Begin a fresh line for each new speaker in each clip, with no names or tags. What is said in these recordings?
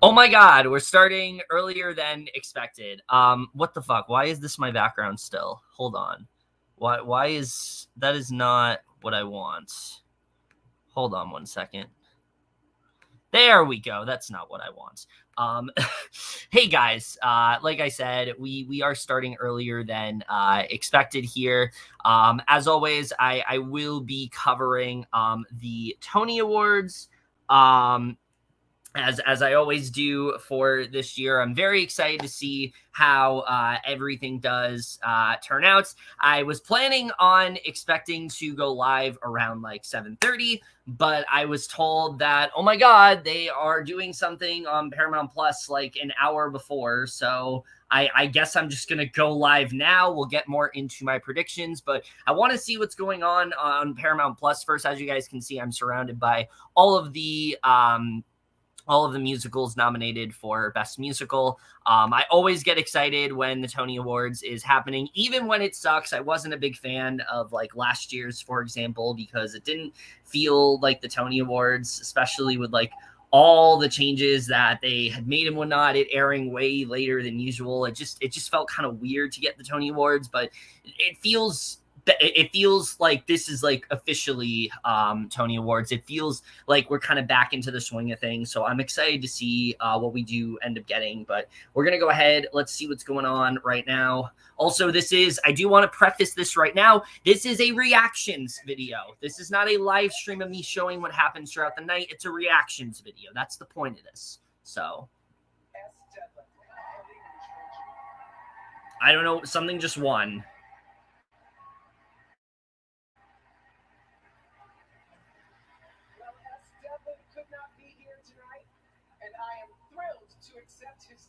Oh my God, we're starting earlier than expected. What the fuck? Why is this my background still? Hold on. Why is that is not what I want. Hold on one second. There we go. That's not what I want. Hey guys, like I said, we are starting earlier than expected here. As always, I will be covering the Tony Awards. As I always do for this year. I'm very excited to see how everything does turn out. I was planning on expecting to go live around like 7:30, but I was told that, oh my God, they are doing something on Paramount Plus like an hour before. So I guess I'm just going to go live now. We'll get more into my predictions, but I want to see what's going on Paramount Plus first. As you guys can see, I'm surrounded by all of the musicals nominated for Best Musical. I always get excited when the Tony Awards is happening, even when it sucks. I wasn't a big fan of like last year's, for example, because it didn't feel like the Tony Awards, especially with like all the changes that they had made and whatnot, it airing way later than usual. It just felt kind of weird to get the Tony Awards, but it feels like this is like officially Tony Awards. It feels like we're kind of back into the swing of things. So I'm excited to see what we do end up getting, but we're going to go ahead. Let's see what's going on right now. Also, I do want to preface this right now. This is a reactions video. This is not a live stream of me showing what happens throughout the night. It's a reactions video. That's the point of this. So I don't know. Something just won.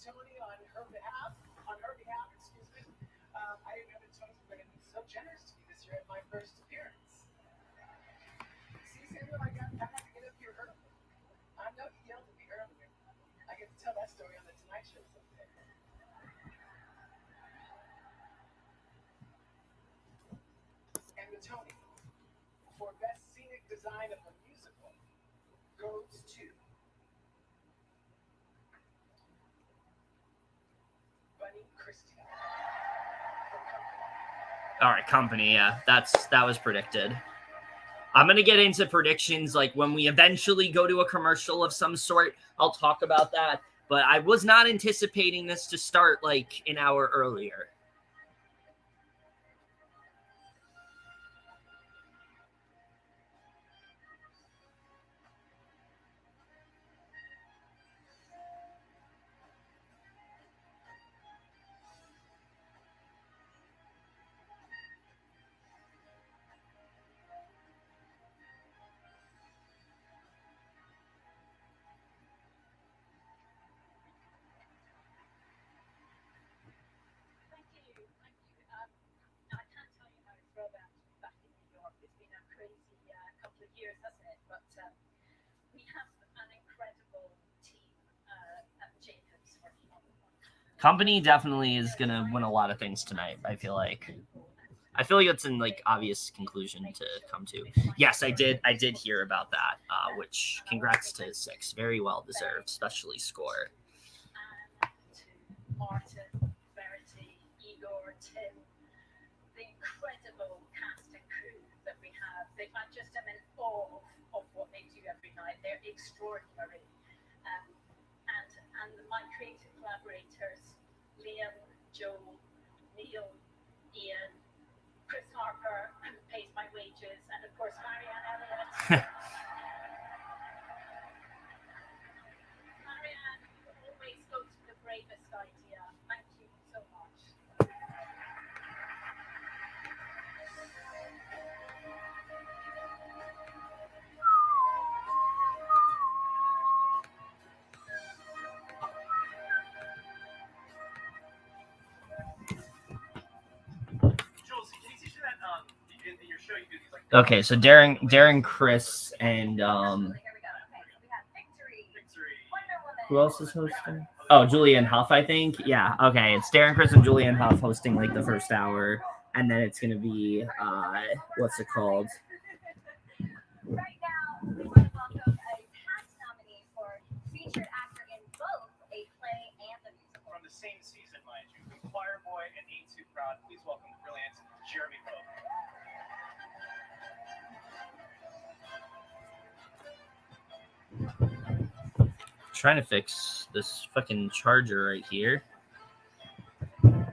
Tony on her behalf, excuse me. I didn't know that Tony's going to be so generous to me this year at my first appearance. See, Samuel, I had to get up here early. I know you yelled at me earlier. I get to tell that story on the Tonight Show someday. And the Tony for Best Scenic Design of a Musical goes to
All right, Company. Yeah, that was predicted. I'm going to get into predictions like when we eventually go to a commercial of some sort. I'll talk about that, but I was not anticipating this to start like an hour earlier. Company definitely is going to win a lot of things tonight, I feel like. It's an like obvious conclusion to come to. Yes, I did hear about that, which congrats to 6. Very well deserved, especially score.
Martin, Verity, Igor, Tim, the incredible cast and crew that we have. I'm just in awe of what they do every night. They're extraordinary. And my creative collaborators, Liam, Joe, Neil, Ian, Chris Harper, who pays my wages, and of course Arianna Elliott. Arianna, you always go to the bravest idea. Thank you so much.
Okay, so Darren, Chris, and who else is hosting? Oh, Julianne Hough, I think. Yeah, okay. It's Darren, Chris, and Julianne Hough hosting like the first hour, and then it's gonna be what's it called?
Right now, we want to welcome a past nominee for featured actor in both
same season, mind you. From Choir Boy and Ain't Too Proud, please welcome the brilliant Jeremy Falk.
Trying to fix this fucking charger right here.
In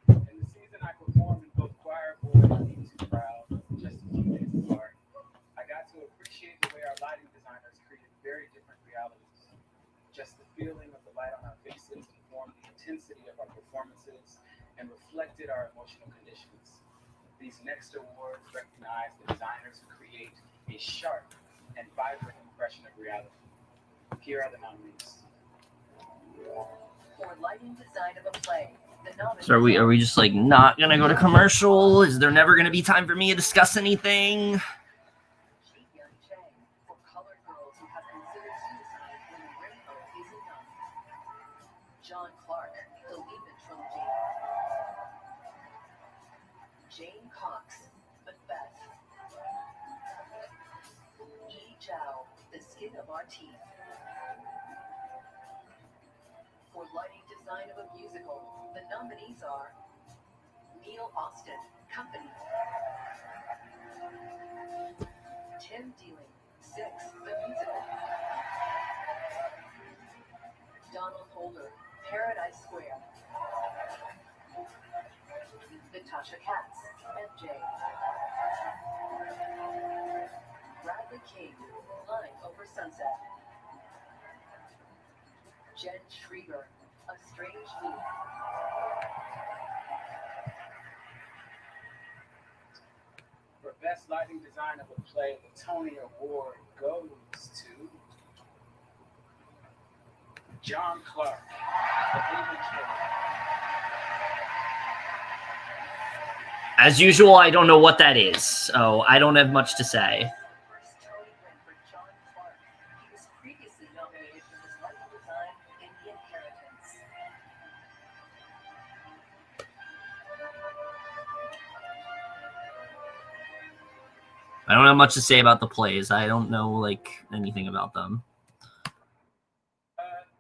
the season, I performed in both Choir Boy and Ain't Too Proud, just a few days apart. I got to appreciate the way our lighting designers created very different realities. Just the feeling of the light on our faces informed the intensity of our performances and reflected our emotional conditions. These next awards recognize the designers who create a sharp and vibrant impression of reality. Here are the nominees.
For lighting design of a play, the nominees
So are we just like not gonna go to commercial? Is there never gonna be time for me to discuss anything?
Young Chang for colored girls who have considered suicide when a rainbow is enough. John Clark, The Lehman Trilogy. Jane Cox, Macbeth. Yi Zhao, The Skin of Our Teeth. For lighting design of a musical, the nominees are Neil Austin, Company. Tim Dealing, Six, The Musical. Donald Holder, Paradise Square. Natasha Katz, MJ. Bradley King, Line Over Sunset. Jen Schrieger, A Strange Leap.
For Best Lighting Design of a Play, the Tony Award goes to John Clark, The Lehman Trilogy.
As usual, I don't know what that is, so I don't have much to say.
First Tony win for John Clark. He was previously nominated for his lighting design in The Inheritance.
I don't have much to say about the plays. I don't know like anything about them.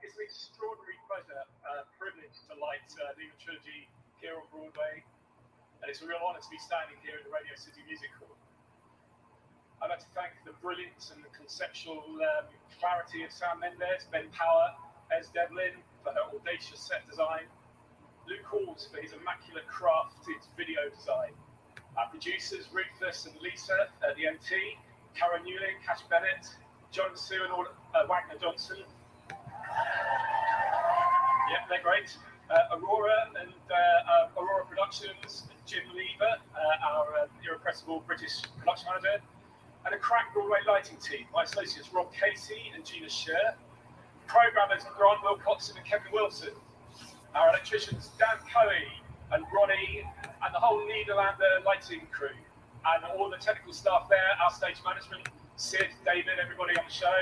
It's an extraordinary pleasure, privilege to light Lehman Trilogy here on Broadway, and it's a real honor to be standing here at the Radio City Music Hall. I'd like to thank the brilliance and the conceptual clarity of Sam Mendes, Ben Power, Ez Devlin for her audacious set design, Luke Halls for his immaculate crafted video design, our producers Rufus and Lisa at the MT, Karen Newling, Cash Bennett, John Sue and Wagner Johnson. Yeah, they're great. Aurora and Aurora Productions, Jim Lever, our irrepressible British production manager, and a crack Broadway lighting team, my associates Rob Casey and Gina Scher, programmers Grant Wilcoxon and Kevin Wilson, our electricians Dan Coey and Ronnie, and the whole Nederlander lighting crew, and all the technical staff there, our stage management, Sid, David, everybody on the show.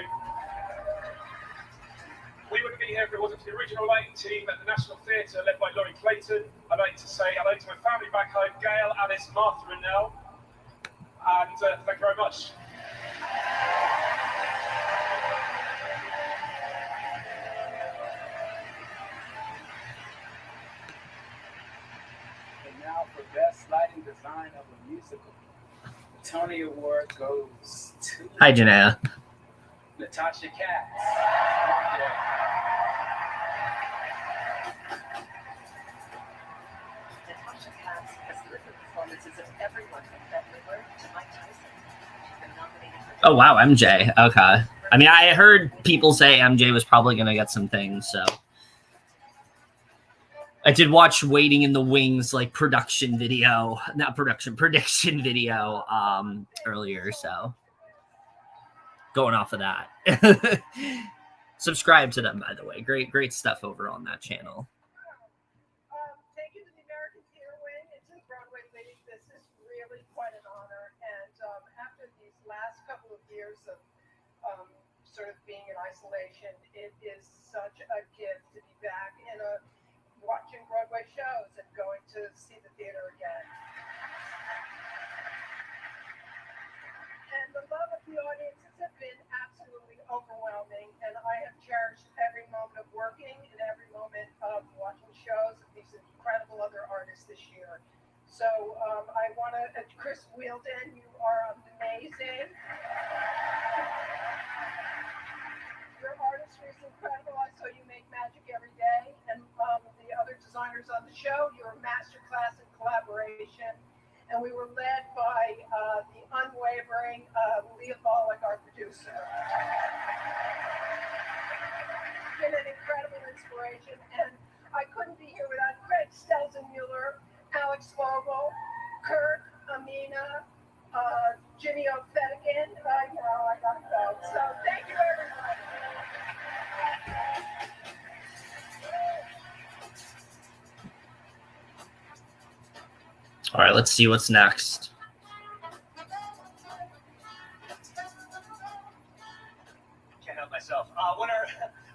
We wouldn't be here if it wasn't for the original lighting team at the National Theatre led by Laurie Clayton. I'd like to say hello to my family back home, Gail, Alice, Martha and Nell. And thank you very much. And now for Best Lighting Design of a Musical, the Tony Award goes to...
Hi, Janaea.
Natasha Katz.
Natasha Katz has lived the performances of everyone from Bette Midler to Mike Tyson. She's been nominated for...
Oh wow, MJ. Okay. I mean, I heard people say MJ was probably gonna get some things, so I did watch Waiting in the Wings like prediction video earlier, so going off of that. Subscribe to them, by the way. Great stuff over on that channel.
Thank you to the American Theater Wing and to the Broadway League. This is really quite an honor. And after these last couple of years of sort of being in isolation, it is such a gift to be back in watching Broadway shows and going to see the theater again. And the love of the audiences have been absolutely overwhelming, and I have cherished every moment Wielden, you are amazing. Your artistry is incredible. I saw you make magic every day. And the other designers on the show, you're a masterclass in collaboration. And we were led by the unwavering Leah Falk, our producer. It's been an incredible inspiration. And I couldn't be here without Craig Stelzenmuller, Alex Vogel, Kirk, Amina, Jimmy O'Fedigan. I got to go. So thank you, everybody.
All right, let's see what's next.
Can't help myself.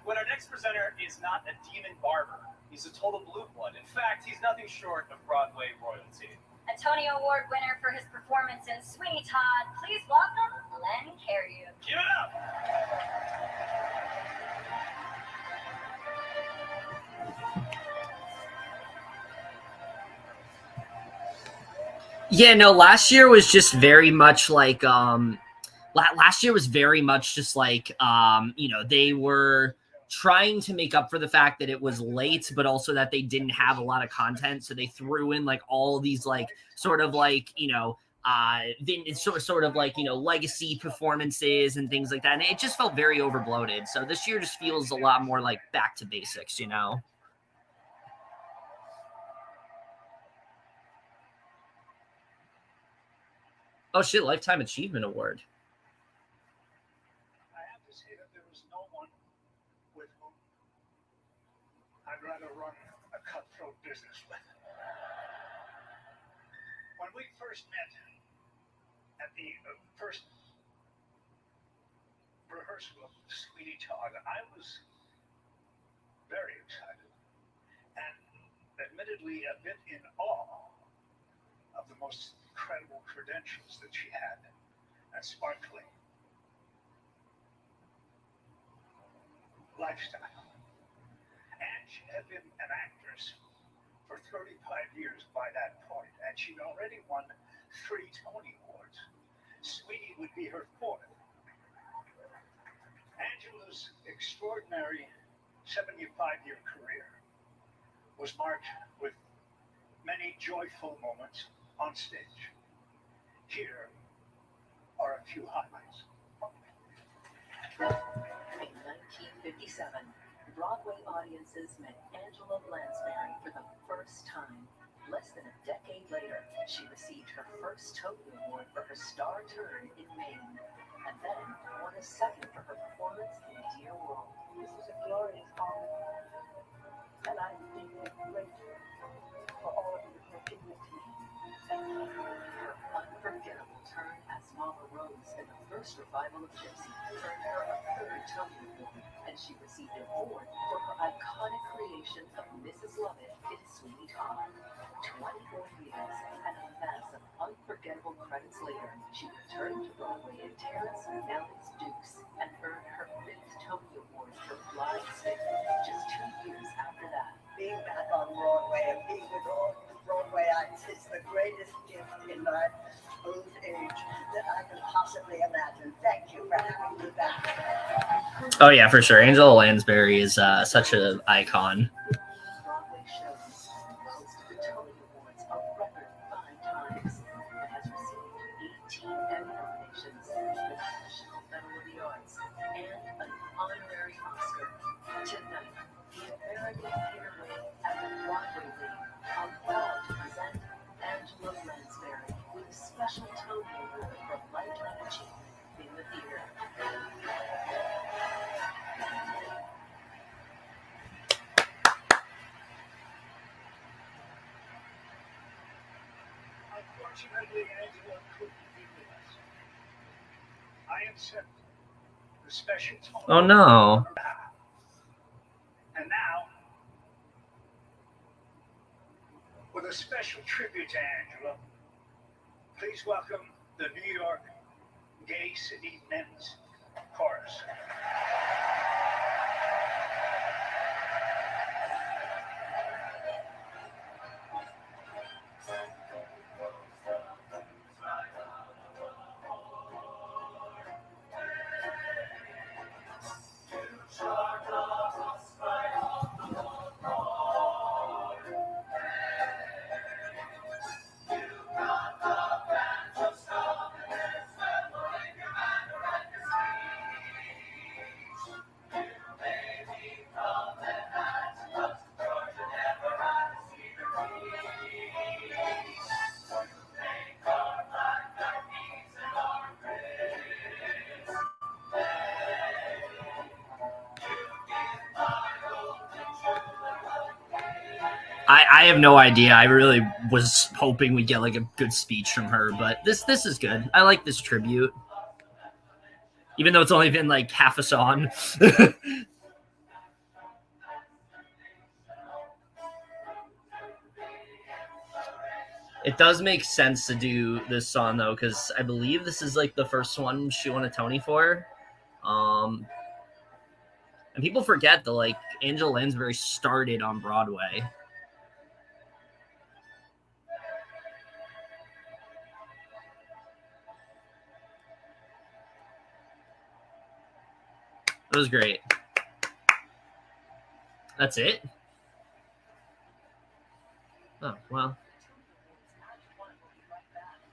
When our next presenter is not a demon barber, he's a total blue blood. In fact, he's nothing short of Broadway royalty.
A Tony Award winner for his performance in Sweeney Todd, please welcome Len Cariou.
Give it up!
Yeah, no, last year was just very much like last year was very much just like they were trying to make up for the fact that it was late, but also that they didn't have a lot of content, so they threw in like all these like sort of like legacy performances and things like that, and it just felt very overbloated. So this year just feels a lot more like back to basics, you know. Oh shit, Lifetime Achievement Award.
I have to say that there was no one with whom I'd rather run a cutthroat business with. When we first met at the first rehearsal of Sweeney Todd, I was very excited and admittedly a bit in awe of the most incredible credentials that she had and sparkling lifestyle. And she had been an actress for 35 years by that point, and she'd already won 3 Tony Awards. Sweeney would be her 4th. Angela's extraordinary 75-year career was marked with many joyful moments on stage. Here are a few highlights.
In 1957, Broadway audiences met Angela Lansbury for the first time. Less than a decade later, she received her first Tony Award for her star turn in Maine, and then won a second for her performance in Dear World.
This was a glorious honor, and I'm deeply grateful for all of you who have given it to me.
Her unforgettable turn as Mama Rose in the first revival of Gypsy earned her a 3rd Tony Award, and she received an award for her iconic creation of Mrs. Lovett in Sweeney Todd. 24 years and a mass of unforgettable credits later, she returned to Broadway in Terrence Malick's Dukes and earned her 5th Tony Award for Blind Stick just 2 years after that.
Being back on Broadway and being with all the Broadway acts is the greatest gift in my old age that I can possibly imagine. Thank you for having me back.
Oh yeah, for sure. Angela Lansbury is such an icon.
Broadway shows, hosted the Tony Awards a record 5 times, and has received 18 Emmy nominations, the National Medal of the Arts, and an honorary Oscar. Tonight, the American Theatre Wing and the Broadway Wing are proud to present Angela Lansbury with a special Tony Award for lifetime achievement in the theater.
Unfortunately, Angela couldn't be with us. I accept the special Tony
Oh no.
on her behalf. And now, with a special tribute to Angela, please welcome the New York Gay City Men's Chorus.
I have no idea. I really was hoping we'd get like a good speech from her, but this is good. I like this tribute, even though it's only been like half a song. It does make sense to do this song though, because I believe this is like the first one she won a Tony for. And people forget that like Angela Lansbury started on Broadway. It was great. That's it? Oh, well.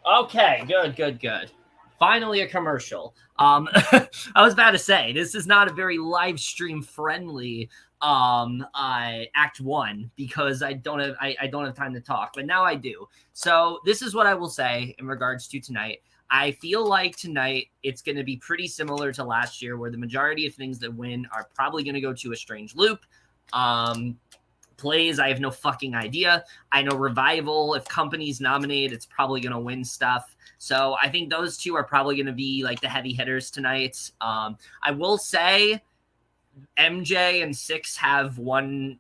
Okay, good. Finally a commercial. I was about to say, this is not a very live stream friendly act one, because I don't have time to talk, but now I do. So this is what I will say in regards to tonight. I feel like tonight it's going to be pretty similar to last year, where the majority of things that win are probably going to go to a strange loop. Plays, I have no fucking idea. I know Revival, if Company's nominated, it's probably going to win stuff. So I think those two are probably going to be like the heavy hitters tonight. I will say MJ and Six have won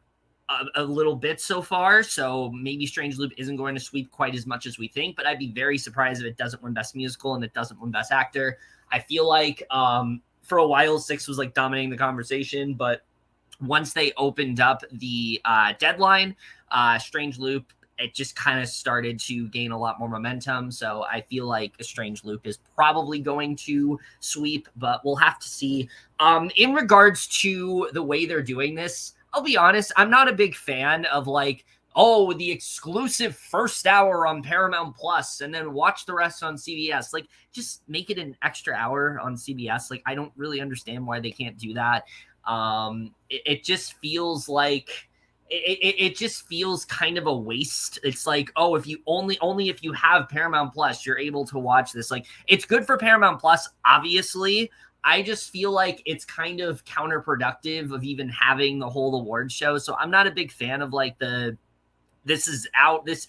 a little bit so far, so maybe Strange Loop isn't going to sweep quite as much as we think, but I'd be very surprised if it doesn't win Best Musical and it doesn't win Best Actor. I feel like for a while Six was like dominating the conversation, but once they opened up the deadline, Strange Loop, it just kind of started to gain a lot more momentum. So I feel like a Strange Loop is probably going to sweep, but we'll have to see. In regards to the way they're doing this, I'll be honest, I'm not a big fan of like, oh, the exclusive first hour on Paramount Plus and then watch the rest on CBS. Like, just make it an extra hour on CBS. Like, I don't really understand why they can't do that. It just feels like it just feels kind of a waste. It's like, oh, if you only if you have Paramount Plus, you're able to watch this. Like, it's good for Paramount Plus, obviously. I just feel like it's kind of counterproductive of even having the whole award show. So I'm not a big fan of like this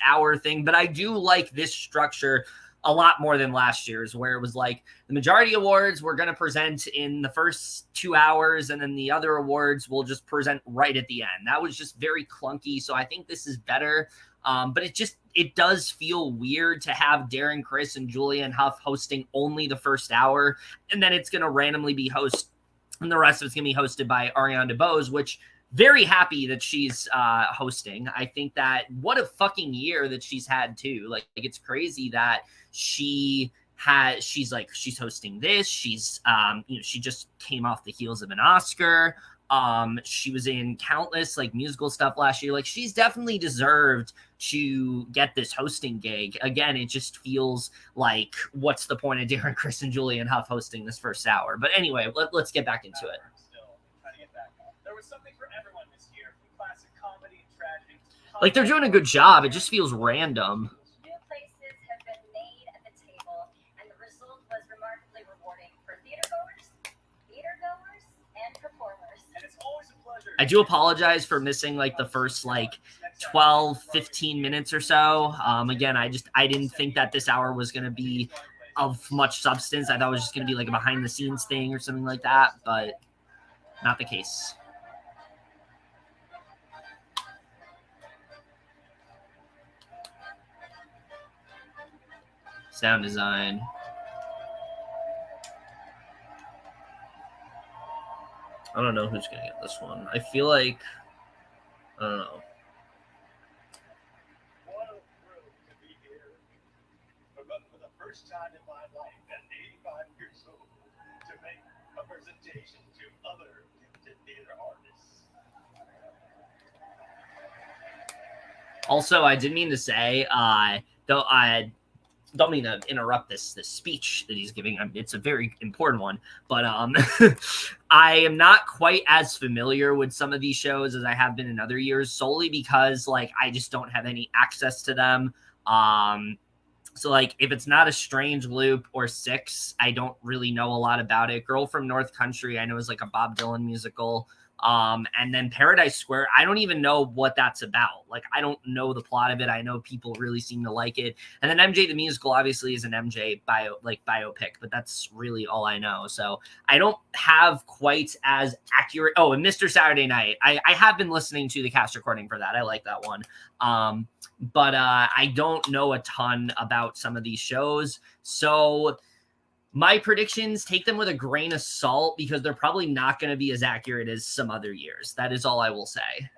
hour thing, but I do like this structure a lot more than last year's, where it was like the majority awards we're going to present in the first 2 hours, and then the other awards we'll just present right at the end. That was just very clunky. So I think this is better. But it does feel weird to have Darren Criss and Julianne Hough hosting only the first hour, and then it's going to randomly be and the rest of it's going to be hosted by Arianna DeBose, which very happy that she's hosting. I think that what a fucking year that she's had too. Like it's crazy that she's hosting this. She's she just came off the heels of an Oscar. She was in countless like musical stuff last year. Like, she's definitely deserved to get this hosting gig. Again, it just feels like, what's the point of Darren Criss and Julianne Hough hosting this first hour? But anyway, let's get back into it.
There was something for everyone this year, from classic comedy and tragedy.
Like, they're doing a good job. It just feels random.
New places have been made at the table, and the result was remarkably rewarding for theatergoers, and performers.
And it's always a pleasure.
I do apologize for missing like the first like 12, 15 minutes or so. Again, I didn't think that this hour was going to be of much substance. I thought it was just going to be like a behind the scenes thing or something like that, but not the case. Sound design. I don't know who's going to get this one. I feel like, I don't know.
What a thrill to be here. But for the first time in my life, at 85 years old, to make a presentation to other gifted theater artists.
Also, I did mean to say, though I don't mean to interrupt this speech that he's giving. It's a very important one, but I am not quite as familiar with some of these shows as I have been in other years, solely because like I just don't have any access to them. So like if it's not a Strange Loop or Six, I don't really know a lot about it. Girl from North Country, I know is like a Bob Dylan musical. And then Paradise Square, I don't even know what that's about. Like, I don't know the plot of it. I know people really seem to like it. And then MJ the Musical obviously is an MJ biopic, but that's really all I know. So I don't have quite as accurate. Oh, and Mr. Saturday Night. I have been listening to the cast recording for that. I like that one. But I don't know a ton about some of these shows. So my predictions, take them with a grain of salt because they're probably not going to be as accurate as some other years. That is all I will say.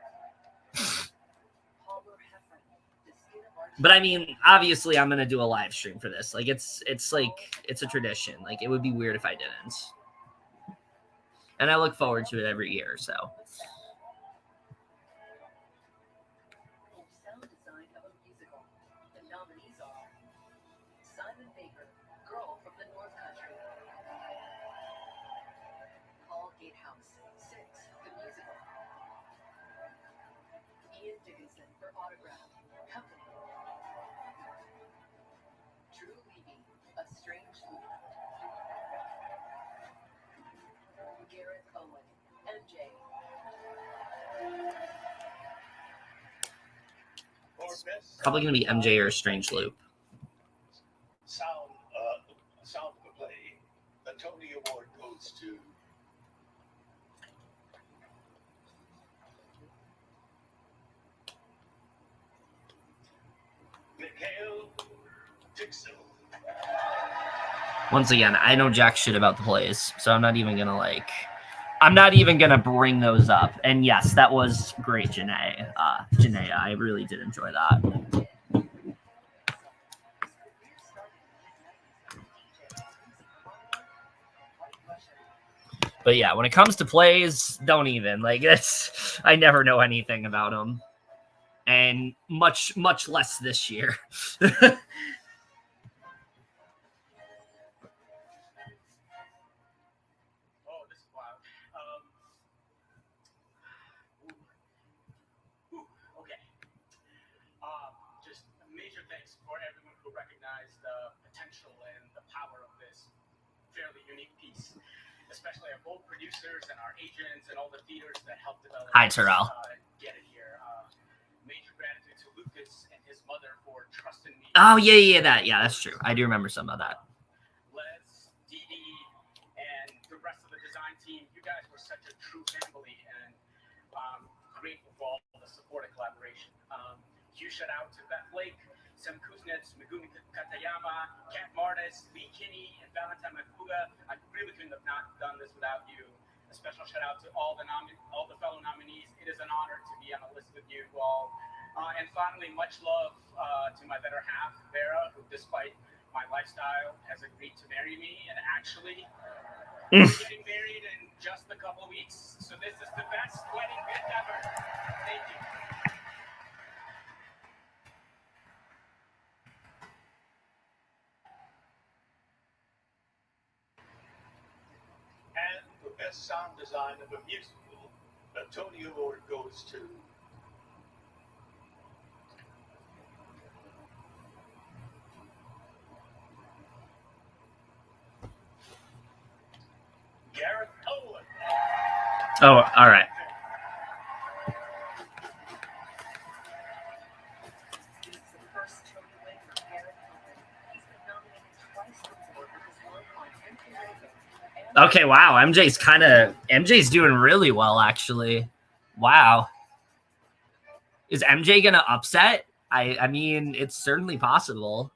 But I mean, obviously I'm going to do a live stream for this. Like it's a tradition. Like it would be weird if I didn't. And I look forward to it every year, so. Probably going to be MJ or Strange Loop.
Sound of the play. The Tony Award goes to Mikhail Dixon.
Once again, I know jack shit about the plays, so I'm not even going to bring those up. And yes, that was great, Janae. Janae, I really did enjoy that. But yeah, when it comes to plays, don't even. Like, I never know anything about them. And much less this year.
Especially our bold producers and our agents and all the theaters that helped develop.
Hi, Terrell.
Get it here. Major gratitude to Lucas and his mother for trusting me.
Oh yeah, that's true. I do remember some of that.
Les, Dee Dee, and the rest of the design team. You guys were such a true family, and grateful for all the support and collaboration. Huge shout out to Beth Lake, Sam Kuznets, Megumi Katayama, Kat Martis, Lee Kinney, and Valentine Makuga. I really couldn't have not done this without you. A special shout out to all the fellow nominees. It is an honor to be on a list with you all. And finally, much love to my better half, Vera, who, despite my lifestyle, has agreed to marry me. And actually, we're getting married in just a couple weeks. So this is the best wedding gift ever. Thank you.
And the best sound design of a musical, the Tony Award goes to Gareth Owen.
Oh, all right. Okay, wow. MJ's doing really well, actually. Wow. Is MJ going to upset? I mean, it's certainly possible.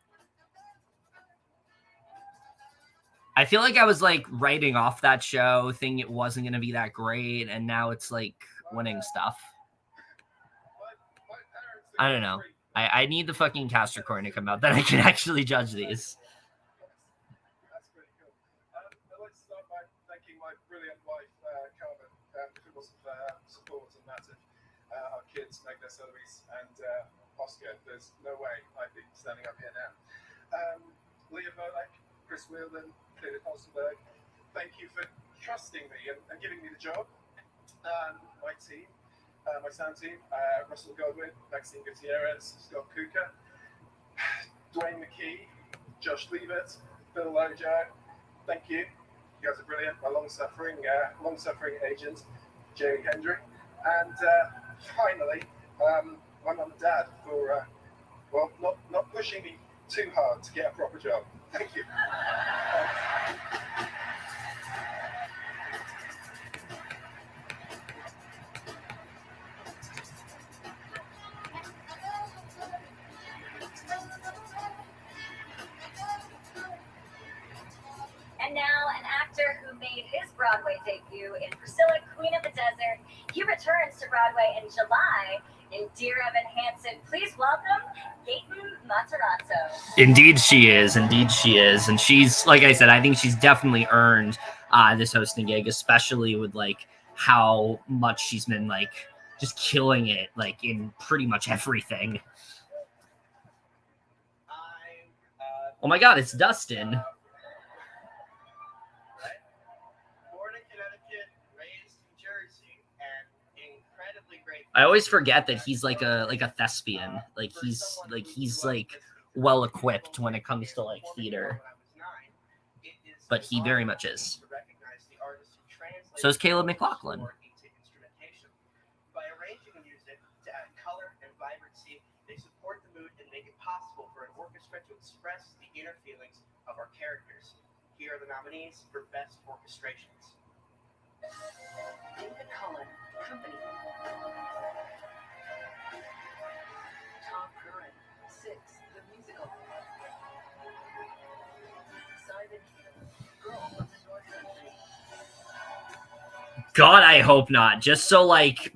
I feel like I was like writing off that show, thinking it wasn't going to be that great, and now it's like winning stuff. I don't know. I need the fucking cast recording to come out that I can actually judge these.
Our kids, Magda Sotheby's and Oscar. There's no way I'd be standing up here now. Leah Burlak, Chris Wheeldon, David Holstenberg, thank you for trusting me and giving me the job. My team, my sound team, Russell Godwin, Maxine Gutierrez, Scott Kuka, Dwayne McKee, Josh Liebert, Bill Lojo, thank you. You guys are brilliant. My long-suffering agent, Jerry Hendry, and finally, my mum and dad for not pushing me too hard to get a proper job. Thank you.
And now, an actor who made his Broadway debut in Priscilla, Queen of the Desert. He returns to Broadway in July in Dear Evan Hansen. Please welcome Gaten Matarazzo.
Indeed she is. Indeed she is. And she's, like I said, I think she's definitely earned this hosting gig, especially with like how much she's been like just killing it like in pretty much everything. Oh my god, it's Dustin. I always forget that he's like a thespian. Like he's well equipped when it comes to like theater. But he very much is. So is Caleb McLaughlin.
By arranging music to add color and vibrancy, they support the mood and make it possible for an orchestra to express the inner feelings of our characters. Here are the nominees for Best Orchestrations.
David Cullen, Company. Tom Curran, 6, The Musical. Simon Hill, Girl from the North Country.
God, I hope not. Just so like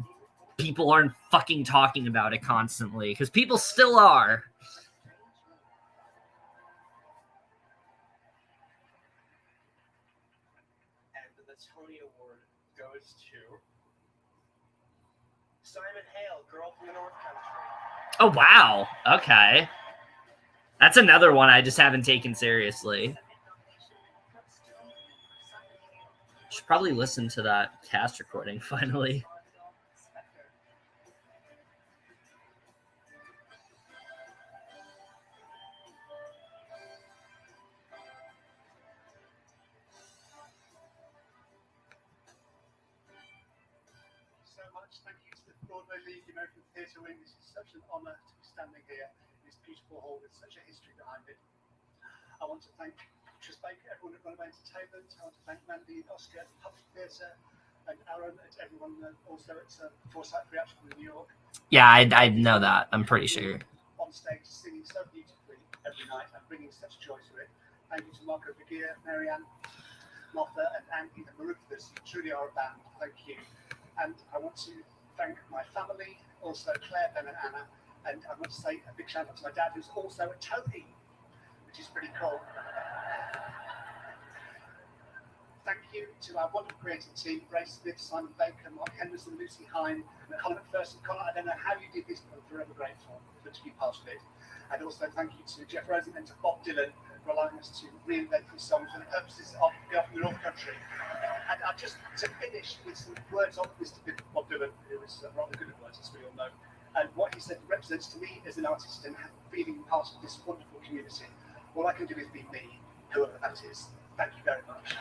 people aren't fucking talking about it constantly, because people still are.
And the Tony Award goes to Simon Hale, Girl from the North Country.
Oh wow. Okay. That's another one I just haven't taken seriously. Should probably listen to that cast recording finally.
So much. Thank you to the Broadway League American Theatre Wing. It's such an honour to be standing here in this beautiful hall with such a history behind it. I want to thank Tris Baker, everyone at Runaway Entertainment. I want to thank Mandy, Oscar, Public Theatre, and Aaron, and everyone also at Foresight Theatrical in New York.
Yeah, I know that. I'm pretty sure.
On stage, singing so beautifully every night and bringing such joy to it. Thank you to Marco Begier, Marianne, Martha, and Andy and Marufus. You truly are a band. Thank you. And I want to thank my family, also Claire, Ben, and Anna. And I want to say a big shout out to my dad, who's also a Tony, which is pretty cool. Thank you to our wonderful creative team, Grace Smith, Simon Baker, Mark Henderson, Lucy Hine, and Colin McPherson. Colin, I don't know how you did this, but I'm forever grateful to be part of it. And also thank you to Jeff Rosen and to Bob Dylan for allowing us to reinvent these songs for the purposes of Girl from the North Country. And just to finish with some words of Mr. Bob Dylan, who is rather good at words, as we all know. And what he said represents to me as an artist and being part of this wonderful community. All I can do is be me, whoever that is. Thank you very much.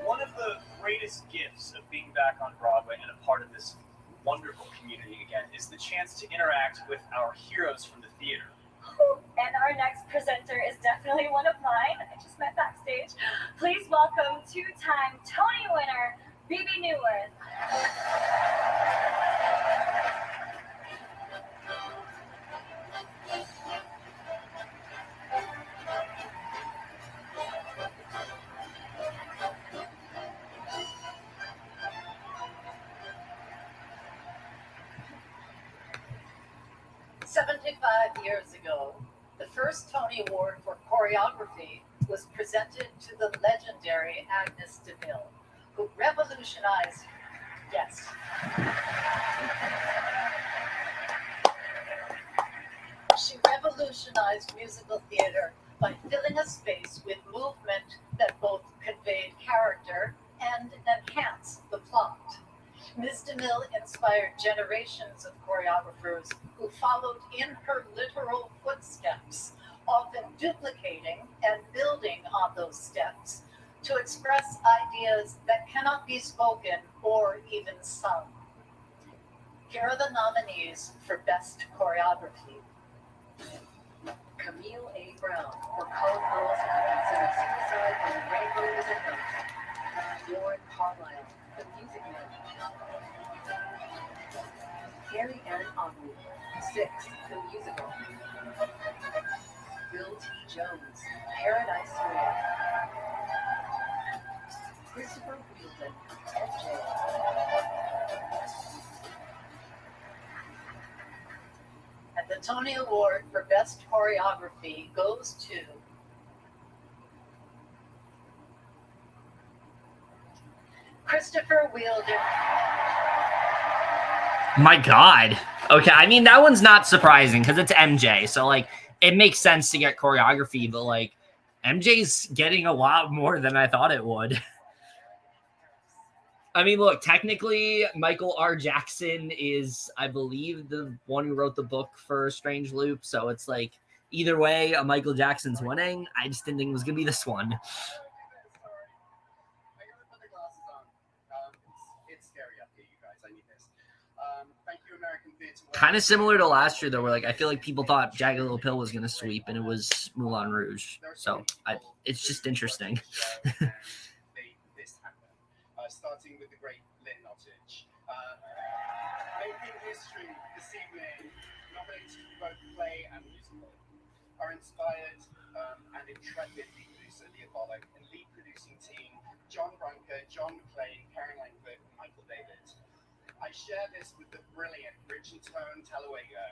One of the greatest gifts of being back on Broadway and a part of this wonderful community again is the chance to interact with our heroes from the theater.
And our next presenter is definitely one of mine. I just met backstage. Please welcome two-time Tony winner, Bebe Neuwirth.
Years ago, the first Tony Award for choreography was presented to the legendary Agnes DeMille, who revolutionized, yes. She revolutionized musical theater by filling a space with movement that both conveyed character and
Ms. DeMille inspired generations of choreographers who followed in her literal footsteps, often duplicating and building on those steps to express ideas that cannot be spoken or even sung. Here are the nominees for Best Choreography.
Camille A. Brown for Code Girls Who Consider Suicide when the Rainbow is a Note. Lauren Carlisle, The Music Man. Carrie Ann Omri, Six, The Musical. Bill T. Jones, Paradise Royal. Christopher Wheeldon, MJ.
And the Tony Award for Best Choreography goes to Christopher Wheeldon.
My God. Okay, I mean, that one's not surprising because it's MJ. So, like, it makes sense to get choreography, but, like, MJ's getting a lot more than I thought it would. I mean, look, technically, Michael R. Jackson is, I believe, the one who wrote the book for Strange Loop. So it's like, either way, a Michael Jackson's winning. I just didn't think it was going to be this one.
It's scary up here, you guys. I need this. Thank you, American Theatre.
Kind of similar to last year, though, where like I feel like people thought Jagged Little Pill was going to sweep, and it was Moulin Rouge. So it's just interesting.
This happened, starting with the great Lynn Nottage. Making history this evening, nominated for both play and musical, are inspired and intrepid lead producer Leah Bollock and lead producing team John Branca, John McClane, Karen Langford, and Michael David. I share this with the brilliant Richard Tone Talluega,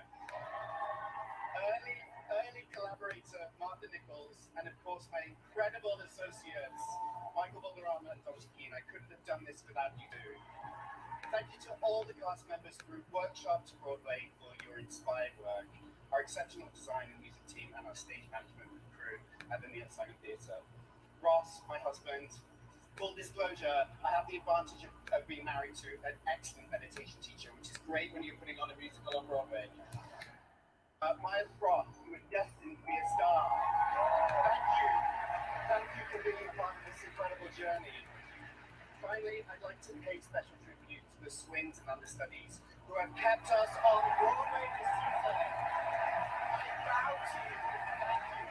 early collaborator Martha Nichols, and of course my incredible associates Michael Valderrama and Thomas Keane. I couldn't have done this without you. Thank you to all the cast members through Workshop to Broadway for your inspired work, our exceptional design and music team, and our stage management crew at the Neil Simon Theatre. Ross, my husband, full disclosure, I have the advantage of being married to an excellent meditation teacher, which is great when you're putting on a musical on Broadway. Miles Roth, you were destined to be a star. Thank you for being a part of this incredible journey. Finally, I'd like to pay special tribute to the swings and understudies who have kept us on Broadway this season. I bow to you. Thank you.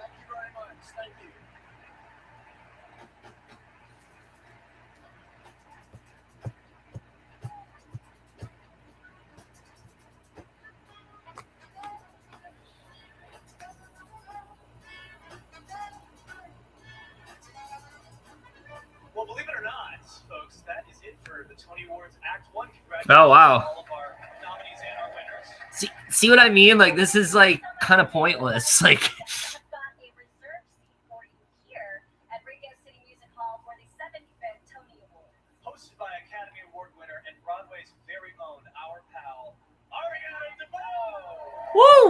Thank you very much. Thank you.
Well, believe it or not, folks, that is it for the Tony Awards Act 1. Congratulations
Oh, wow.
to all of our nominees and our winners.
See what I mean? Like, this is like kind of pointless. Like,
Got a reserved seat for you here at Radio City Music Hall for the 75th Tony Awards.
Hosted by Academy Award winner and Broadway's very own, our pal, Arianna DeBose.
woo!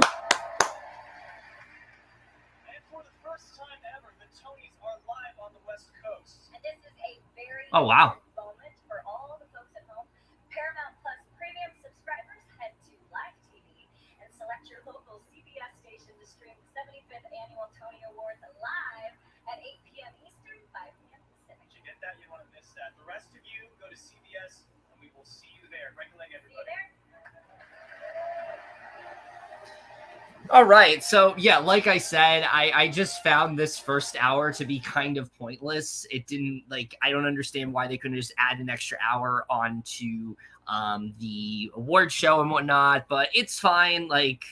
And for the first time ever, the Tonys are live on the West Coast.
And this is a very
Oh, wow.
important moment for all the folks at home. Paramount Plus Premium subscribers, head to Live TV and select your local CBS station to stream the 75th Annual Tony Awards live at 8 p.m. Eastern, 5 p.m. Pacific.
Did you get that? You don't want to miss that. The rest of you, go to CBS, and we will see you there. Great night,
See you
everybody.
there.
All right. So, yeah, like I said, I just found this first hour to be kind of pointless. It didn't, like, I don't understand why they couldn't just add an extra hour onto the award show and whatnot, but it's fine. Like,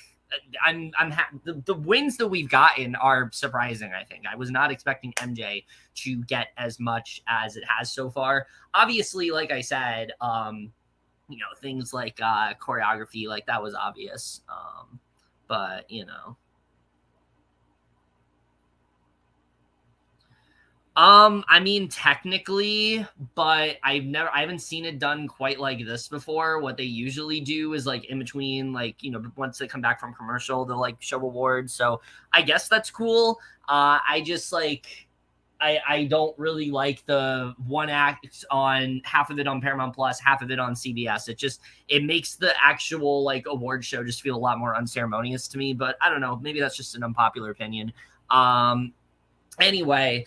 the wins that we've gotten are surprising, I think. I was not expecting MJ to get as much as it has so far. Obviously, like I said, things like choreography, like that was obvious. But, I mean, technically, but I haven't seen it done quite like this before. What they usually do is like in between, like, once they come back from commercial, they'll like show awards. So I guess that's cool. I just like, I don't really like the one act on half of it on Paramount Plus, half of it on CBS. It makes the actual like award show just feel a lot more unceremonious to me. But I don't know, maybe that's just an unpopular opinion. Anyway,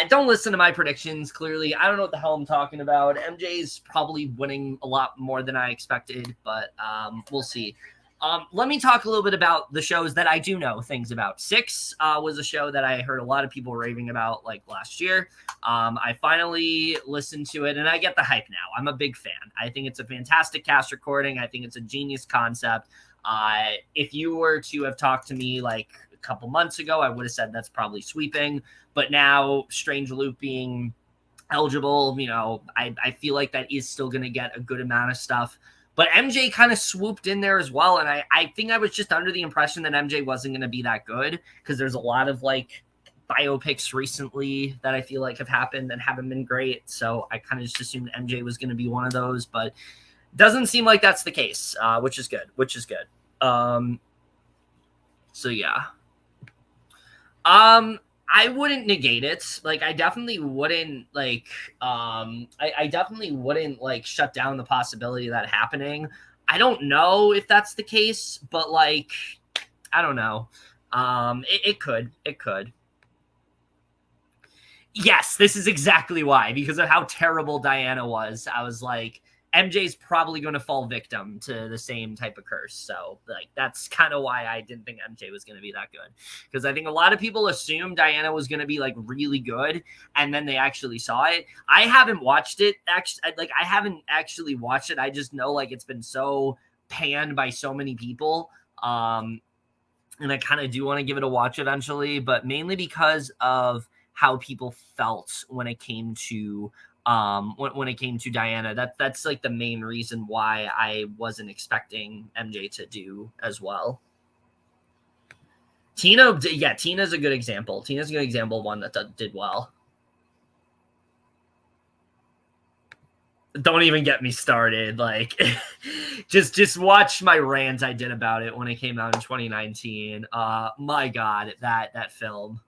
don't listen to my predictions. Clearly, I don't know what the hell I'm talking about. MJ's probably winning a lot more than I expected, but we'll see. Let me talk a little bit about the shows that I do know things about. Six was a show that I heard a lot of people raving about like last year. I finally listened to it, and I get the hype now. I'm a big fan. I think it's a fantastic cast recording. I think it's a genius concept. If you were to have talked to me like a couple months ago, I would have said that's probably sweeping. But now, Strange Loop being eligible, you know, I feel like that is still going to get a good amount of stuff. But MJ kind of swooped in there as well. And I think I was just under the impression that MJ wasn't going to be that good because there's a lot of like biopics recently that I feel like have happened that haven't been great. So I kind of just assumed MJ was going to be one of those, but doesn't seem like that's the case, which is good. So yeah. I wouldn't negate it. Like, I definitely wouldn't like, I definitely wouldn't like shut down the possibility of that happening. I don't know if that's the case, but like, I don't know. It could. Yes, this is exactly why, because of how terrible Diana was. I was like, MJ's probably going to fall victim to the same type of curse. So, like, that's kind of why I didn't think MJ was going to be that good. Because I think a lot of people assumed Diana was going to be, like, really good, and then they actually saw it. I haven't watched it. I haven't actually watched it. I just know, like, it's been so panned by so many people. And I kind of do want to give it a watch eventually, but mainly because of how people felt when it came to when it came to Diana. That's like the main reason why I wasn't expecting MJ to do as well. Tina's a good example. Tina's a good example of one that did well. Don't even get me started. Like, just watch my rant I did about it when it came out in 2019. My God, that film.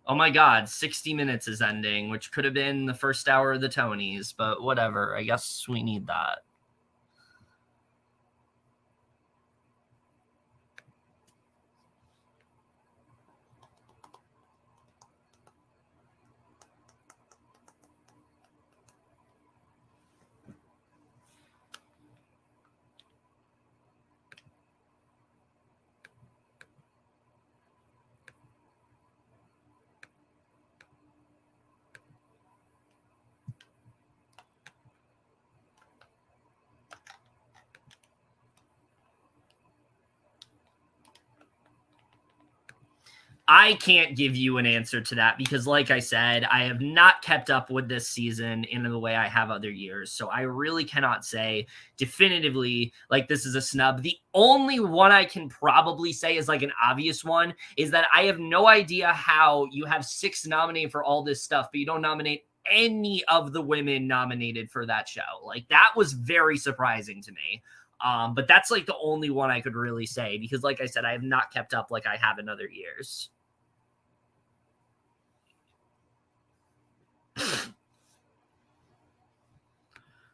Oh my God, 60 Minutes is ending, which could have been the first hour of the Tonys, but whatever. I guess we need that. I can't give you an answer to that because, like I said, I have not kept up with this season in the way I have other years. So I really cannot say definitively, like, this is a snub. The only one I can probably say is like an obvious one is that I have no idea how you have 6 nominated for all this stuff, but you don't nominate any of the women nominated for that show. Like, that was very surprising to me. But that's like the only one I could really say because, like I said, I have not kept up like I have in other years.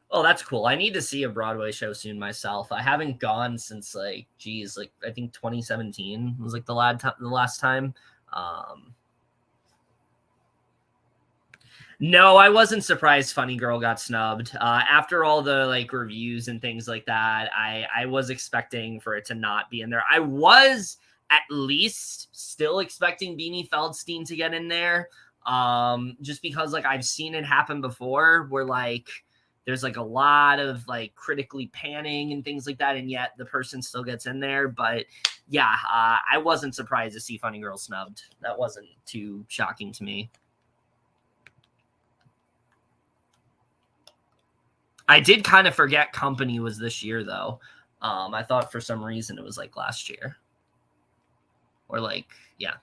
Oh, that's cool. I need to see a Broadway show soon myself. I haven't gone since I think 2017 was like the last time. No, I wasn't surprised Funny Girl got snubbed. After all the like reviews and things like that, I was expecting for it to not be in there. I was at least still expecting Beanie Feldstein to get in there. Just because like I've seen it happen before where like there's like a lot of like critically panning and things like that, and yet the person still gets in there. But yeah, I wasn't surprised to see Funny Girl snubbed. That wasn't too shocking to me. I did kind of forget Company was this year, though. I thought for some reason it was like last year. Or like, yeah.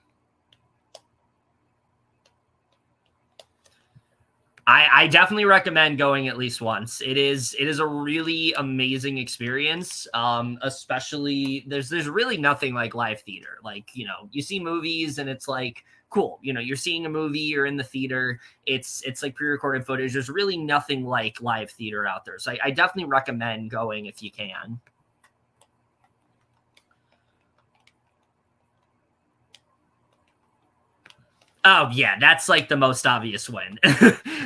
I definitely recommend going at least once. It is a really amazing experience. Especially there's really nothing like live theater. Like, you know, you see movies and it's like cool. You know, you're seeing a movie, you're in the theater. It's like pre-recorded footage. There's really nothing like live theater out there. So I definitely recommend going if you can. Oh yeah, that's like the most obvious win.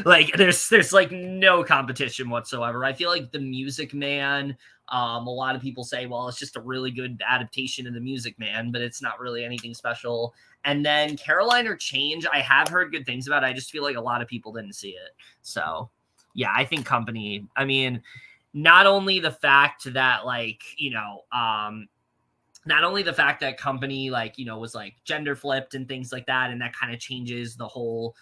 Like there's like no competition whatsoever. I feel like The Music Man, a lot of people say, well, it's just a really good adaptation of The Music Man, but it's not really anything special. And then Caroline or Change, I have heard good things about. I just feel like a lot of people didn't see it. So yeah, I think Company, I mean, not only the fact that like, you know, not only the fact that Company, like, you know, was like gender flipped and things like that, and that kind of changes the whole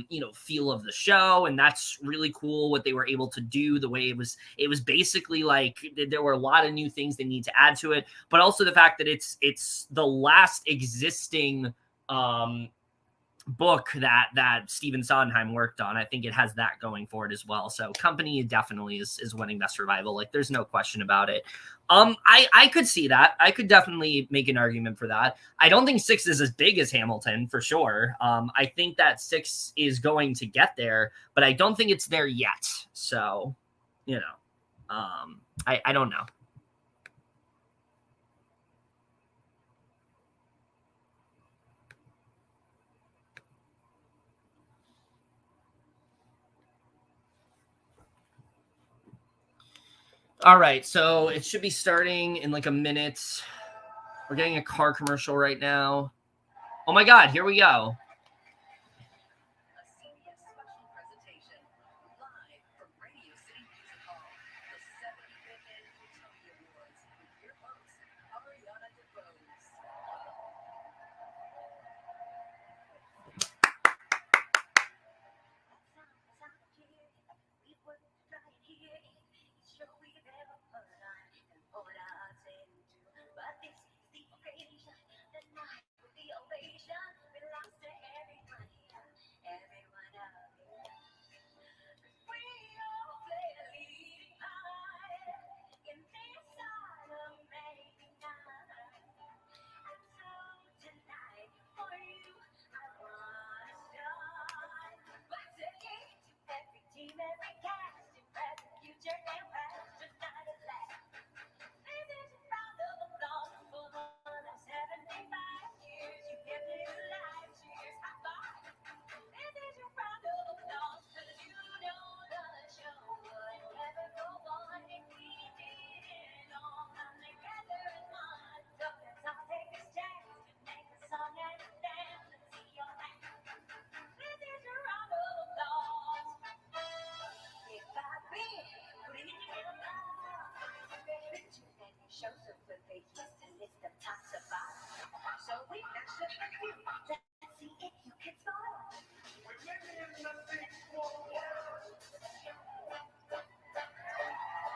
you know, feel of the show, and that's really cool what they were able to do. The way it was basically like there were a lot of new things they need to add to it, but also the fact that it's the last existing book that Stephen Sondheim worked on. I think it has that going for it as well. So Company definitely is winning Best Revival. Like there's no question about it. I could see that. I could definitely make an argument for that. I don't think 6 is as big as Hamilton for sure. I think that 6 is going to get there, but I don't think it's there yet. So, you know, I don't know. All right, so it should be starting in like a minute. We're getting a car commercial right now. Oh my God, here we go.
A CBS special presentation live from Radio City Music Hall, the 75th Annual Tony Awards, with your host, Arianna DeBose.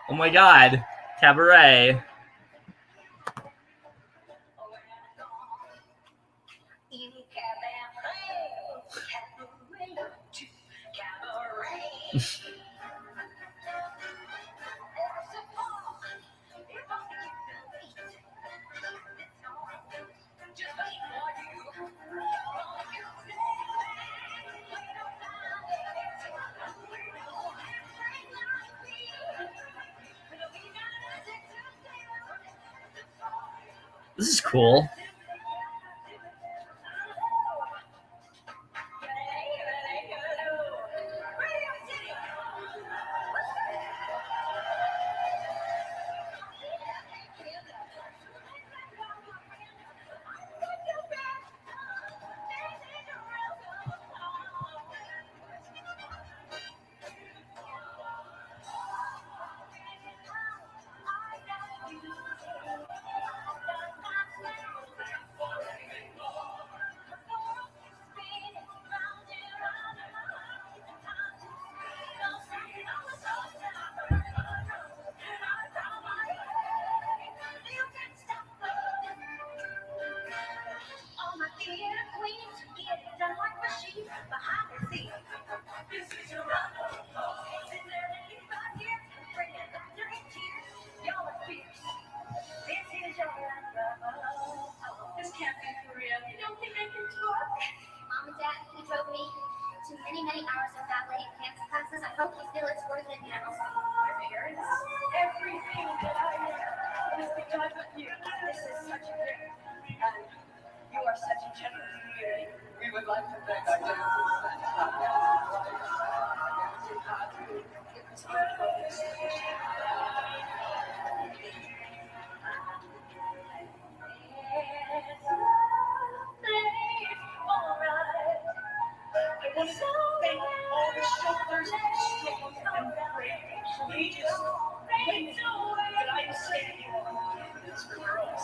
Oh my God, Cabaret. This is cool.
I want to thank all the shoulders strong and brave, courageous, weight that I am standing on. It's for girls.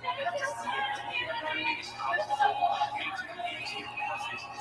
That just seems to be the biggest obstacle into conversations.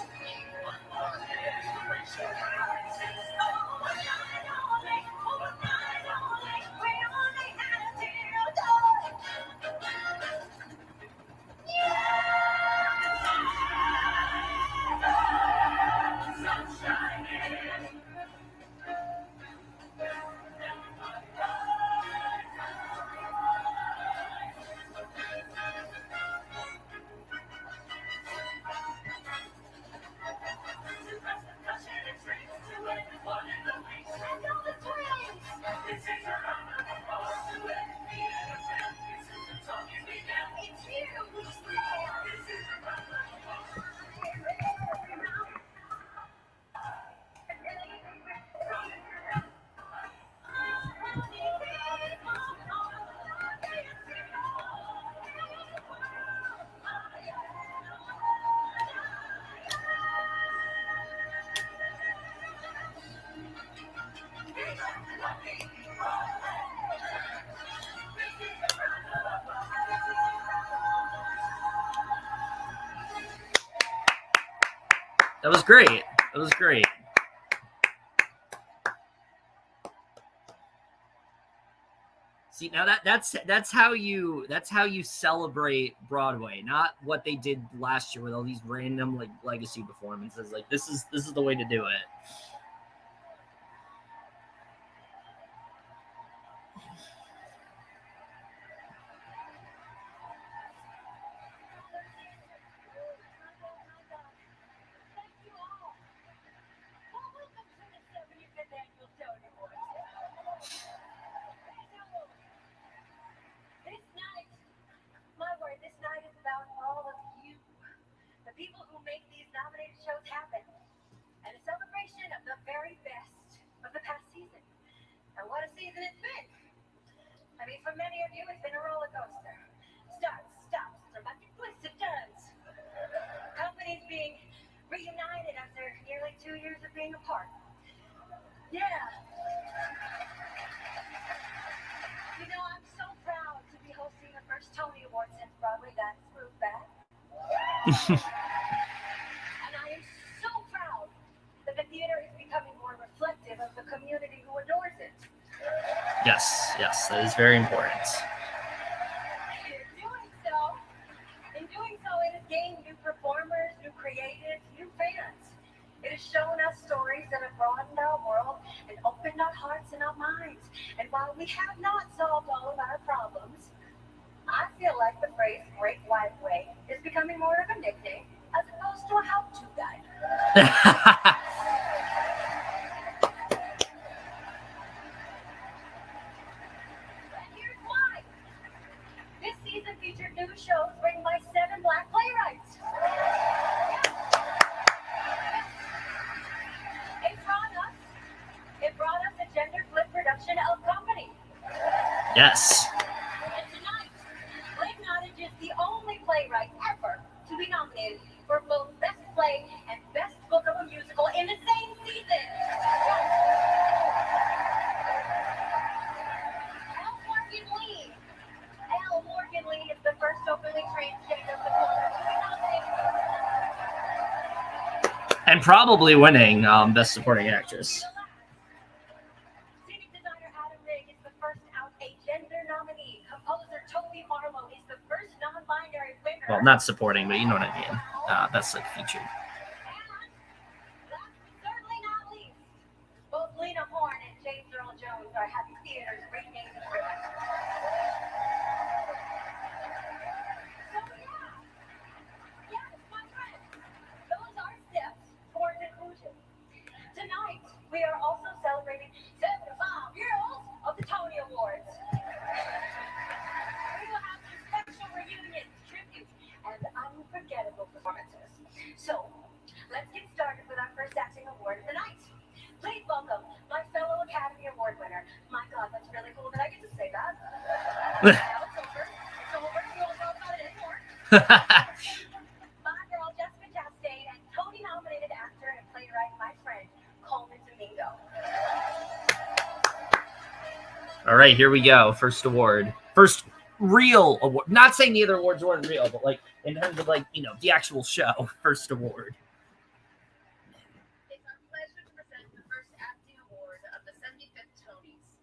That was great. That was great. See, now that's how you celebrate Broadway, not what they did last year with all these random like legacy performances. Like this is the way to do it.
And I am so proud that the theater is becoming more reflective of the community who adores it.
Yes, that is very important.
In doing so, it has gained new performers, new creatives, new fans. It has shown us stories that have broadened our world and opened our hearts and our minds. And while we have not solved all of our problems, I feel like the phrase Great White Way is becoming more of a nickname as opposed to a how-to guide. And here's why. This season featured new shows written by 7 Black playwrights. It brought us a gender-flipped production of Company.
Yes.
And tonight, Blake Nottage is the only playwright ever to be nominated for both Best Play and Best Book of a Musical in the same season. L. Morgan Lee is the first openly transgender performer to be nominated.
And probably winning Best Supporting Actress.
Scenic designer Adam Rigg is the first out a gender nominee. Composer Toby Marlowe is the first non-binary winner.
Well, not supporting, but you know what I mean. That's like featured.
And last but certainly not least, both Lena Horne and James Earl Jones are having theaters renaming the ribbon. So yes, my friends, those are steps towards inclusion. Tonight, we are also celebrating 75 years of the Tony Awards. We will have some special reunions, tributes, and unforgettable performances. So, it's really cool that I get to say that. Now it's over. It's over. We won't talk about it anymore. My girl Jessica Chastain and Tony-nominated actor and playwright, my friend Coleman Domingo.
All right, here we go. First award. First real award. Not saying the other awards weren't real, but like in terms of like, you know, the actual show. First award.
It's our pleasure to present the first acting award of the 75th Tonys.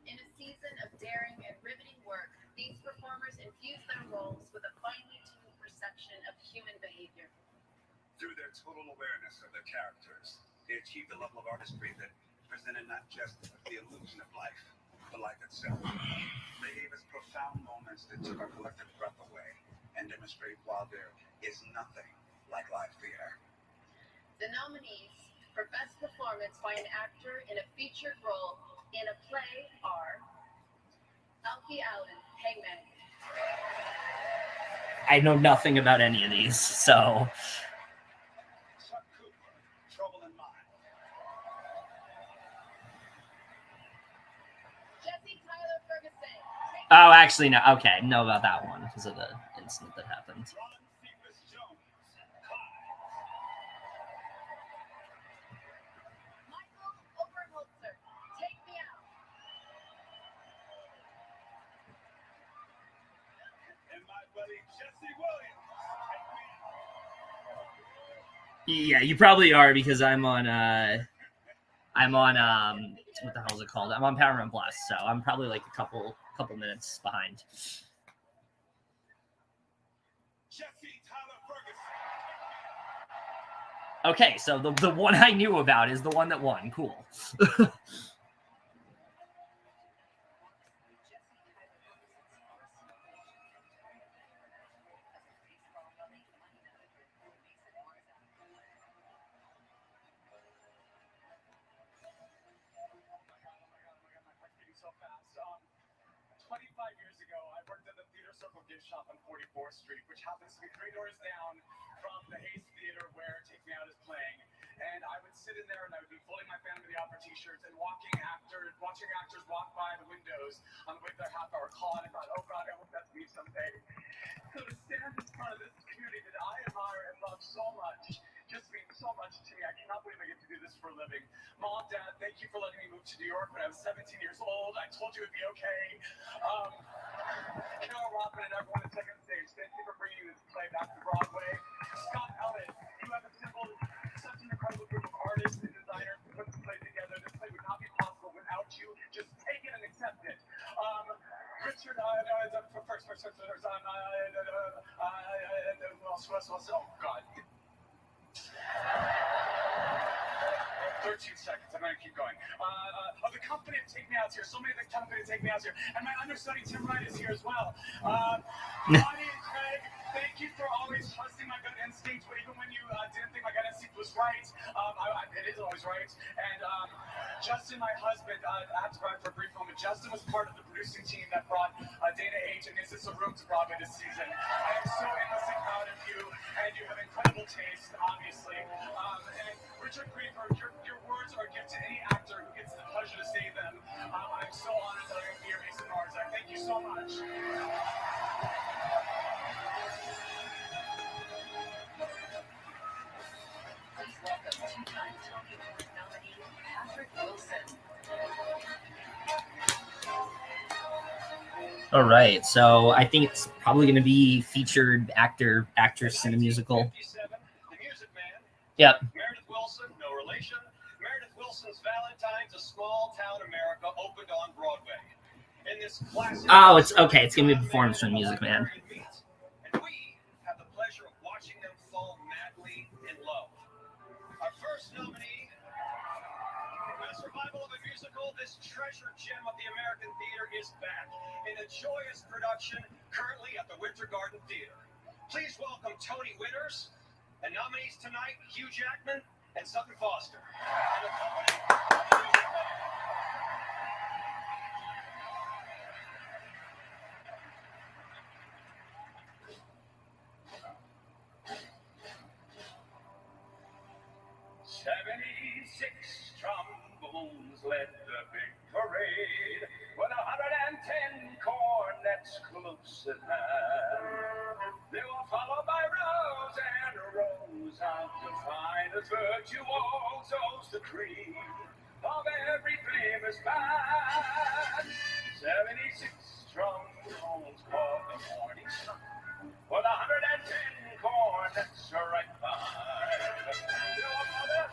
In a season of daring and riveting work, these performers infuse their roles with a finely tuned perception of human behavior.
Through their total awareness of their characters, they achieved a level of artistry that presented not just the illusion of life, but life itself. They gave us profound moments that took our collective breath away and demonstrate while there is nothing like live theater.
The nominees for Best Performance by an Actor in a Featured Role in a Play are Alfie Allen, Hangman.
I know nothing about any of these, so.
Chuck Cooper, Trouble in Mind.
Jesse Tyler Ferguson.
Oh, actually, no. Okay, know about that one because of the incident that happened.
Ron Cephas Jones, Clyde.
Michael Oberholzer, Take Me Out.
And my buddy Jesse Williams, Take Me Out.
Yeah, you probably are because I'm on what the hell is it called? I'm on Paramount Plus, so I'm probably like a couple minutes behind.
Jesse Tyler Ferguson.
Okay, so the one I knew about is the one that won. Cool.
So fast. 25 years ago, I worked at the Theater Circle gift shop on 44th Street, which happens to be 3 doors down from the Hayes Theater where Take Me Out is playing. And I would sit in there and I would be folding my Phantom of the Opera t-shirts and watching actors walk by the windows on the way to their half hour call. And I thought, oh God, I hope that's me someday. So to stand in front of this community that I admire and love so much just means so much to me. I cannot believe I get to do this for a living. Mom, Dad, thank you for letting me move to New York when I was 17 years old. I told you it'd be okay. Carol Robbin and everyone at Second Stage, thank you for bringing this play back to Broadway. Scott Ellis, you have assembled such an incredible group of artists and designers to put this play together. This play would not be possible without you. Just take it and accept it. Richard, oh God. 13 seconds. I'm going to keep going. The company of Take Me Out's here. So many of the company of Take Me Out's here. And my understudy, Tim Wright, is here as well. Bonnie and Craig, thank you for always trusting my gut instinct, even when you didn't think my gut instinct was right. It is always right. And Justin, my husband, I have to run for a brief moment. Justin was part of the producing team that brought Dana H. and Is This a Room to Broadway this season. I am so endlessly proud of you, and you have incredible taste, obviously. And Richard Greenberg, your words are a gift to any actor who gets the pleasure to say them. I'm so honored that I'm here, Mason Mars. I thank you so much.
Please welcome two-time Tony Award nominee Patrick Wilson.
All right, so I think it's probably going to be featured actress in a musical.
The Music Man.
Yep.
Meredith Wilson, no relation. Meredith Wilson's Valentine's, a small town America, opened on Broadway. In this classic.
Oh, it's okay. It's going to be a performance from Music Man.
And we have the pleasure of watching them fall madly in love. Our first nominee, best revival of a musical, this treasure gem of the American theater is back in a joyous production currently at the Winter Garden Theater. Please welcome Tony winners and nominees tonight, Hugh Jackman and Sutton Foster. And the company, Music Man. "76 trombones led the big parade. What the virtuosos, the cream of every famous band. 76 strongholds called the morning sun, for the 110 cornets right behind. To a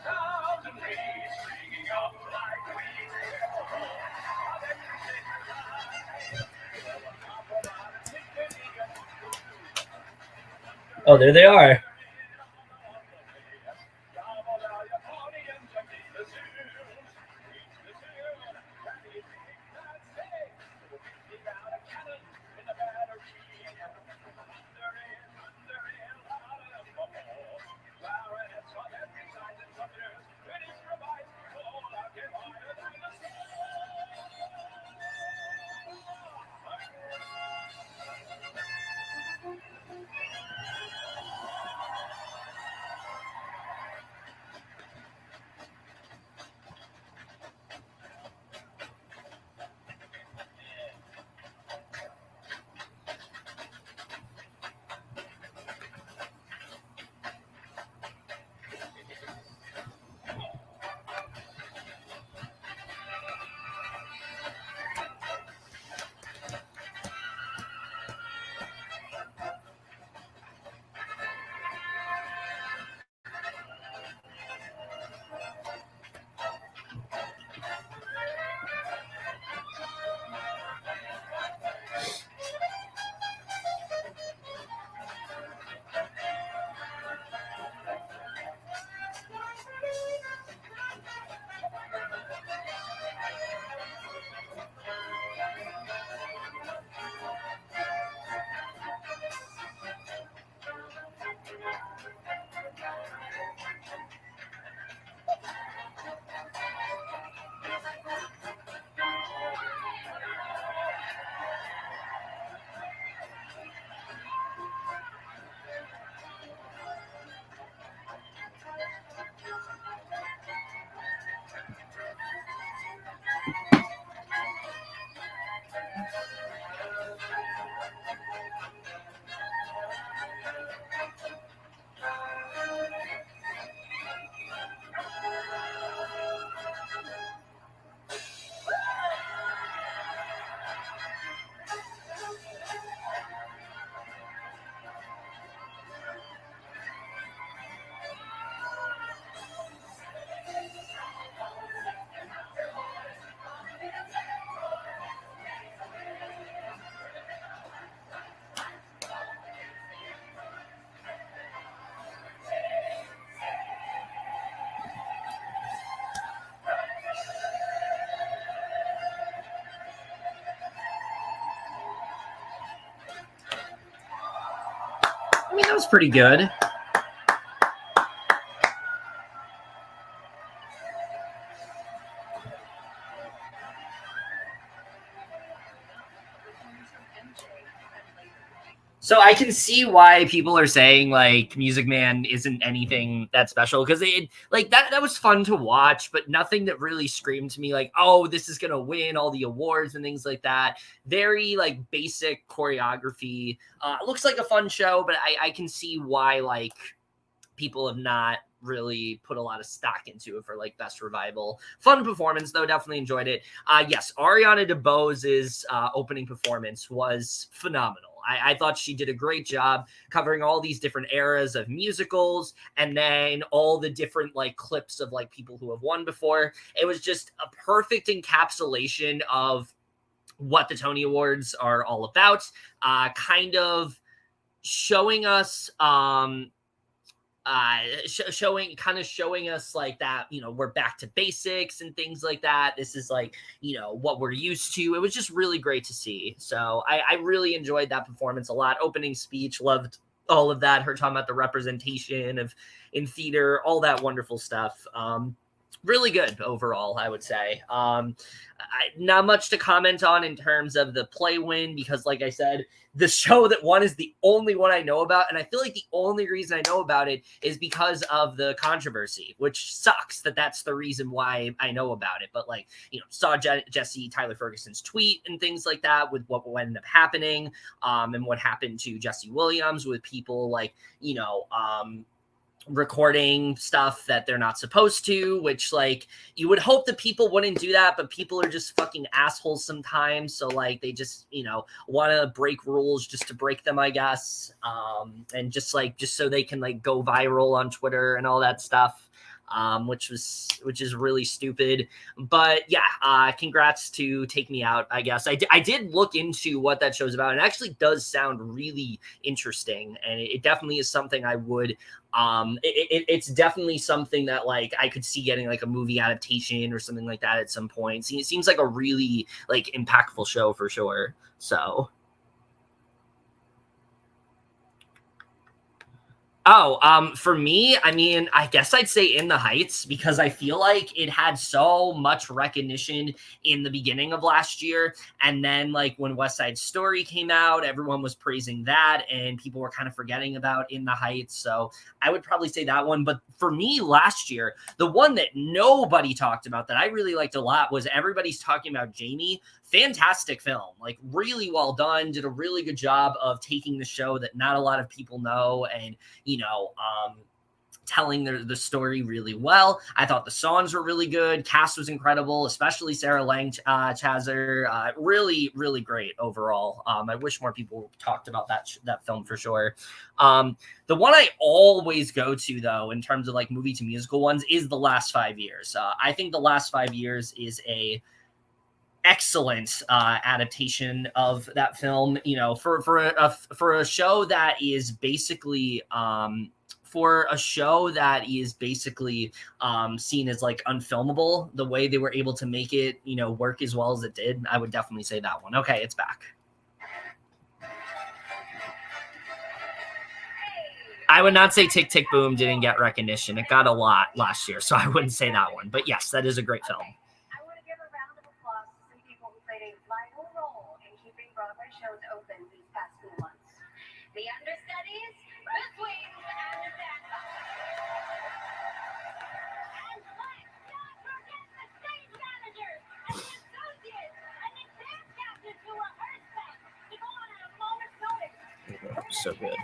1,000 bees ringing up like weeds of every sacred line.
Oh, there they are. I mean, that was pretty good. So I can see why people are saying like Music Man isn't anything that special, because it like that was fun to watch, but nothing that really screamed to me like, oh, this is gonna win all the awards and things like that. Very like basic choreography. Looks like a fun show, but I can see why like people have not really put a lot of stock into it for like best revival. Fun performance though, definitely enjoyed it. Yes, Arianna DeBose's opening performance was phenomenal. I thought she did a great job covering all these different eras of musicals, and then all the different like clips of like people who have won before. It was just a perfect encapsulation of what the Tony Awards are all about. Kind of showing us showing us like that, you know, we're back to basics and things like that. This is like, you know, what we're used to. It was just really great to see. So I really enjoyed that performance a lot. Opening speech, loved all of that. Her talking about the representation of in theater, all that wonderful stuff. Really good overall, I would say. Not much to comment on in terms of the play win, because like I said, the show that won is the only one I know about. And I feel like the only reason I know about it is because of the controversy, which sucks that that's the reason why I know about it. But like, you know, saw Jesse Tyler Ferguson's tweet and things like that with what ended up happening, and what happened to Jesse Williams with people like, you know, recording stuff that they're not supposed to, which like you would hope that people wouldn't do that, but people are just fucking assholes sometimes. So like they just, you know, want to break rules just to break them, I guess. And just so they can like go viral on Twitter and all that stuff. Which is really stupid, but yeah, congrats to Take Me Out. I guess I did look into what that show's about, and it actually does sound really interesting, and it definitely is something I would. It's definitely something that like I could see getting like a movie adaptation or something like that at some point. It seems like a really like impactful show for sure. So. Oh, for me, I mean, I guess I'd say In the Heights, because I feel like it had so much recognition in the beginning of last year. And then like when West Side Story came out, everyone was praising that and people were kind of forgetting about In the Heights. So I would probably say that one. But for me last year, the one that nobody talked about that I really liked a lot was Everybody's Talking About Jamie. Fantastic film, like really well done, did a really good job of taking the show that not a lot of people know and, you know, telling the story really well. I thought the songs were really good. Cast was incredible, especially Sarah Chaser. Really, really great overall. I wish more people talked about that film for sure. The one I always go to, though, in terms of like movie to musical ones is The Last 5 Years. I think The Last 5 Years is a excellent adaptation of that film, you know, for a show that is basically seen as like unfilmable. The way they were able to make it, you know, work as well as it did, I would definitely say that one. Okay, it's back. I would not say Tick Tick Boom didn't get recognition. It got a lot last year, so I wouldn't say that one. But yes, that is a great film.
Shows open these past few months. The understudies, the Swings, and the Sandbox. And let's not forget the stage managers and the associates and the dance captains who are earthbound to go on at a moment's notice.
So good.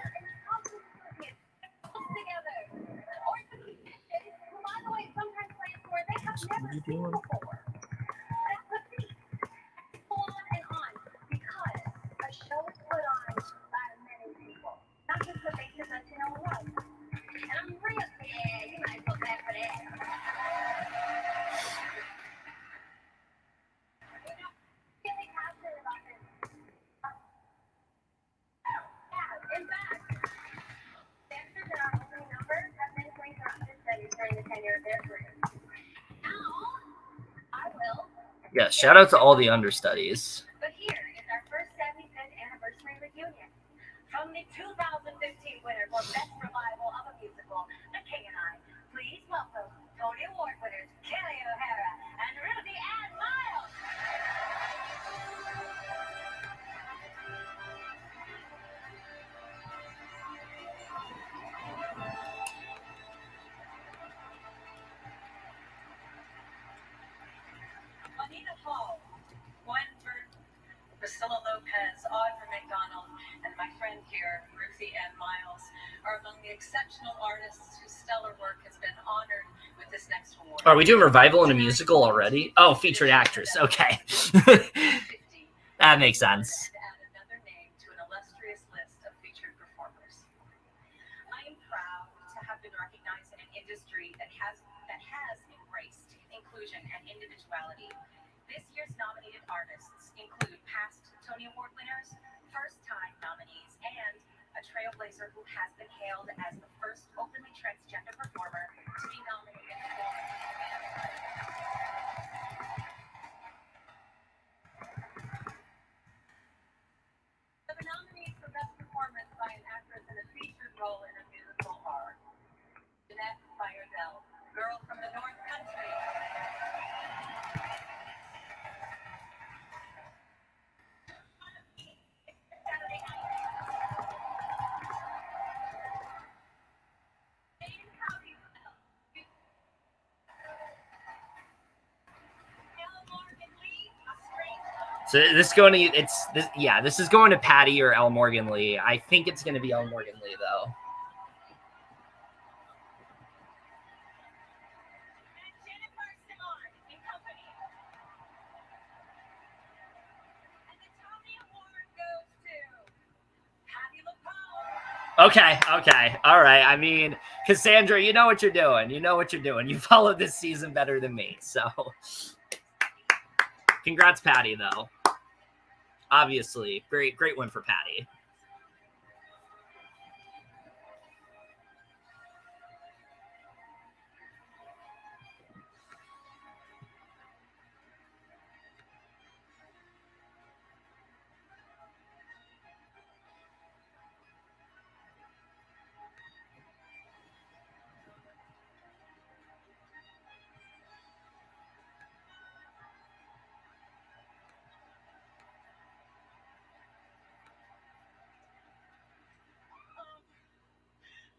Together. Orchestrations, who by the way sometimes play a score they have never seen before. That puts me on and on because a show is put on by many people, not just the faces that you know and love. And I'm real, yeah, you might feel bad for that. We're not really passionate about this. Yeah, in fact, dancers in our opening number have been playing for understudies during the tenure of their careers. Now, I will.
Yeah, shout out to all the understudies.
But here is our first 75th anniversary reunion. From the 2015 winner for Best Revival of a Musical, The King and I, please welcome Tony Award winners Kelly O'Hara and Ruthie Ann Miles. Juanita Hall, Gwen Burton, Priscilla Lopez, Audra McDonald, and my friend here, Ruthie Ann Miles, are among the exceptional artists whose stellar work has been honored with this next award.
Are we doing revival in a musical already? Oh, featured actress. Okay. That makes sense.
Add another name to an illustrious list of featured performers. I am proud to have been recognized in an industry that has embraced inclusion and individuality. This year's nominated artists include past Tony Award winners, first-time nominees, and a trailblazer who has been hailed as the first openly transgender performer to be nominated for. The nominees for Best Performance by an Actress in a Featured Role in a Musical are Jeanette Bayardell, Girl from the North Country.
So this is going to Patty or L. Morgan Lee. I think it's going to be L. Morgan Lee though. Okay. All right. I mean, Cassandra, you know what you're doing. You followed this season better than me. So congrats, Patty, though. Obviously, great win for Patty.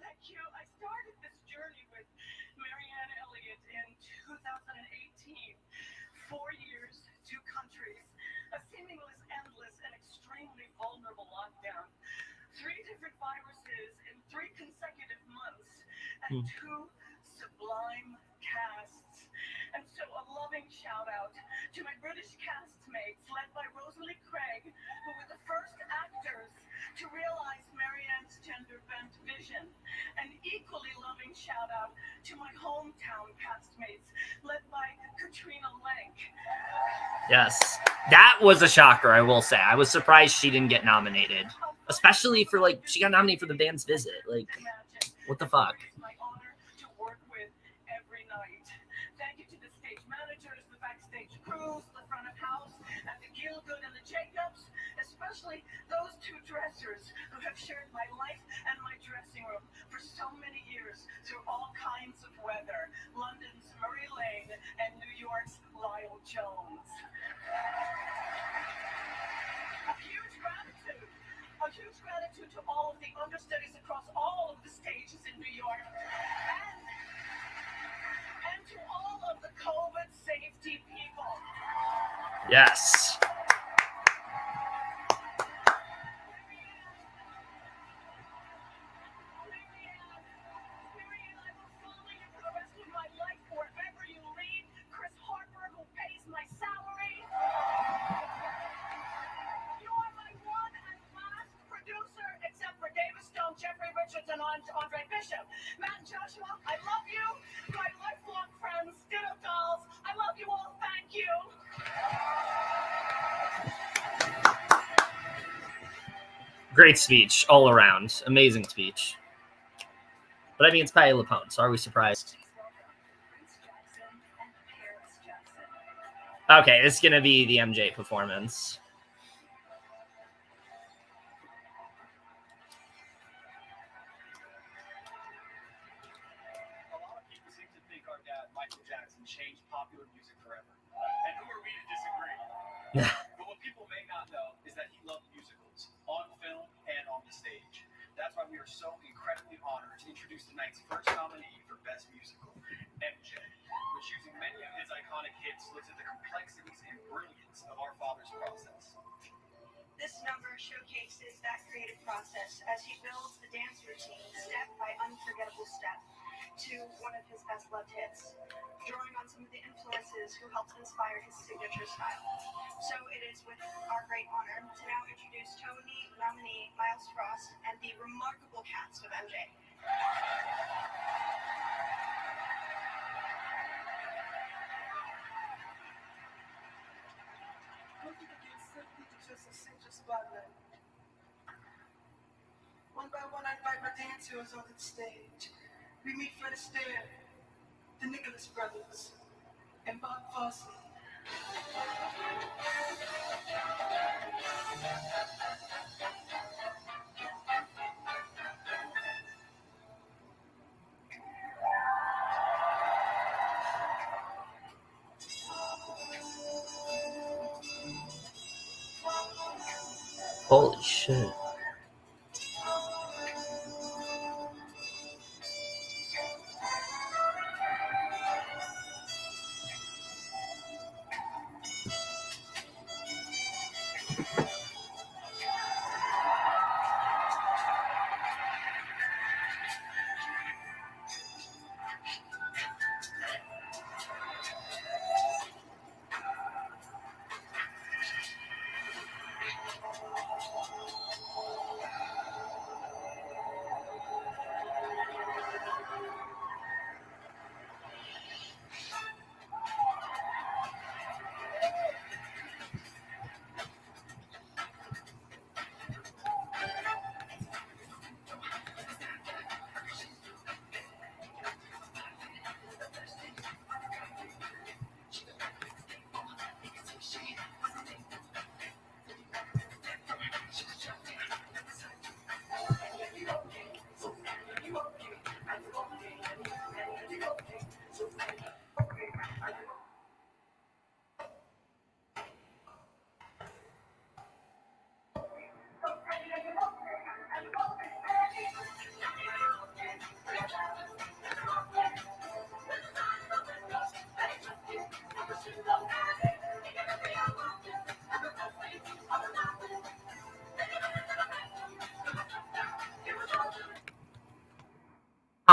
Thank you. I started this journey with Marianne Elliott in 2018. 4 years, 2 countries, a seemingly endless and extremely vulnerable lockdown, 3 different viruses in 3 consecutive months, and 2 sublime casts. And so a loving shout out to my British castmates led by Rosalie Craig, who were the first actors to realize Marianne's gender-bent vision. An equally loving shout out to my hometown castmates led by Katrina Lenk.
Yes, that was a shocker, I will say. I was surprised she didn't get nominated, especially for, like, she got nominated for The Band's Visit. Like, what the fuck?
It's my honor to work with every night. Thank you to the stage managers, the backstage crews, the front of house, and the Gielgud and the Jacobs, especially those 2 dressers who have shared my life and my dressing room for so many years through all kinds of weather. London's Murray Lane and New York's Lyle Jones. A huge gratitude to all of the understudies across all of the stages in New York. And to all of the COVID safety people.
Yes.
Marianne, I will follow you for the rest of my life wherever you lead. Chris Harper, who pays my salary. You are my one and last producer, except for David Stone, Jeffrey Richards, and Andre Bishop. Matt and Joshua, I love you. My lifelong friends, Ditto Dolls, I love you all. Thank you.
Great speech all around. Amazing speech. But I mean, it's Patti LuPone, so are we surprised? Okay, it's going to be the MJ performance.
A lot of people seem to think our dad, Michael Jackson, changed popular music forever. And who are we to disagree? But what people may not know is that he loved musicals, on film and on the stage. That's why we are so incredibly honored to introduce tonight's first nominee for Best Musical, MJ, which using many of his iconic hits looks at the complexities and brilliance of our father's process.
This number showcases that creative process as he builds the dance routine step by unforgettable step to one of his best loved hits, drawing on some of the influences who helped inspire his signature style. So it is with our great honor to now introduce Tony nominee Miles Frost and the remarkable cast of MJ.
Looking against simply to just a center spotlight. One by one, I invite my dancers onto the stage. We meet Fred Astaire, the Nicholas brothers, and Bob Fosse.
Holy shit.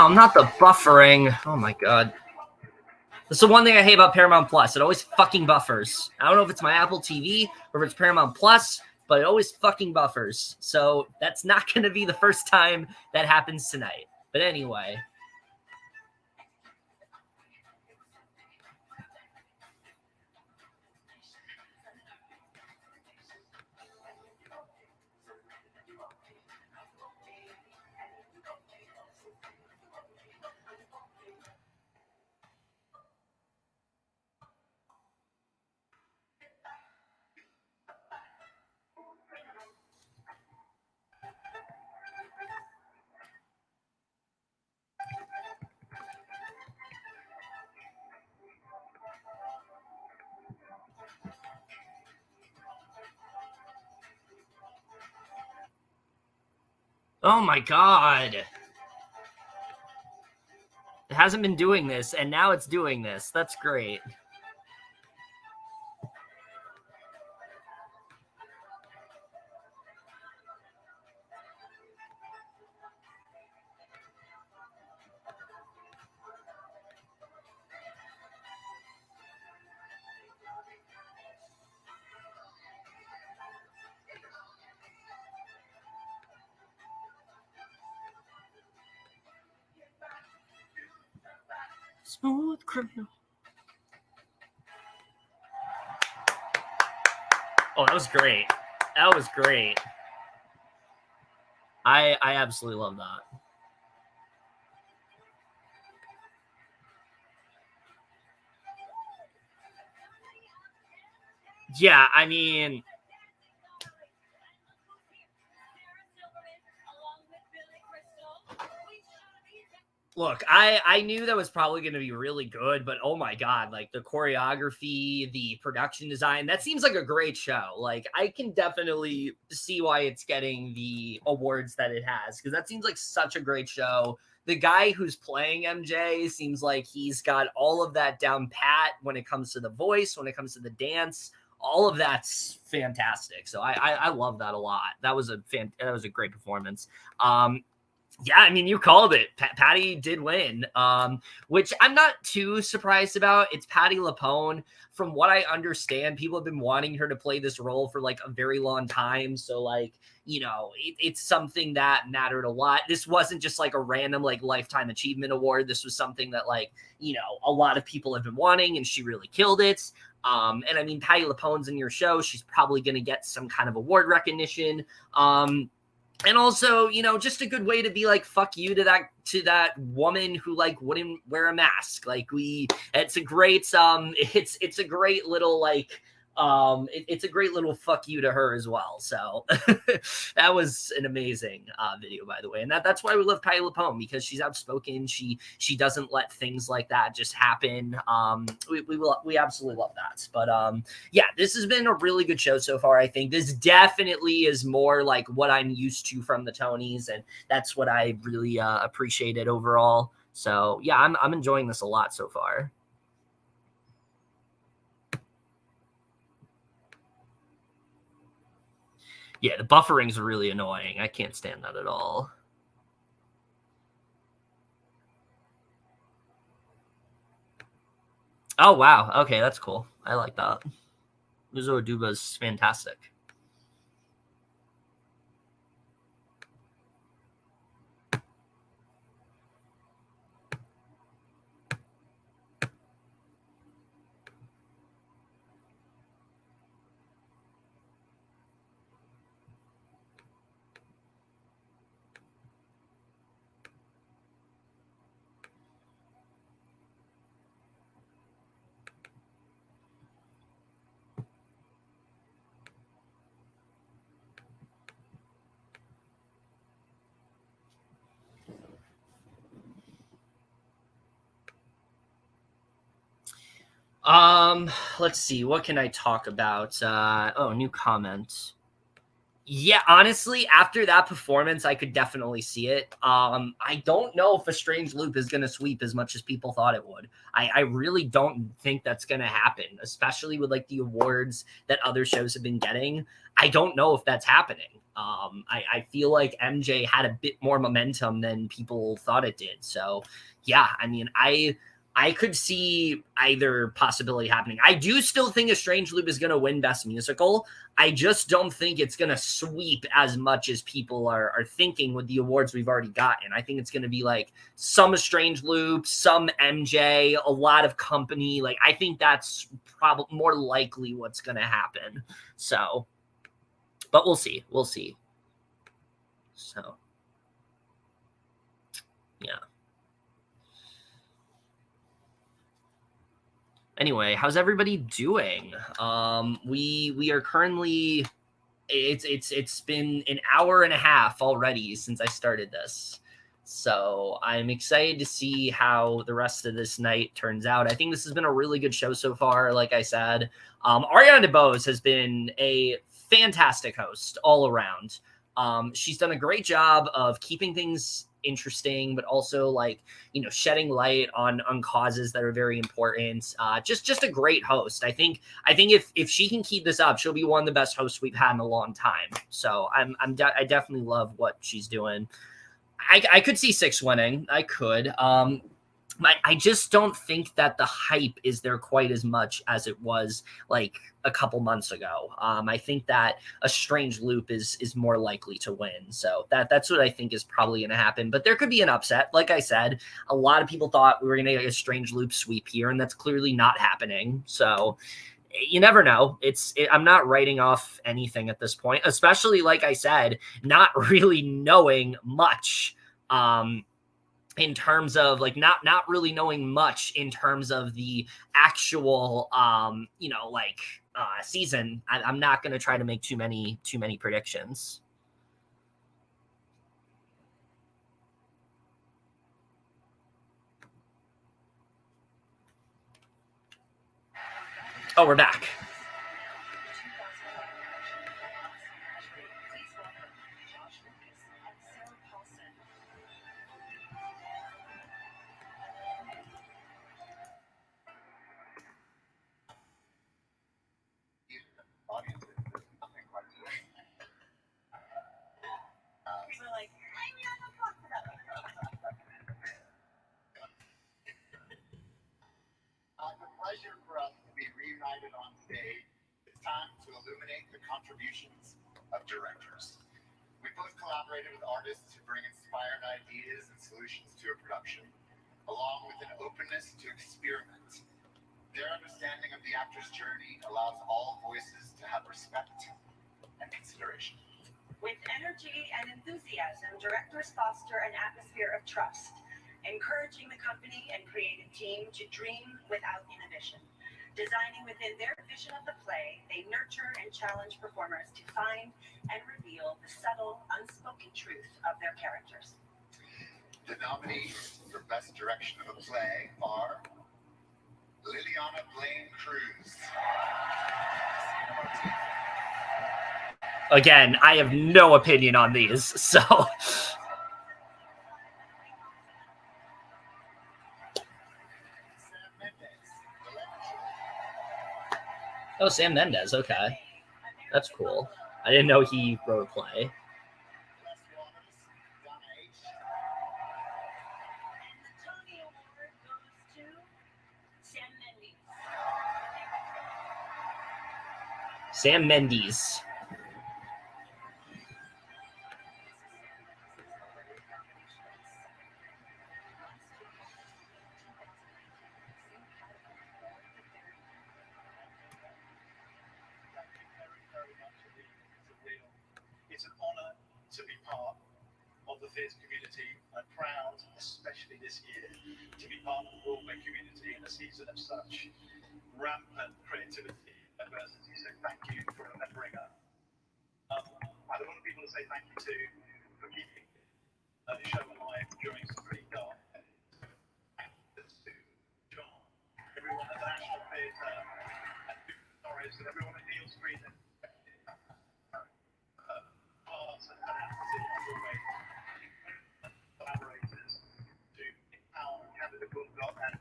No, not the buffering. Oh my god. That's the one thing I hate about Paramount Plus. It always fucking buffers. I don't know if it's my Apple TV or if it's Paramount Plus, but it always fucking buffers. So that's not going to be the first time that happens tonight. But anyway. Oh my god. It hasn't been doing this, and now it's doing this. That's great. Smooth criminal. Oh, that was great. That was great. I absolutely love that. Yeah, I mean, look, I knew that was probably going to be really good, but oh my god, like the choreography, the production design, that seems like a great show. Like I can definitely see why it's getting the awards that it has, because that seems like such a great show. The guy who's playing MJ seems like he's got all of that down pat when it comes to the voice, when it comes to the dance. All of that's fantastic. So I love that a lot. That was a great performance. Yeah, I mean, you called it. Patty did win, which I'm not too surprised about. It's Patti LuPone. From what I understand, people have been wanting her to play this role for like a very long time. So like, you know, it's something that mattered a lot. This wasn't just like a random like Lifetime Achievement Award. This was something that like, you know, a lot of people have been wanting, and she really killed it. And I mean, Patti LuPone's in your show. She's probably going to get some kind of award recognition. And also, you know, just a good way to be like, fuck you to that woman who like wouldn't wear a mask. Like it's a great, it's a great little like, it's a great little fuck you to her as well. So that was an amazing video, by the way. And that's why we love Patti LuPone, because she's outspoken. She doesn't let things like that just happen. We absolutely love that. But yeah, this has been a really good show so far. I think this definitely is more like what I'm used to from the Tonys, and that's what I really appreciated overall. So yeah, I'm enjoying this a lot so far. Yeah, the buffering's really annoying. I can't stand that at all. Oh, wow. Okay, that's cool. I like that. Uzo Aduba's fantastic. Let's see. What can I talk about? New comment. Yeah, honestly, after that performance, I could definitely see it. I don't know if A Strange Loop is going to sweep as much as people thought it would. I really don't think that's going to happen, especially with like the awards that other shows have been getting. I don't know if that's happening. I feel like MJ had a bit more momentum than people thought it did. So yeah, I mean, I could see either possibility happening. I do still think A Strange Loop is going to win Best Musical. I just don't think it's going to sweep as much as people are thinking with the awards we've already gotten. I think it's going to be like some A Strange Loop, some MJ, a lot of Company. Like, I think that's probably more likely what's going to happen. So, but we'll see. We'll see. So, yeah. Anyway, how's everybody doing? We are currently, it's been an hour and a half already since I started this. So I'm excited to see how the rest of this night turns out. I think this has been a really good show so far. Like I said, Arianna DeBose has been a fantastic host all around. She's done a great job of keeping things interesting, but also, like, you know, shedding light on causes that are very important. Just a great host. I think if she can keep this up, she'll be one of the best hosts we've had in a long time. So I definitely love what she's doing. I could see 6 winning. I could. I just don't think that the hype is there quite as much as it was like a couple months ago. I think that A Strange Loop is more likely to win. So that's what I think is probably going to happen. But there could be an upset. Like I said, a lot of people thought we were going to get a Strange Loop sweep here, and that's clearly not happening. So you never know. I'm not writing off anything at this point, especially, like I said, not really knowing much. In terms of like not really knowing much in terms of the actual season. I'm not going to try to make too many predictions. Oh, we're back.
Pleasure for us to be reunited on stage. It's time to illuminate the contributions of directors. We both collaborated with artists to bring inspired ideas and solutions to a production, along with an openness to experiment. Their understanding of the actor's journey allows all voices to have respect and consideration.
With energy and enthusiasm, directors foster an atmosphere of trust, encouraging the company and creative team to dream without inhibition. Designing within their vision of the play, they nurture and challenge performers to find and reveal the subtle, unspoken truth of their characters.
The nominees for Best Direction of a Play are Liliana Blaine Cruz.
Again, I have no opinion on these, so... Oh, Sam Mendes, okay. That's cool. I didn't know he wrote a play. Sam Mendes.
It's an honor to be part of the theatre community. I'm proud, especially this year, to be part of the Broadway community in a season of such rampant creativity and diversity. So thank you for remembering us. I don't want people to say thank you to for keeping the show alive during some pretty dark days. Thanks to John, everyone at the National Theatre, and Norris, and everyone at Neil Street. Collaborators to our Canada Bulldog and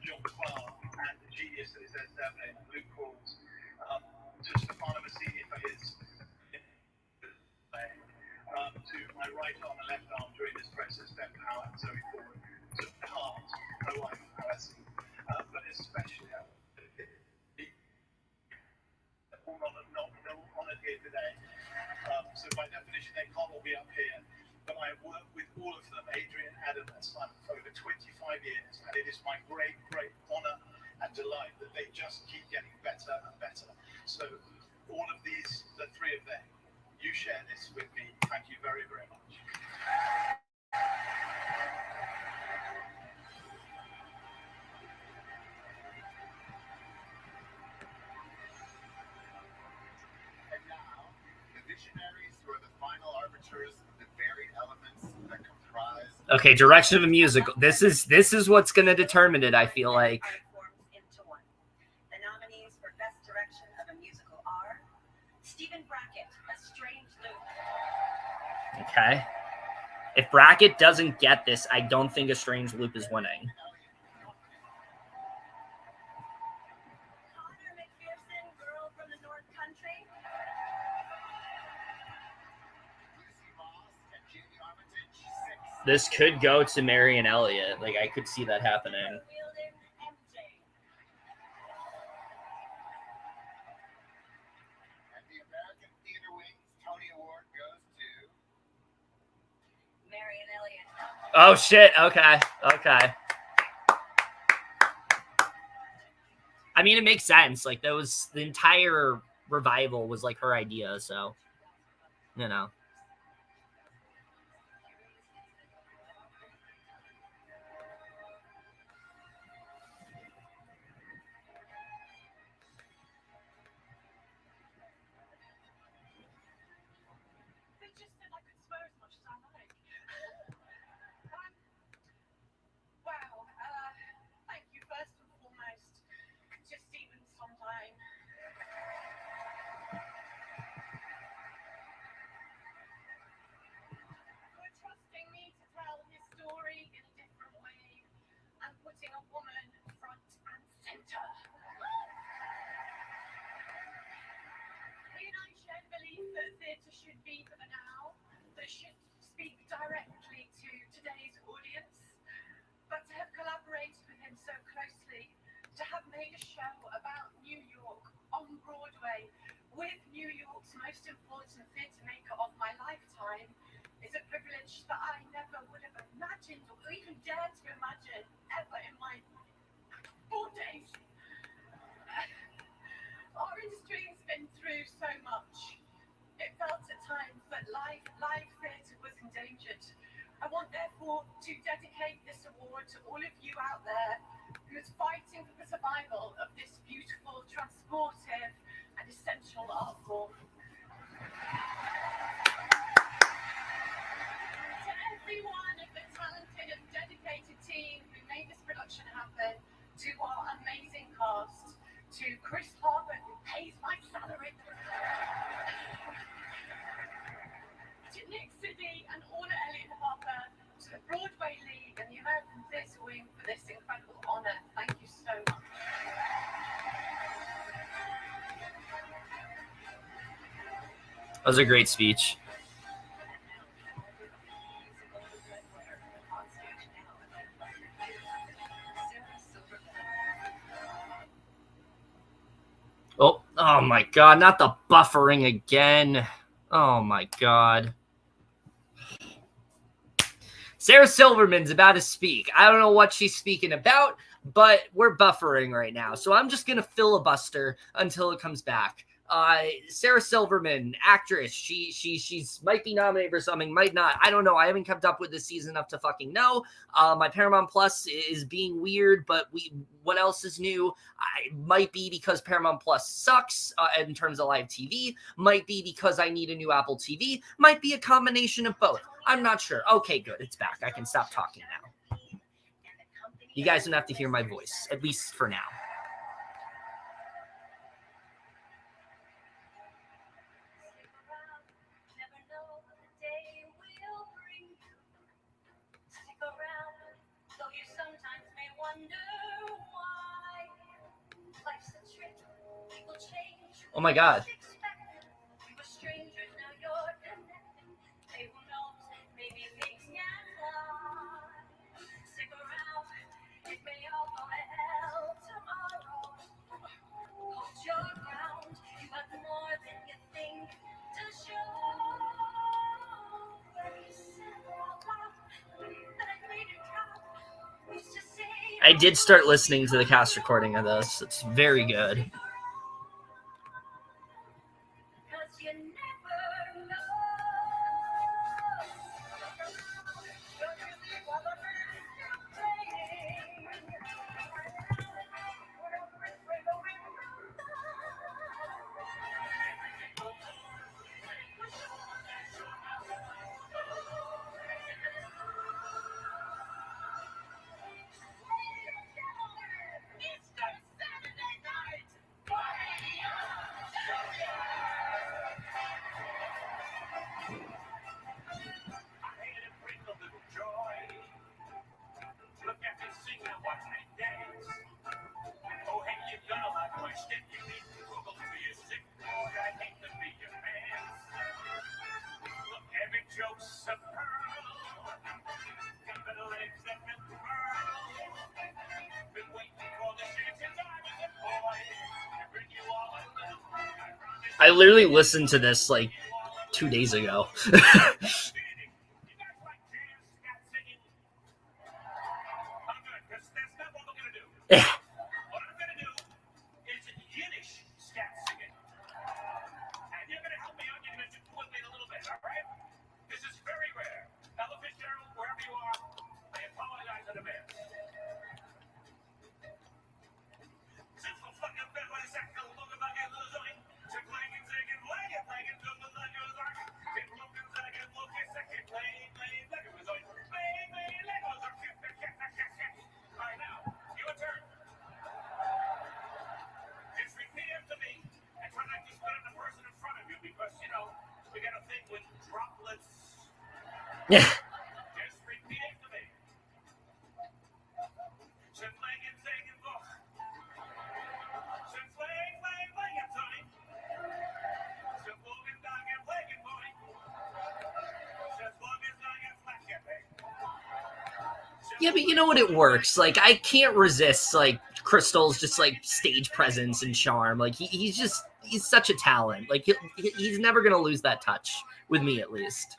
John Clark and the genius that is Ed Devlin, Luke Halls, to Stefano Massini for his So by definition, they can't all be up here. But I work with all of them, Adrian, Adam, and Simon, for over 25 years. And it is my great, great honor and delight that they just keep getting better and better. So all of these, the three of them, you share this with me. Thank you very, very much.
And now, the visionaries who are the final arbiters of the varied elements that comprise.
Okay, direction of a musical. This is what's going to determine it, I feel like.
The nominees for Best Direction of a Musical are Stephen Brackett, A Strange Loop.
Okay. If Brackett doesn't get this, I don't think A Strange Loop is winning.
Connor McPherson, Girl from the North Country.
This could go to Marion Elliott. Like, I could see that happening. Oh, shit. Okay. Okay. I mean, it makes sense. Like, the entire revival was, like, her idea, so, you know.
They just said I could swear as much as I like. Wow. Thank you first and foremost to Stephen Sondheim. For trusting me to tell his story in a different way and putting a woman front and center. I share the belief that theatre should be for the now, that should speak directly to today's audience. But to have collaborated with him so closely, to have made a show about New York on Broadway with New York's most important theatre maker of my lifetime is a privilege that I never would have imagined or even dared to imagine ever in my 4 days. Our industry has been through so much. It felt at times that live theatre was endangered. I want, therefore, to dedicate this award to all of you out there who's fighting for the survival of this beautiful, transportive, and essential art form. To every one of the talented and dedicated team who made this production happen, to our amazing cast, to Chris Harper, who pays my salary, to Nick Sidney and Orla Elliott Harper, to the Broadway League and the American Theatre Wing for this incredible honour. Thank you so much.
That was a great speech. Oh my God, not the buffering again. Oh my God. Sarah Silverman's about to speak. I don't know what she's speaking about, but we're buffering right now. So I'm just going to filibuster until it comes back. Sarah Silverman, actress, she's might be nominated for something, might not. I don't know. I haven't kept up with this season enough to fucking know. My Paramount Plus is being weird, but what else is new? Might be because Paramount Plus sucks in terms of live TV. Might be because I need a new Apple TV. Might be a combination of both. I'm not sure. Okay, good. It's back. I can stop talking now. You guys don't have to hear my voice, at least for now. Oh my God. I did start listening to the cast recording of this. It's very good. I literally listened to this like 2 days ago. Yeah. Yeah, but you know what? It works. Like, I can't resist, like, Crystal's just, like, stage presence and charm. Like, he's such a talent. Like, he's never going to lose that touch, with me at least.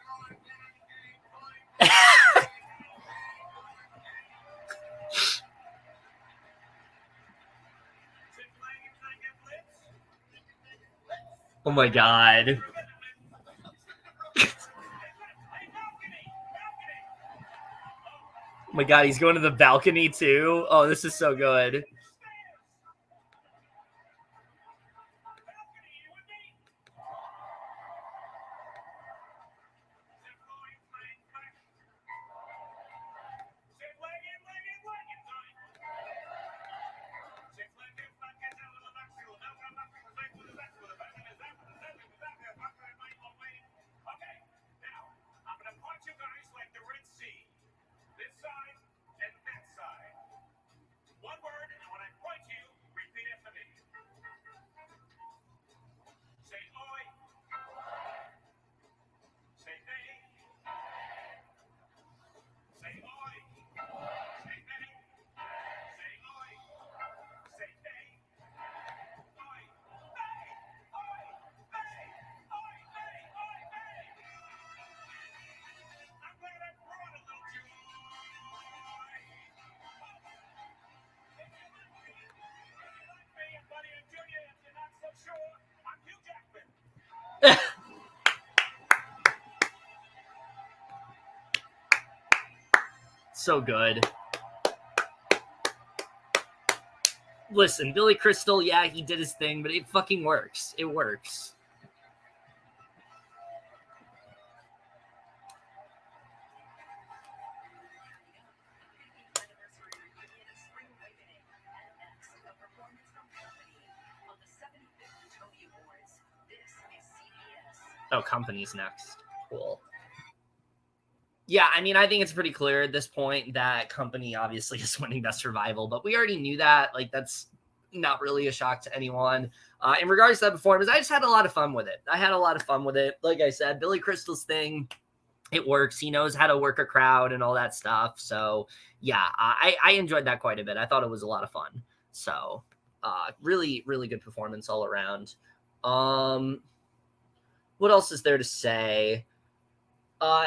Oh my god. Oh my god, he's going to the balcony too? Oh, this is so good. So good. Listen, Billy Crystal, yeah, he did his thing, but it fucking works. It works. Oh, Company's next. Cool. Yeah, I mean, I think it's pretty clear at this point that Company obviously is winning Best Survival, but we already knew that. Like, that's not really a shock to anyone. In regards to that performance, I just had a lot of fun with it. Like I said, Billy Crystal's thing, it works. He knows how to work a crowd and all that stuff. So, yeah, I enjoyed that quite a bit. I thought it was a lot of fun. So, really, really good performance all around. What else is there to say?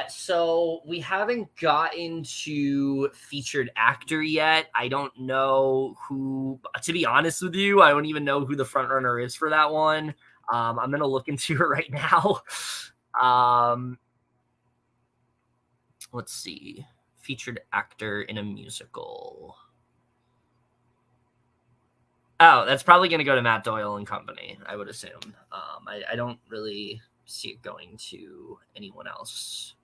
So we haven't gotten to featured actor yet. I don't know who, to be honest with you, I don't even know who the front runner is for that one. I'm going to look into it right now. Let's see. Featured actor in a musical. Oh, that's probably going to go to Matt Doyle and Company, I would assume. I don't really see it going to anyone else.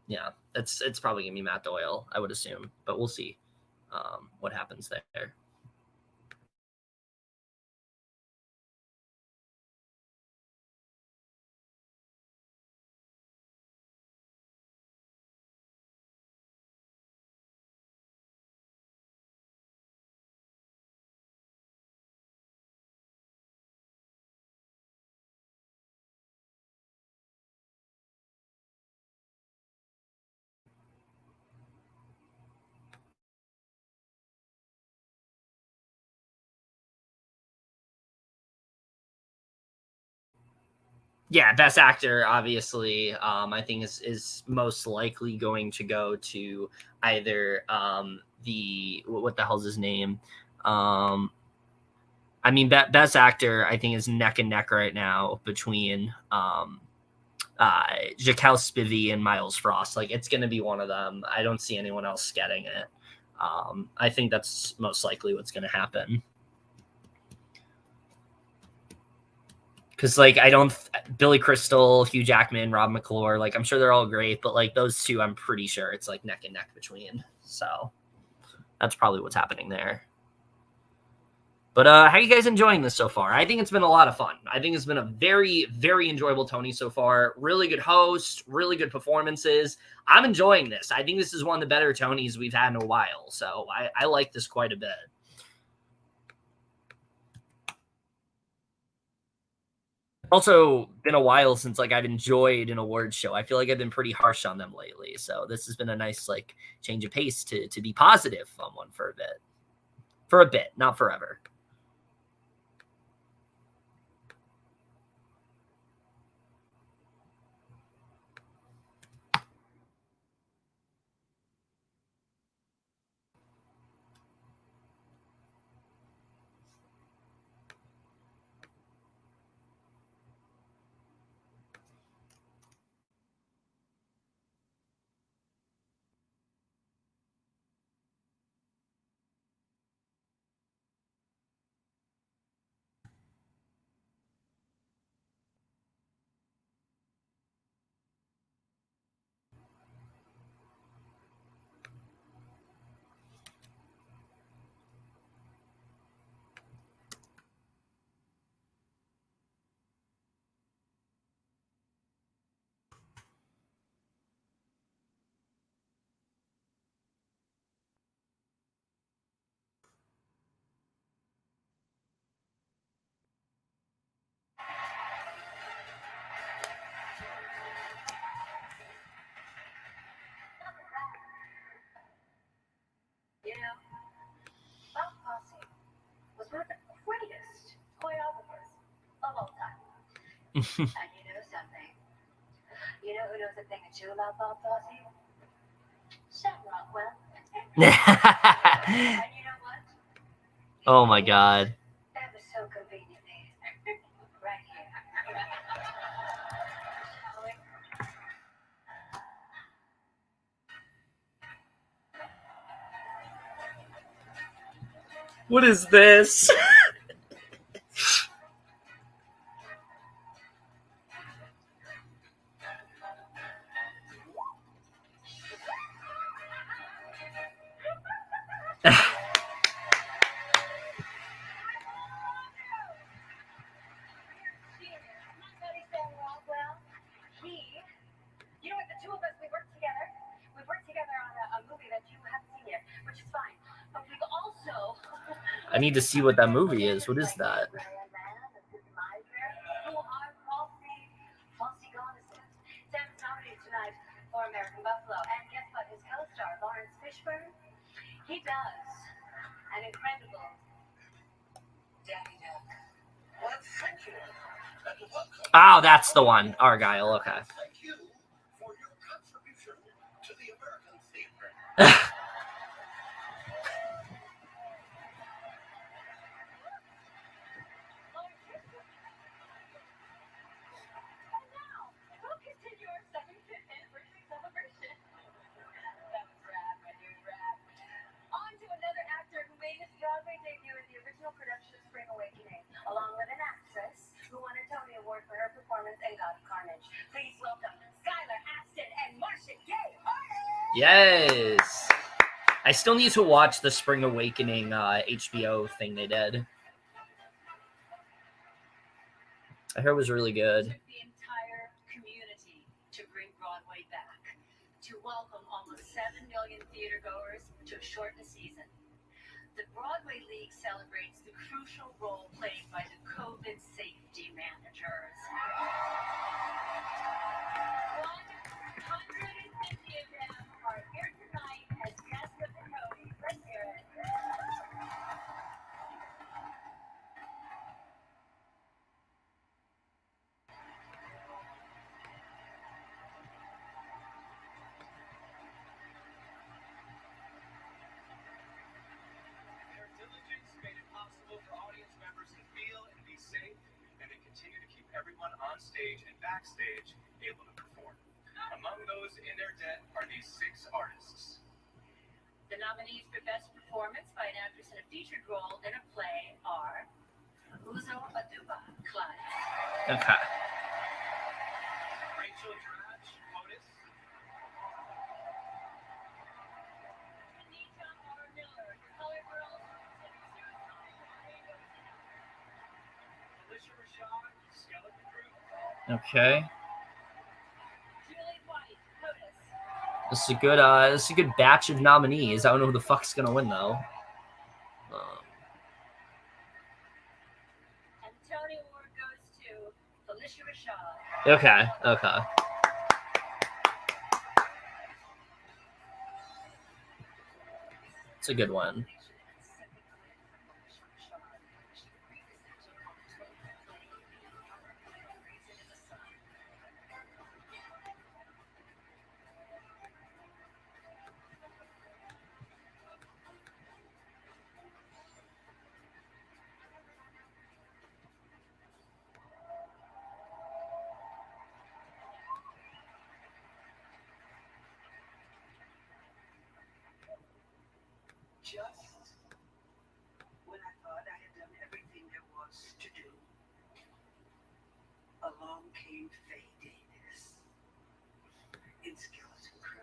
Yeah, it's probably going to be Matt Doyle, I would assume. But we'll see what happens there. Yeah, best actor, obviously, I think is most likely going to go to either what the hell's his name? I mean, best actor, I think, is neck and neck right now between Jaquel Spivey and Miles Frost. Like, it's going to be one of them. I don't see anyone else getting it. I think that's most likely what's going to happen. Because, like, Billy Crystal, Hugh Jackman, Rob McClure, like, I'm sure they're all great, but, like, those two, I'm pretty sure it's, like, neck and neck between. So that's probably what's happening there. But how are you guys enjoying this so far? I think it's been a lot of fun. I think it's been a very, very enjoyable Tony so far. Really good host, really good performances. I'm enjoying this. I think this is one of the better Tonys we've had in a while. So I like this quite a bit. Also been a while since like I've enjoyed an awards show. I feel like I've been pretty harsh on them lately. So this has been a nice like change of pace to be positive on one for a bit. For a bit, not forever.
You know, Falk was one of the greatest choreographers of all time. And you know something? You know who knows a thing or two about Falk? Sam Rockwell. And you know what?
Oh my God.
That was so conveniently right here.
What is this?
You know what, the two of us, we worked together. We worked together on a movie that you haven't seen yet, which is fine. But we've also...
I need to see what that movie is. What is that?
Sam's nominated tonight for American Buffalo. And guess what? His co-star, Lawrence Fishburne, he does an incredible Daddy Duck.
Oh, that's the one. Argyle. Okay.
Broadway debut in the original production of Spring Awakening, along with an actress who won a Tony Award for her performance in God of Carnage. Please welcome Skylar Aston and Marcia Gay.
Yes. I still need to watch the Spring Awakening HBO thing they did. I heard it was really good.
The entire community to bring Broadway back, to welcome almost 7 million theatergoers to a shortened season. The Broadway League celebrates the crucial role played by the COVID safety managers. 150 of them are here tonight as guests of the Cody. Let's hear it.
Their diligence made it possible for audience members to feel and be safe, and they continue to keep everyone on stage and backstage able to perform. Among those in their debt are these 6 artists.
The nominees for Best Performance by an Actress in a Featured Role in a Play are Uzo Aduba, Clyde.
Okay.
Rachel Dratch, Otis.
Anita R. Miller, Color Girls.
Alicia Rashad, Skeleton Crew.
Okay.
Julie White, Otis.
This is a good batch of nominees. I don't know who the fuck's gonna win though.
And the Tony Award goes to Alicia Rashad.
Okay. It's a good one.
Just when I thought I had done everything there was to do, along came Faye Davis in Skeleton Crew.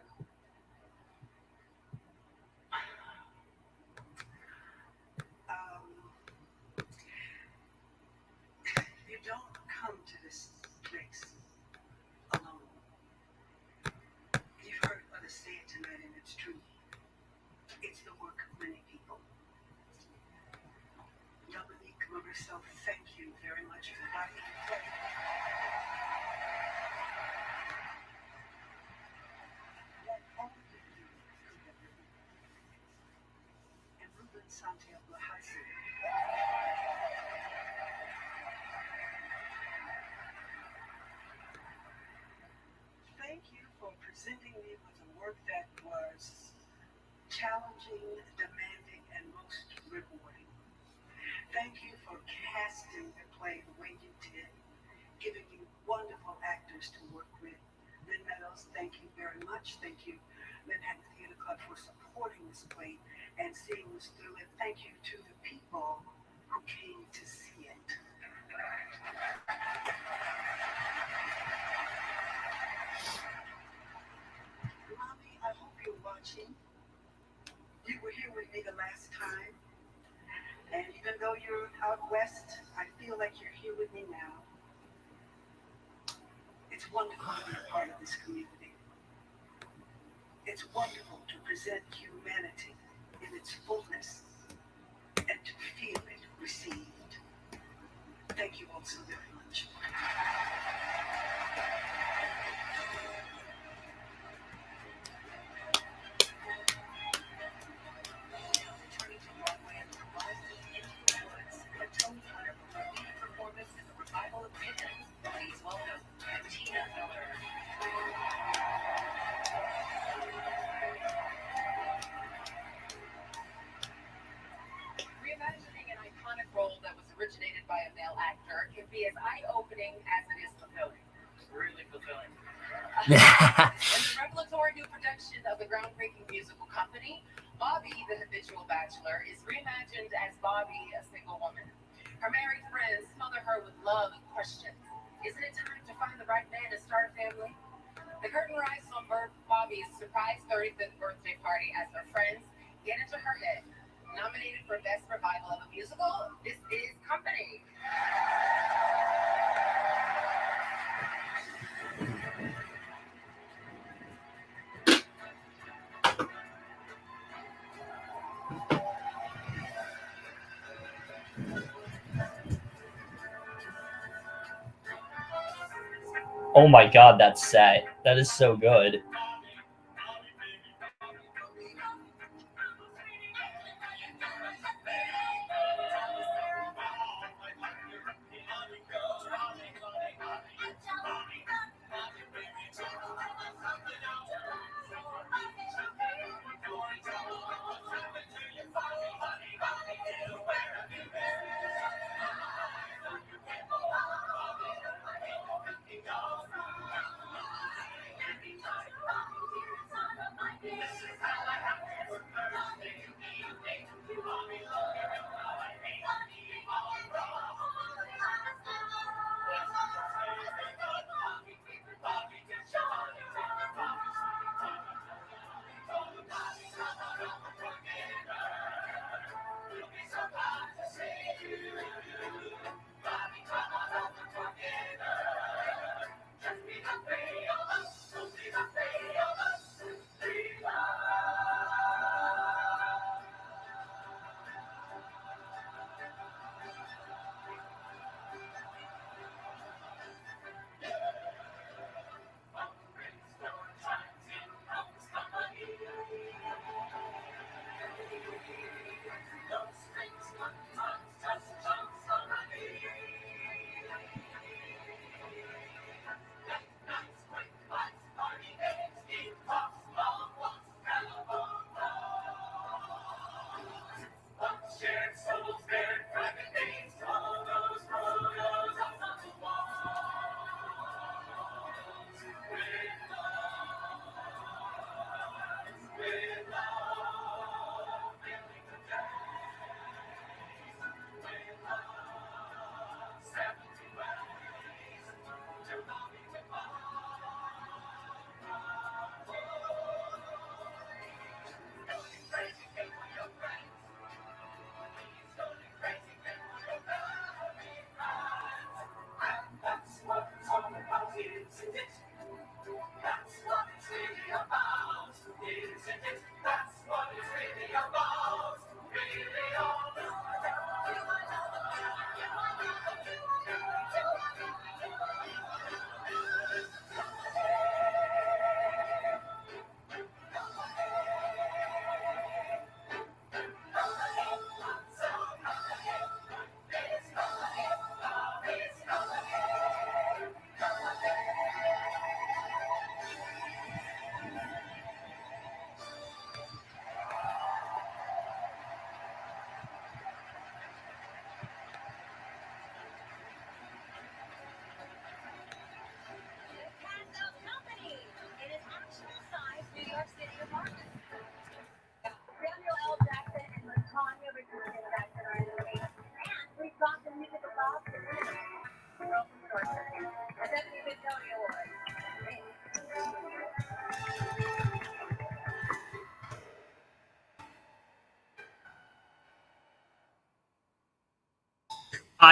You don't come to this place alone. You've heard others say it tonight, and it's true. It's the work of many people. Dominique Marisol, thank you very much for writing the play. That only you could have written. And Ruben Santiago Hassan. Thank you for presenting me with a work that was challenging, demanding, and most rewarding. Thank you for casting the play the way you did, giving me wonderful actors to work with. Lynn Meadows, thank you very much. Thank you, Manhattan Theater Club, for supporting this play and seeing us through. And thank you to the people who came to see it. Mommy, I hope you're watching. You were here with me the last time, and even though you're out west, I feel like you're here with me now. It's wonderful to be a part of this community. It's wonderful to present humanity in its fullness and to feel it received. Thank you all so very much. Returning to Broadway and the rise of Into the Woods, a Tony winner for her lead performance in the revival of Midnight. Please welcome Tina Miller.
In the revelatory new production of the groundbreaking musical company, Bobby, the habitual bachelor, is reimagined as Bobby, a single woman. Her married friends smother her with love and questions. Isn't it time to find the right man and start a family? The curtain rises on Bobby's surprise 35th birthday party as her friends get into her head. Nominated for Best Revival of a Musical, this is Company.
Oh my god, that set. That is so good.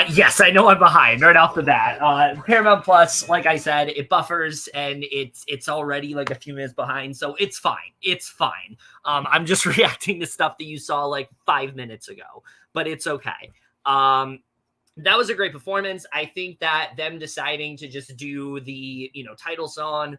Yes, I know I'm behind right off the bat. Paramount Plus, like I said, it buffers and it's already like a few minutes behind, so it's fine. It's fine. I'm just reacting to stuff that you saw like 5 minutes ago, but it's okay. That was a great performance. I think that them deciding to just do the title song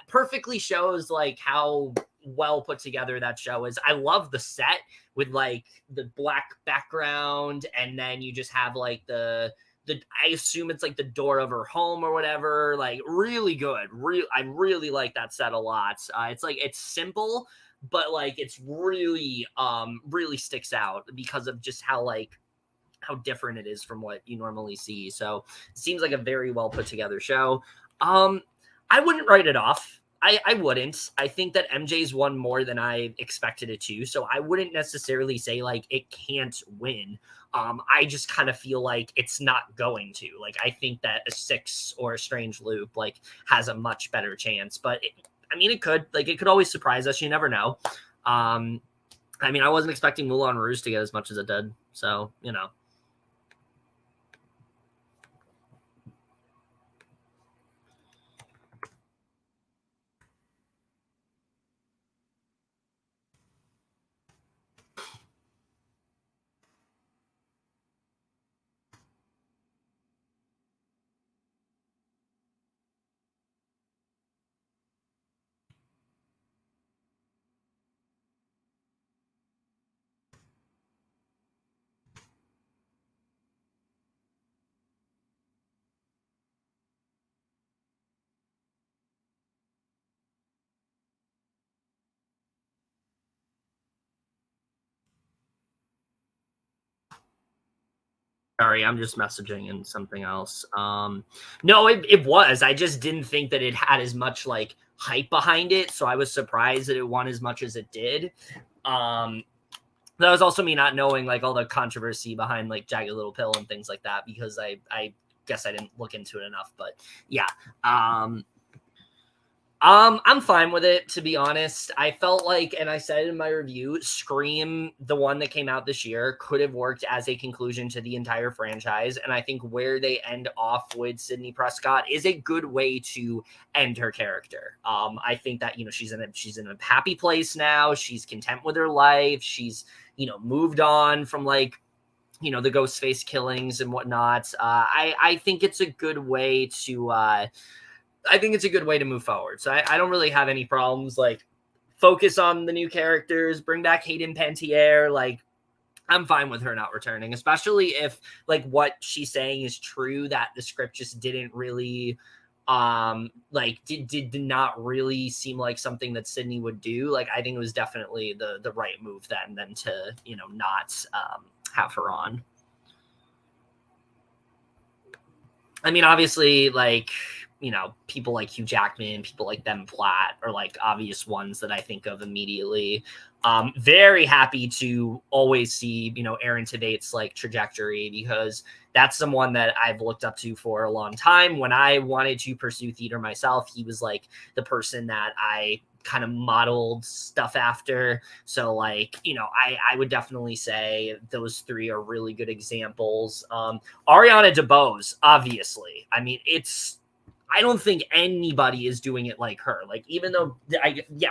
perfectly shows like how well put together that show is. I love the set with like the black background, and then you just have like the I assume it's like the door of her home or whatever. Like really good. I really like that set a lot. It's simple, but like it's really really sticks out because of just how different it is from what you normally see. So it seems like a very well put together show. I wouldn't write it off. I wouldn't. I think that MJ's won more than I expected it to, so I wouldn't necessarily say like it can't win. I just kind of feel like it's not going to. Like, I think that a 6 or a Strange Loop like has a much better chance, but it could. Like, it could always surprise us. You never know. I wasn't expecting Moulin Rouge to get as much as it did, so you know. Sorry, I'm just messaging in something else. No, it was. I just didn't think that it had as much like hype behind it, so I was surprised that it won as much as it did. That was also me not knowing like all the controversy behind like Jagged Little Pill and things like that, because I guess I didn't look into it enough. But yeah. I'm fine with it, to be honest. I felt like, and I said in my review, Scream, the one that came out this year, could have worked as a conclusion to the entire franchise. And I think where they end off with Sidney Prescott is a good way to end her character. I think that, you know, she's in a happy place now. She's content with her life. She's, you know, moved on from like, you know, the Ghostface killings and whatnot. I think it's a good way to, move forward. So I don't really have any problems. Like, focus on the new characters, bring back Hayden Panettiere. Like, I'm fine with her not returning, especially if like what she's saying is true, that the script just didn't really did not really seem like something that Sydney would do. Like, I think it was definitely the right move then to, you know, not have her on. I mean, obviously, like, you know, people like Hugh Jackman, people like Ben Platt are like obvious ones that I think of immediately. Very happy to always see, you know, Aaron Tveit's like trajectory, because that's someone that I've looked up to for a long time. When I wanted to pursue theater myself, he was like the person that I kind of modeled stuff after. So like, you know, I would definitely say those three are really good examples. Arianna DeBose, obviously. I mean, I don't think anybody is doing it like her. Like, even though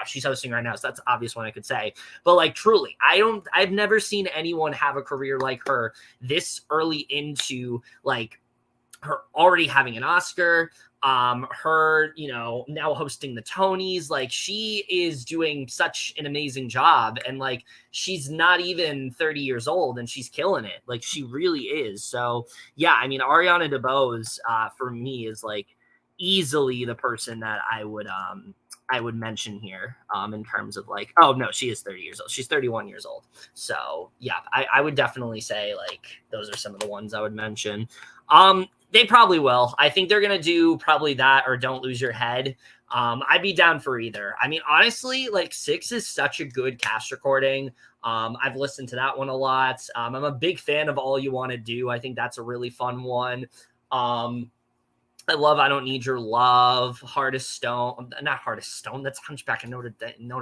she's hosting right now, so that's the obvious one I could say. But like, truly, I've never seen anyone have a career like her this early into like her already having an Oscar. Her, you know, now hosting the Tonys. Like, she is doing such an amazing job, and like, she's not even 30 years old and she's killing it. Like, she really is. So yeah, I mean, Arianna DeBose for me is like easily the person that I would mention here in terms of like, oh no, she is 30 years old. She's 31 years old. So yeah, I would definitely say like those are some of the ones I would mention. They probably will. I think they're going to do probably that or Don't Lose Your Head. I'd be down for either. I mean, honestly, like 6 is such a good cast recording. I've listened to that one a lot. I'm a big fan of All You Want to Do. I think that's a really fun one. I love I Don't Need Your Love, Heart of Stone. Not Heart of Stone. That's Hunchback of Notre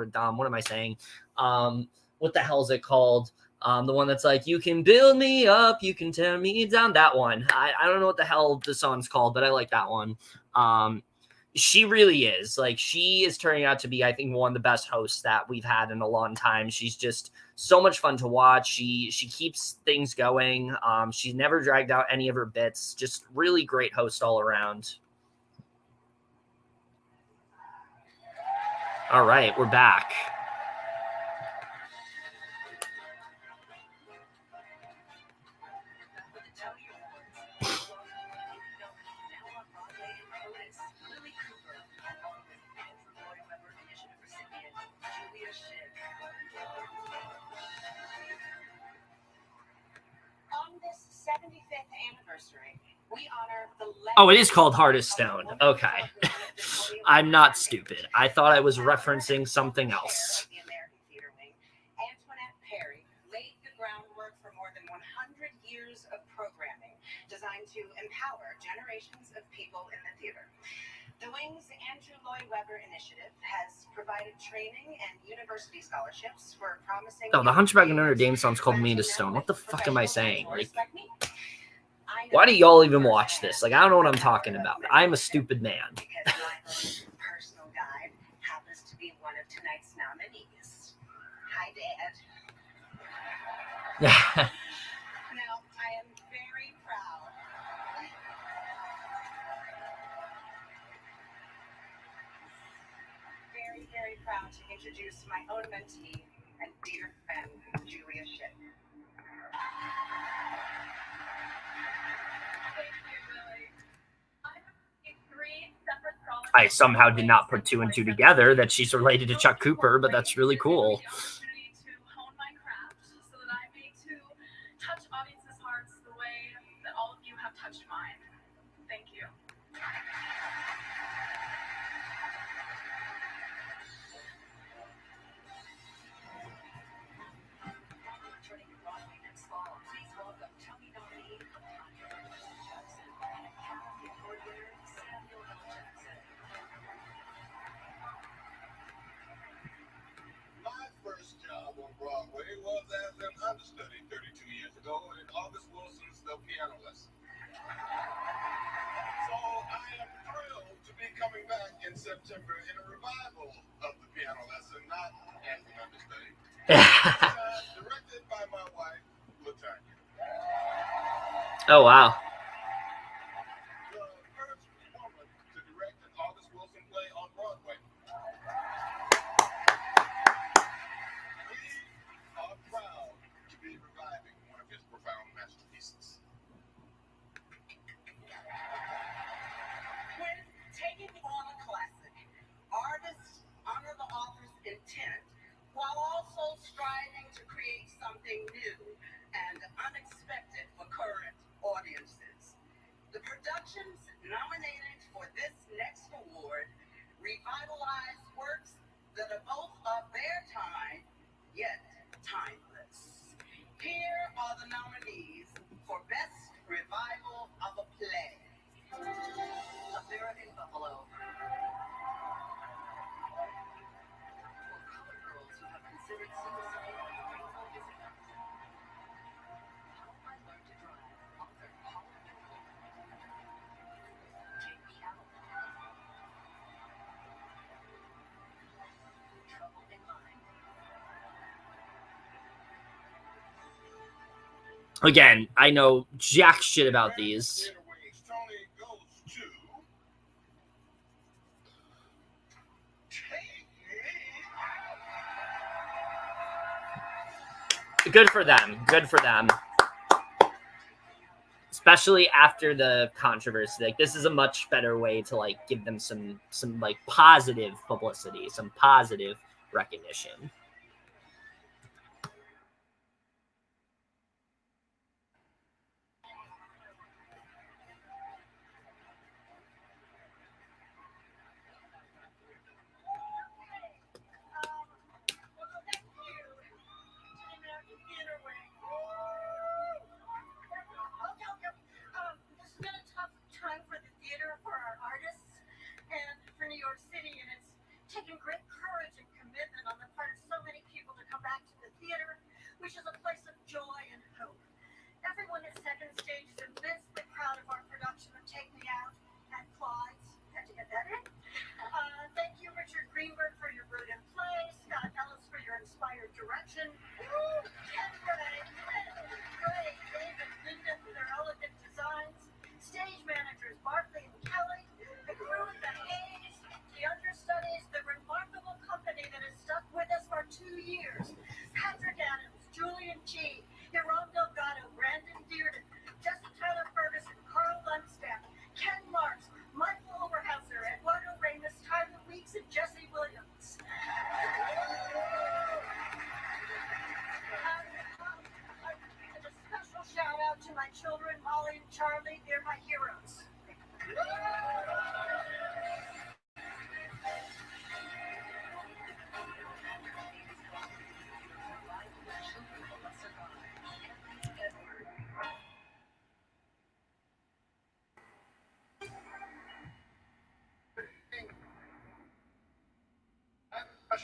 Dame. What am I saying? What the hell is it called? The one that's like, you can build me up, you can tear me down. That one. I don't know what the hell the song's called, but I like that one. She really is. Like, she is turning out to be, I think, one of the best hosts that we've had in a long time. She's just so much fun to watch. She keeps things going. She's never dragged out any of her bits. Just really great host all around. All right, we're back.
We honor the
Oh, it is called Heart of Stone. Okay. I'm not stupid. I thought I was referencing something else.
The American Theater Wing, Antoinette Perry laid the groundwork for more than 100 years of programming designed to empower generations of people in the theater. The Wing's Andrew Lloyd Webber initiative has provided training and university scholarships for promising...
Oh, the Hunchback of Notre Dame song's called Me to Stone. What the fuck am I saying? Like, why do y'all even watch this? Like, I don't know what I'm talking about. I'm a stupid man.
Because my personal guide happens to be one of tonight's nominees. Hi, Dad. Now, I am very proud. Very, very proud to introduce my own mentee and dear friend, Julia Schitt.
I somehow did not put two and two together that she's related to Chuck Cooper, but that's really cool.
Broadway was as an understudy 32 years ago in August Wilson's The Piano Lesson. So I am thrilled to be coming back in September in a revival of The Piano Lesson, not as an understudy. Directed by my wife, LaTanya.
Oh, wow.
The first woman to direct an August Wilson play on Broadway. Proud to be reviving one of his profound masterpieces.
When taking on a classic, artists honor the author's intent while also striving to create something new and unexpected for current audiences. The productions nominated for this next award revitalize works that are both of their time, yet timeless. Here are the nominees for Best Revival of a Play. Affair in Buffalo. For colored girls who have considered suicide a rainbow visitor. How I Learned to Drive, author Paul Nichols. Take Me Out. Trouble in Mind.
Again, I know jack shit about these. Good for them. Good for them. Especially after the controversy. Like, this is a much better way to like give them some like positive publicity, some positive recognition.
New York City, and it's taken great courage and commitment on the part of so many people to come back to the theater, which is a place of joy and hope. Everyone at Second Stage is immensely proud of our production of Take Me Out and Clyde's. Had to get that in. Thank you, Richard Greenberg, for your brilliant play, Scott Ellis for your inspired direction, Ken Ray, Dave, and Linda for their elegant designs, stage managers Barkley and Kelly, the crew at the Hayes, the understudies, the remarkable company that has stuck with us for 2 years. Patrick Adams, Julian G., Hiram Delgado, Brandon Dearden, Jesse Tyler Ferguson, Carl Lundstadt, Ken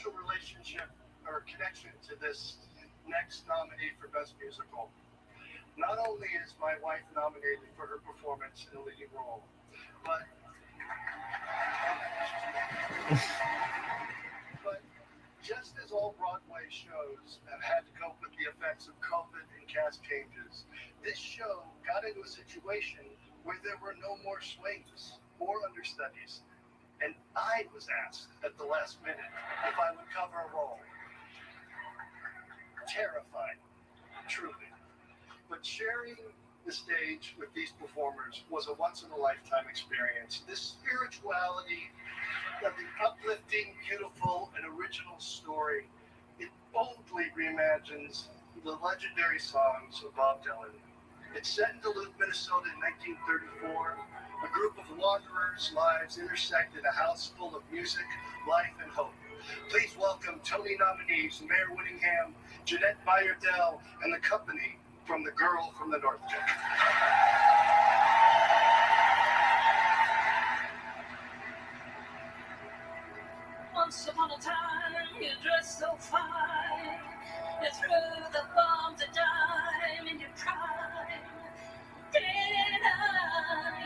special relationship or connection to this next nominee for Best Musical. Not only is my wife nominated for her performance in a leading role, but just as all Broadway shows have had to cope with the effects of COVID and cast changes, this show got into a situation where there were no more swings or understudies. And I was asked at the last minute if I would cover a role. Terrifying, truly. But sharing the stage with these performers was a once-in-a-lifetime experience. This spirituality of the uplifting, beautiful, and original story, it boldly reimagines the legendary songs of Bob Dylan. It's set in Duluth, Minnesota in 1934. A group of wanderers' lives intersect in a house full of music, life, and hope. Please welcome Tony nominees Mayor Whittingham, Jeanette Bayardell, and the company from The Girl from the North Cape.
Once upon a time, you dressed so fine. You threw the bomb to dime in your prime. Did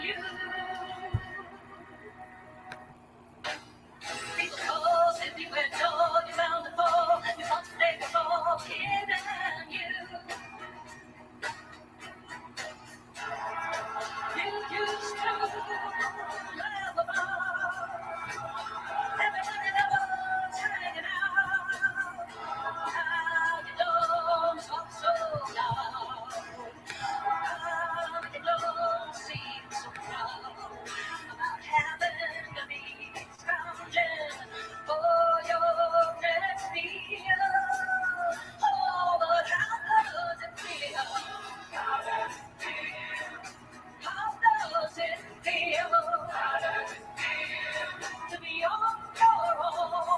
you? People call, said you were tall, you found a fall. You thought they were all hidden you. You used to laugh about everybody that was hanging out. Now you don't talk so loud. Now you don't seem so proud about having to be scrounging for your next meal. Oh, but how does it feel? How does it feel? How does it feel? How does it feel to be on your own?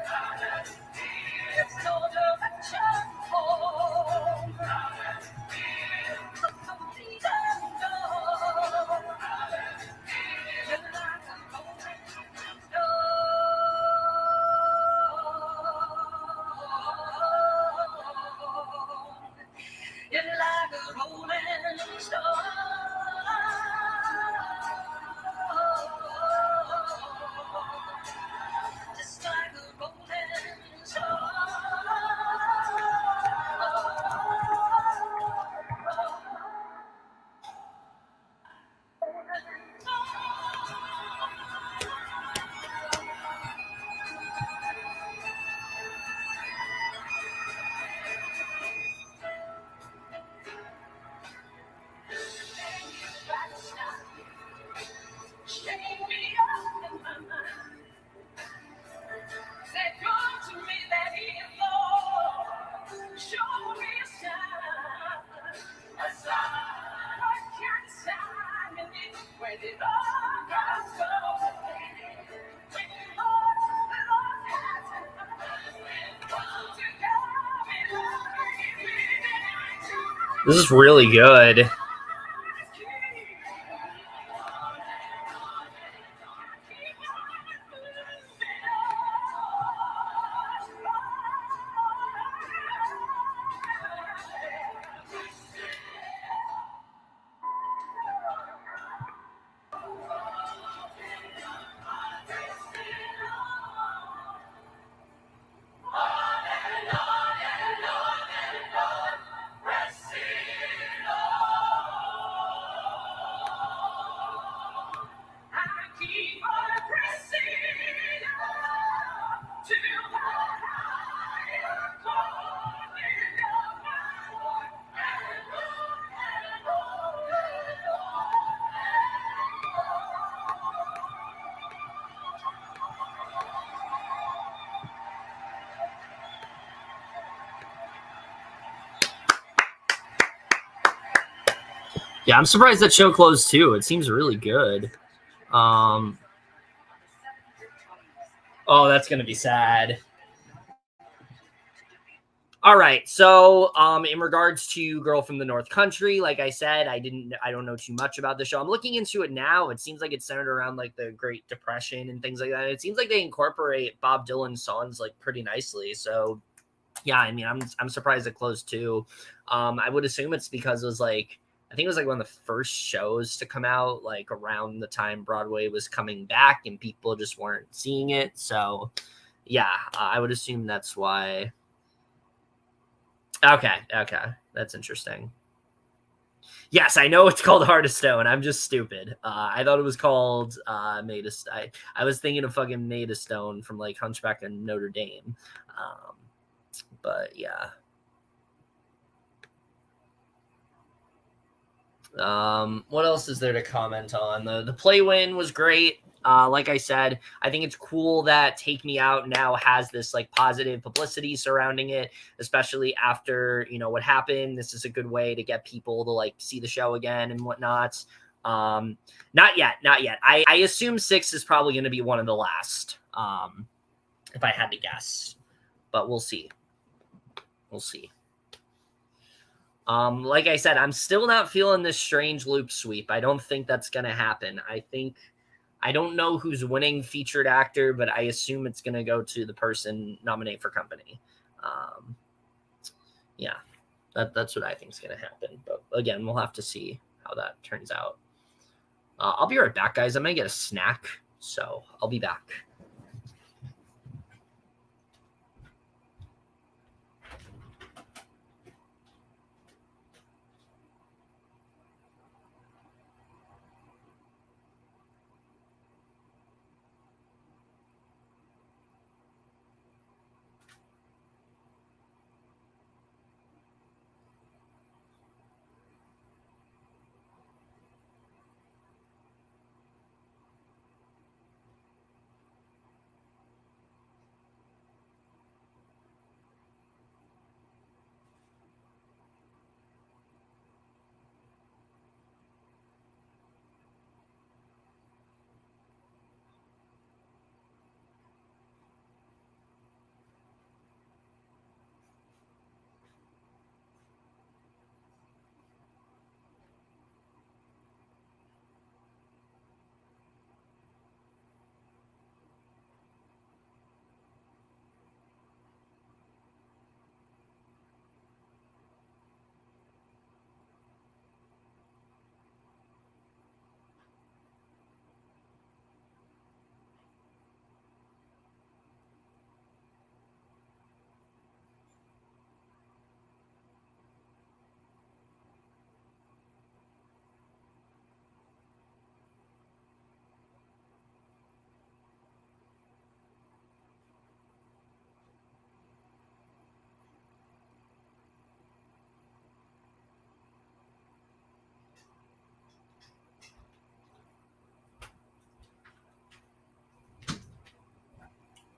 How does it feel? It's no direction home. How does it feel? The complete unknown. How does it feel? You're like a rolling stone. You're like a rolling stone. Just like a rolling stone. Shake me up in my mind. Say, come to me, let it flow. Show me a sign. A sign. What kind of sign in it when it all comes so? When all has come together.
This is really good. Yeah, I'm surprised that show closed too. It seems really good. Oh, that's gonna be sad. All right. So, in regards to Girl from the North Country, like I said, I don't know too much about the show. I'm looking into it now. It seems like it's centered around like the Great Depression and things like that. It seems like they incorporate Bob Dylan's songs like pretty nicely. So, yeah, I mean, I'm surprised it closed too. I would assume it's because it was like, I think it was like one of the first shows to come out like around the time Broadway was coming back and people just weren't seeing it. So, yeah, I would assume that's why. Okay, that's interesting. Yes, I know it's called Heart of Stone. I'm just stupid. I thought it was called Made of Stone. I was thinking of fucking Made of Stone from like Hunchback of Notre Dame. But yeah. What else is there to comment on? The play win was great. Like I said, I think it's cool that Take Me Out now has this like positive publicity surrounding it, especially after, you know, what happened. This is a good way to get people to like see the show again and whatnot. Not yet. I assume 6 is probably going to be one of the last, if I had to guess, but we'll see. Like I said, I'm still not feeling this strange loop sweep. I don't think that's going to happen. I don't know who's winning featured actor, but I assume it's going to go to the person nominated for company. Yeah, that's what I think is going to happen. But again, we'll have to see how that turns out. I'll be right back, guys. I'm going to get a snack, so I'll be back.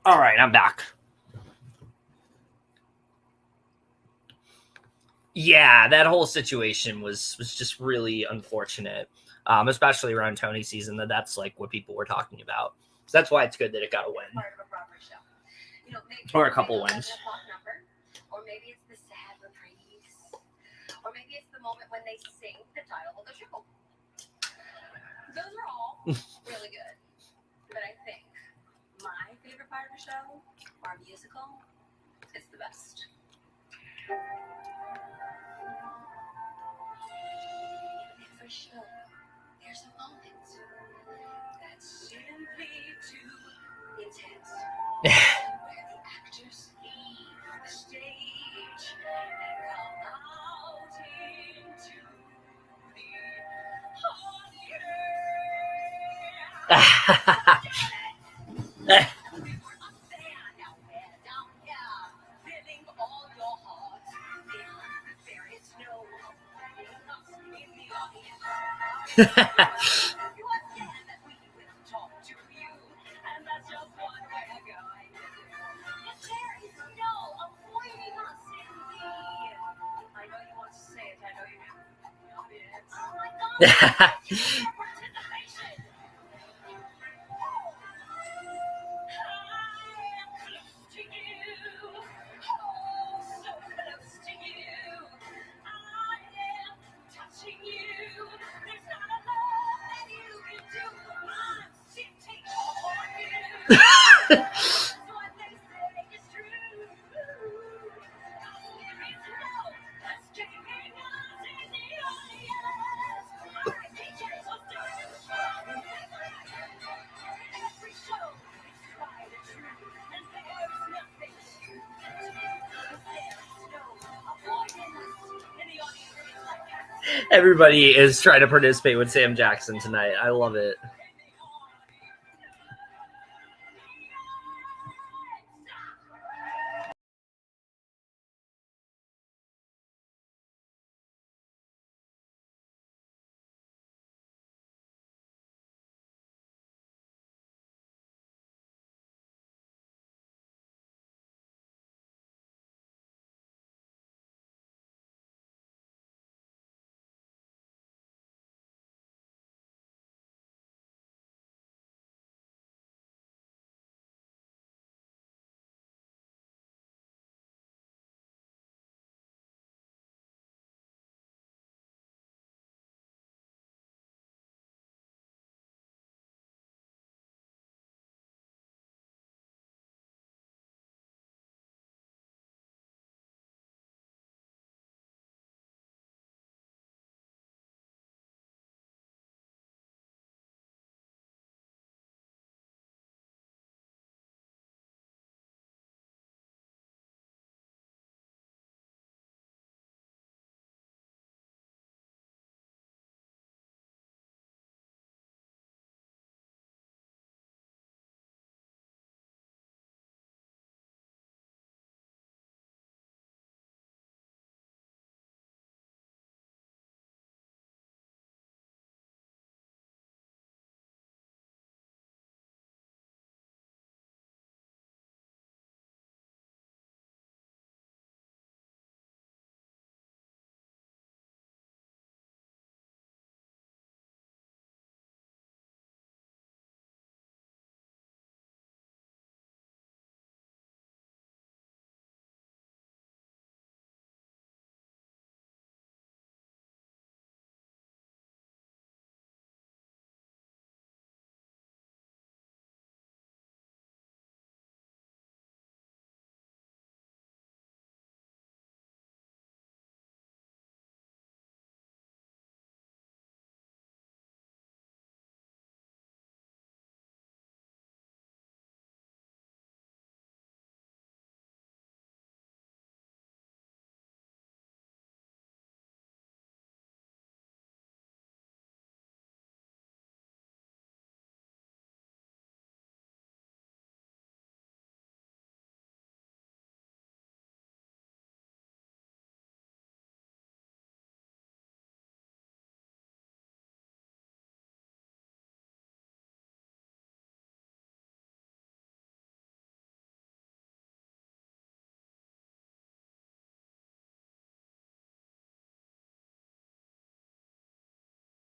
All right, I'm back. Yeah, that whole situation was just really unfortunate, especially around Tony season. That's like what people were talking about. So that's why it's good that it got a win. Or a couple wins.
Or maybe it's the sad reprise. Or maybe it's the moment when they sing the title of the show. Those are all really good. But I think my favorite part of the show, our musical, is the best. In every show, there's a moment that's simply too intense. Where the actors leave the stage and come out into the audience.
Everybody is trying to participate with Sam Jackson tonight. I love it.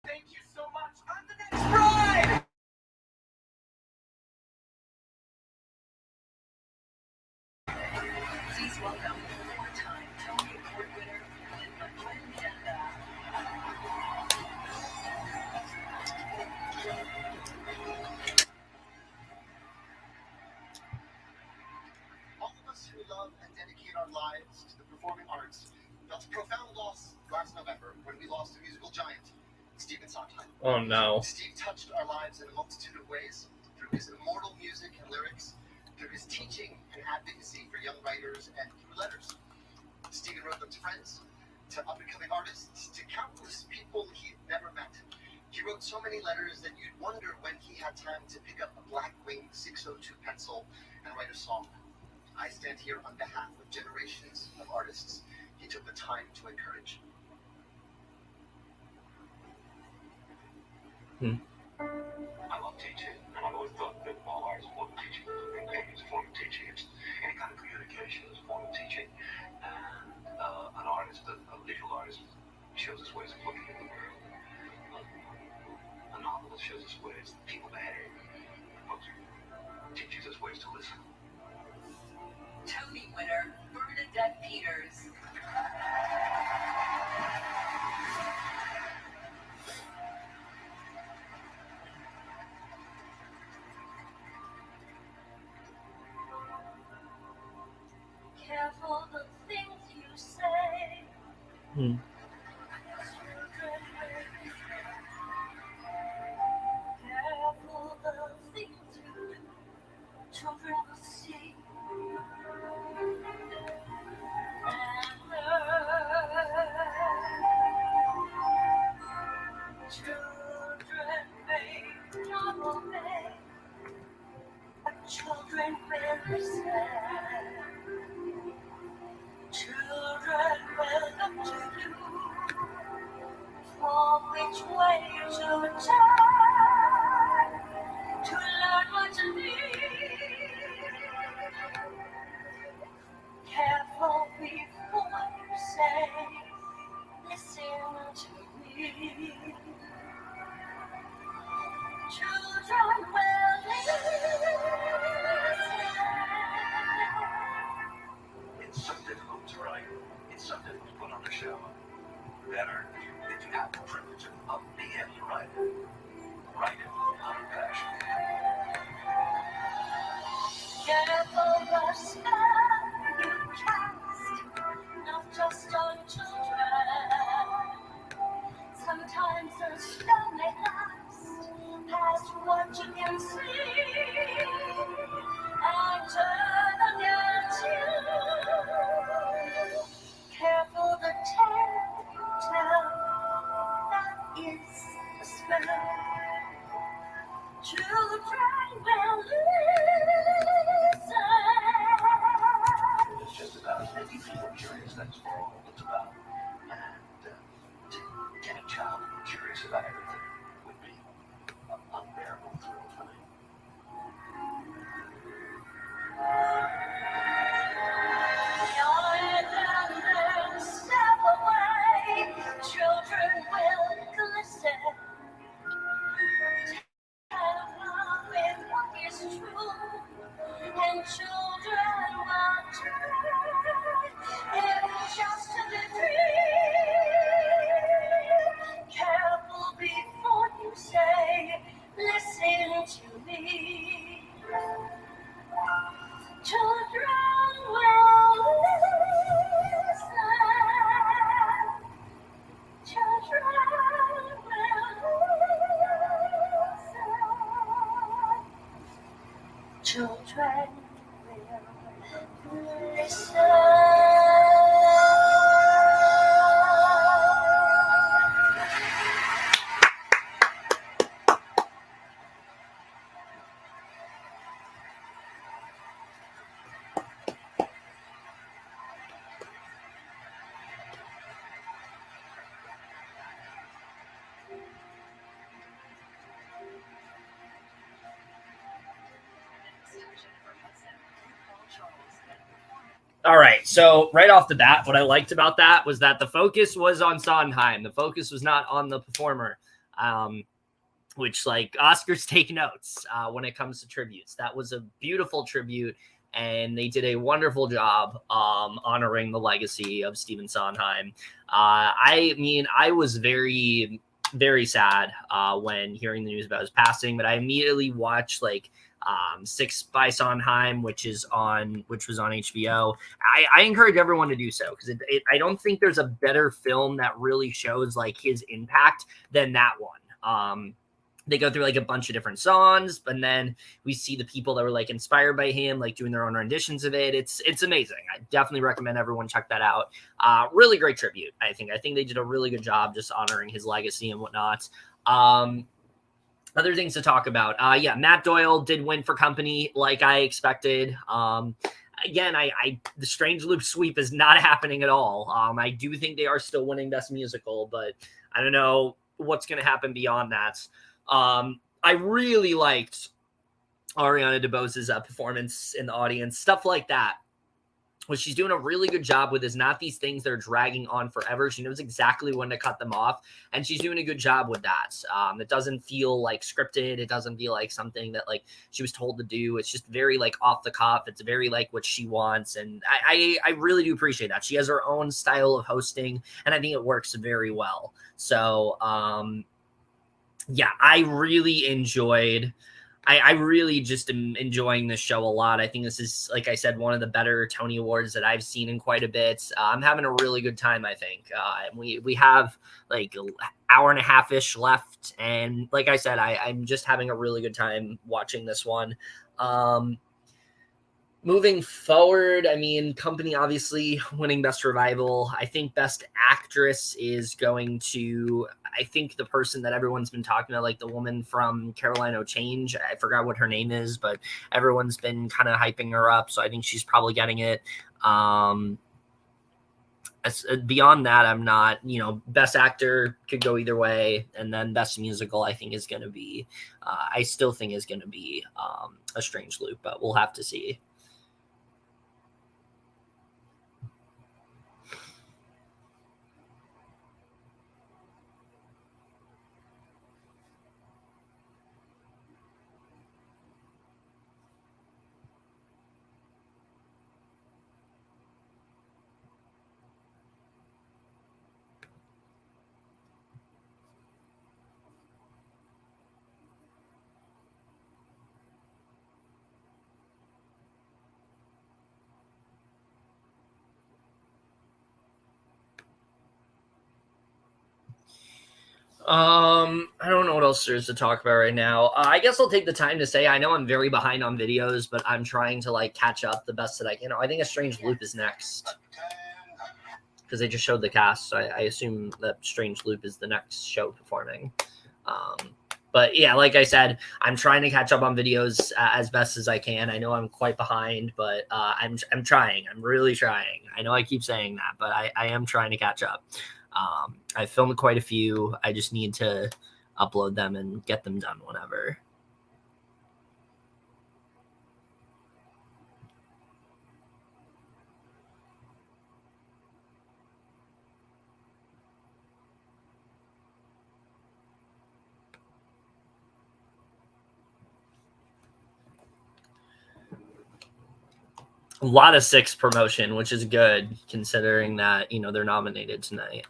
Thank you so much. On the next ride!
Please welcome four-time Tony Award winner
All of us who love and dedicate our lives to the performing arts felt a profound loss last November when we lost a musical giant, Stephen Sondheim.
Oh no.
Steve touched our lives in a multitude of ways, through his immortal music and lyrics, through his teaching and advocacy for young writers, and through letters. Stephen wrote them to friends, to up-and-coming artists, to countless people he'd never met. He wrote so many letters that you'd wonder when he had time to pick up a black-winged 602 pencil and write a song. I stand here on behalf of generations of artists he took the time to encourage.
I love teaching, and I've always thought that all art is a form of teaching. I think painting is a form of teaching. It's any kind of communication is a form of teaching. And an artist, a visual artist, shows us ways of looking at the world. A novelist shows us ways that people behave. A book teaches us ways to listen.
Tony winner Bernadette Peters.
Careful the things you say. Careful the things you do. Children will see and learn. Children may not obey, but children will listen. Children will look to you for which way to turn to learn what to be. Careful before you say, listen to me. Children will listen.
It's so difficult to write. It's so difficult to put on a show. Better if you have the privilege of being able to write it. Write it out of passion.
Careful the spell you cast, not just on children. Sometimes the spell may last past what you can see, and turn against you. Careful the tale you tell, that is the spell. Children will listen.
It's just about making people curious. That's all it's about. And to get a child curious about everything would be an unbearable thrill for me.
Step away, children will glisten. Tell with what is true, and children will turn. It's just a dream. Careful before you say, listen to me. Children will listen. Children will listen. Children will
All right. So right off the bat, what I liked about that was that the focus was on Sondheim. The focus was not on the performer, which like Oscars take notes when it comes to tributes. That was a beautiful tribute, and they did a wonderful job honoring the legacy of Stephen Sondheim. I mean, I was very, very sad when hearing the news about his passing, but I immediately watched like 6 by Sondheim, which was on HBO. I encourage everyone to do so because I don't think there's a better film that really shows like his impact than that one. They go through like a bunch of different songs, and then we see the people that were like inspired by him, like doing their own renditions of it. It's amazing. I definitely recommend everyone check that out. Really great tribute. I think they did a really good job just honoring his legacy and whatnot. Other things to talk about. Yeah, Matt Doyle did win for Company like I expected. Again, the Strange Loop sweep is not happening at all. I do think they are still winning Best Musical, but I don't know what's going to happen beyond that. I really liked Arianna DeBose's performance in the audience. Stuff like that. What she's doing a really good job with is not these things that are dragging on forever. She knows exactly when to cut them off, and she's doing a good job with that. It doesn't feel like scripted. It doesn't feel like something that like she was told to do. It's just very like off the cuff. It's very like what she wants, and I really do appreciate that. She has her own style of hosting, and I think it works very well. So yeah, I really enjoyed I really just am enjoying this show a lot. I think this is, like I said, one of the better Tony Awards that I've seen in quite a bit. I'm having a really good time, I think. We have like an hour and a half-ish left. And like I said, I'm just having a really good time watching this one. Moving forward, I mean, Company obviously winning Best Revival. I think Best Actress is going to, I think the person that everyone's been talking about, like the woman from Carolina Change, I forgot what her name is, but everyone's been kind of hyping her up. So I think she's probably getting it. Beyond that, I'm not, Best Actor could go either way. And then Best Musical, I think is going to be, I still think is going to be A Strange Loop, but we'll have to see. I don't know what else there is to talk about right now. I guess I'll take the time to say I know I'm very behind on videos, but I'm trying to like catch up the best that I can. I think A Strange Loop is next because they just showed the cast, so I assume that Strange Loop is the next show performing. But yeah, like I said, I'm trying to catch up on videos as best as I can. I know I'm quite behind, but I'm trying. I'm really trying. I know I keep saying that, but I am trying to catch up. I filmed quite a few. I just need to upload them and get them done whenever. A lot of 6 promotion, which is good considering that, they're nominated tonight.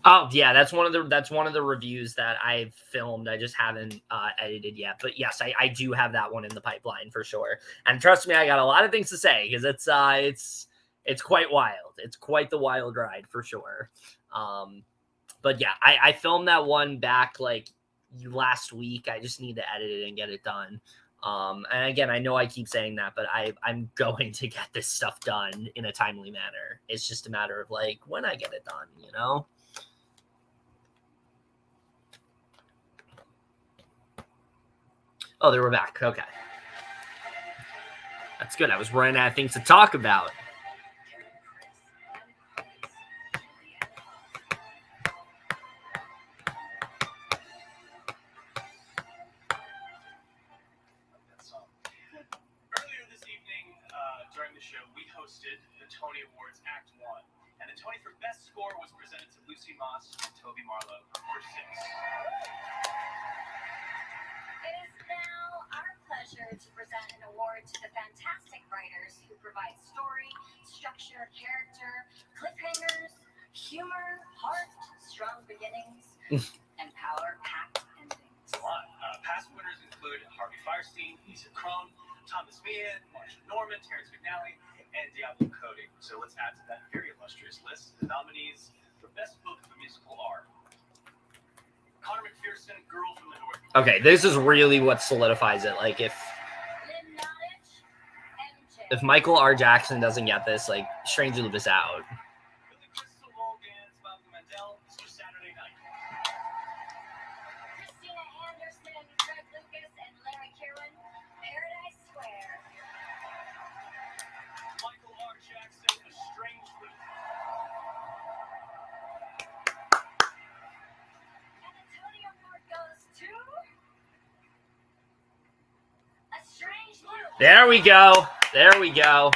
Oh yeah, that's one of the reviews that I've filmed. I just haven't edited yet. But yes, I do have that one in the pipeline for sure. And trust me, I got a lot of things to say because it's quite wild. It's quite the wild ride for sure. But yeah, I filmed that one back like last week. I just need to edit it and get it done. And again, I know I keep saying that, but I'm going to get this stuff done in a timely manner. It's just a matter of like when I get it done, Oh, they were back. Okay. That's good. I was running out of things to talk about.
Earlier this evening, during the show, we hosted the Tony Awards Act 1. And the Tony for Best Score was presented to Lucy Moss and Toby Marlowe for 6.
It is now our pleasure to present an award to the fantastic writers who provide story, structure, character, cliffhangers, humor, heart, strong beginnings, and power-packed endings.
It's a lot. Past winners include Harvey Fierstein, Lisa Krohn, Thomas Meehan, Marsha Norman, Terrence McNally, and Diablo Cody. So let's add to that very illustrious list the nominees for Best Book of a Musical are Connor McPherson, Girl from the North.
Okay, this is really what solidifies it. Like if Michael R. Jackson doesn't get this, like Strange Loop is out.
Chris
There we go. There we go.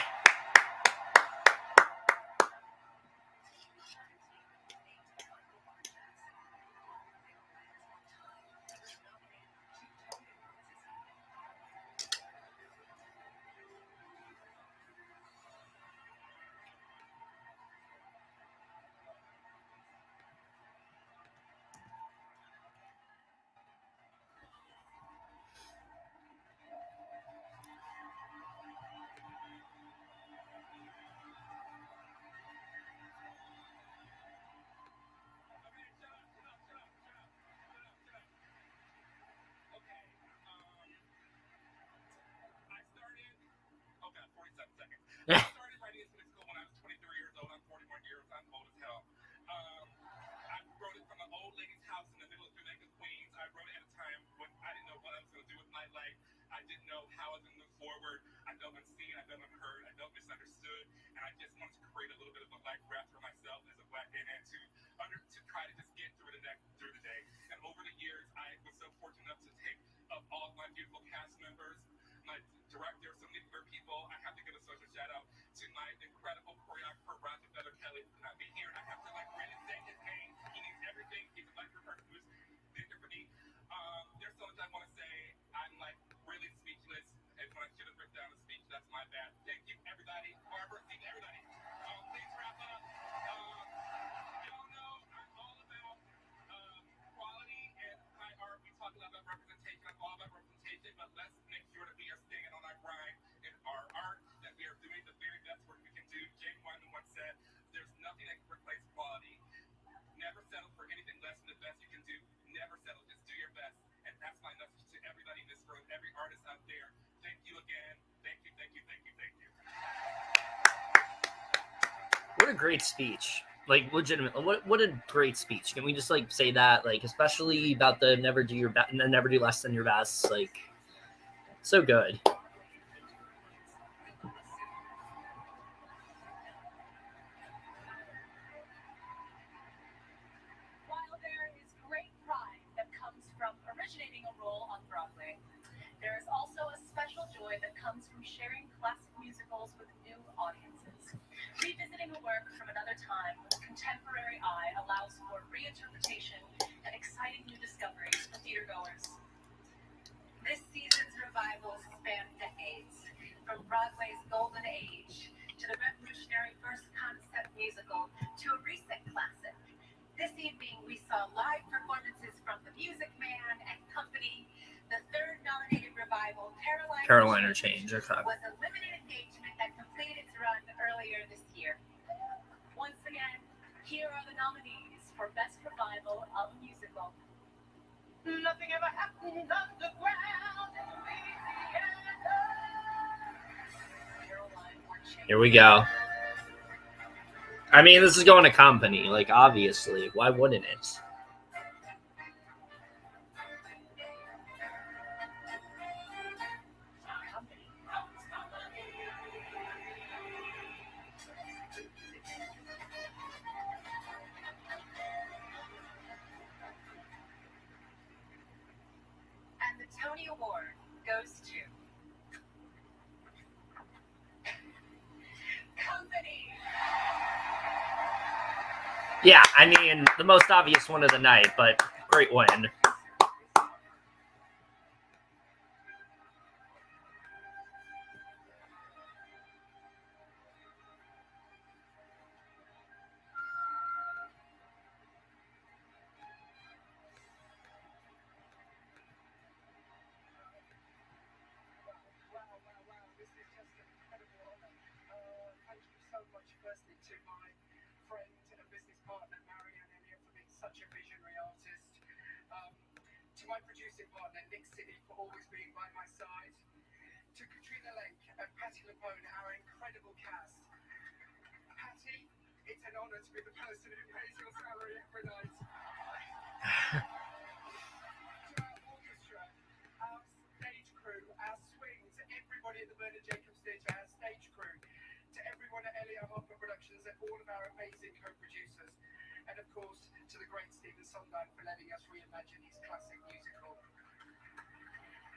I started writing this musical when I was 23 years old. I'm 41 years. I'm old as hell. I wrote it from an old lady's house in the middle of Jamaica, Queens. I wrote it at a time when I didn't know what I was going to do with my life. I didn't know how I was going to move forward. I felt unseen. I felt unheard. I felt misunderstood. And I just wanted to create a little bit of a life raft for myself as a black man and to try to just get through the day. And over the years, I was so fortunate enough to take up all of my beautiful cast members, my director, so many other people. I have to give a special shout out to my incredible choreographer, Roger Feather Kelly, who could not be here. I have to really thank his name. He needs everything. He's a black person who's been here for me. There's so much I want to say. I'm really speechless, and when I should have written down a speech, that's my bad. Thank you, everybody. Barbara, thank you, everybody. Please wrap up. Y'all know I'm all about quality and high art. We talk a lot about representation. I'm all about representation, but let's make sure that we are staying on our grind in our art, that we are doing the very best work we can do. Jane Wyman once said, there's nothing that can replace quality. Never settle for anything less than the best you can do. Never settle. Just do your best. And that's my message to everybody in this room, every artist out there. Thank you again. Thank you, thank you, thank you, thank you.
What a great speech. Legitimate. What a great speech. Can we just say that? Especially about the never do less than your best. So good.
While there is great pride that comes from originating a role on Broadway, there is also a special joy that comes from sharing classic musicals with new audiences. Revisiting a work from another time with a contemporary eye allows for reinterpretation and exciting new discoveries for theatergoers. This season's revivals span decades, from Broadway's golden age to the revolutionary first concept musical to a recent classic. This evening, we saw live performances from The Music Man and Company. The third nominated revival, Carolina Change,
Okay.
was a limited engagement that completed its run earlier this year. Once again, here are the nominees for Best Revival of a Musical. Nothing ever happened underground in Louisiana.
Here we go. I mean, this is going to Company, obviously. Why wouldn't it?
And the Tony Award goes to Company.
Yeah, I mean, the most obvious one of the night, but great win.
This is just incredible honor. Thank you so much, firstly, to my friend and business partner, Arianna DeBose, for being such a visionary artist. To my producing partner, Nick City, for always being by my side. To Katrina Lake and Patty Lapone, our incredible cast. Patty, it's an honor to be the person who pays your salary every night. To our orchestra, our stage crew, our swings, everybody at the Bernard Jacobs Theatre, our stage crew, to everyone at Elia Harper Productions and all of our amazing co-producers, and of course to the great Sondheim for letting us reimagine his classic musical.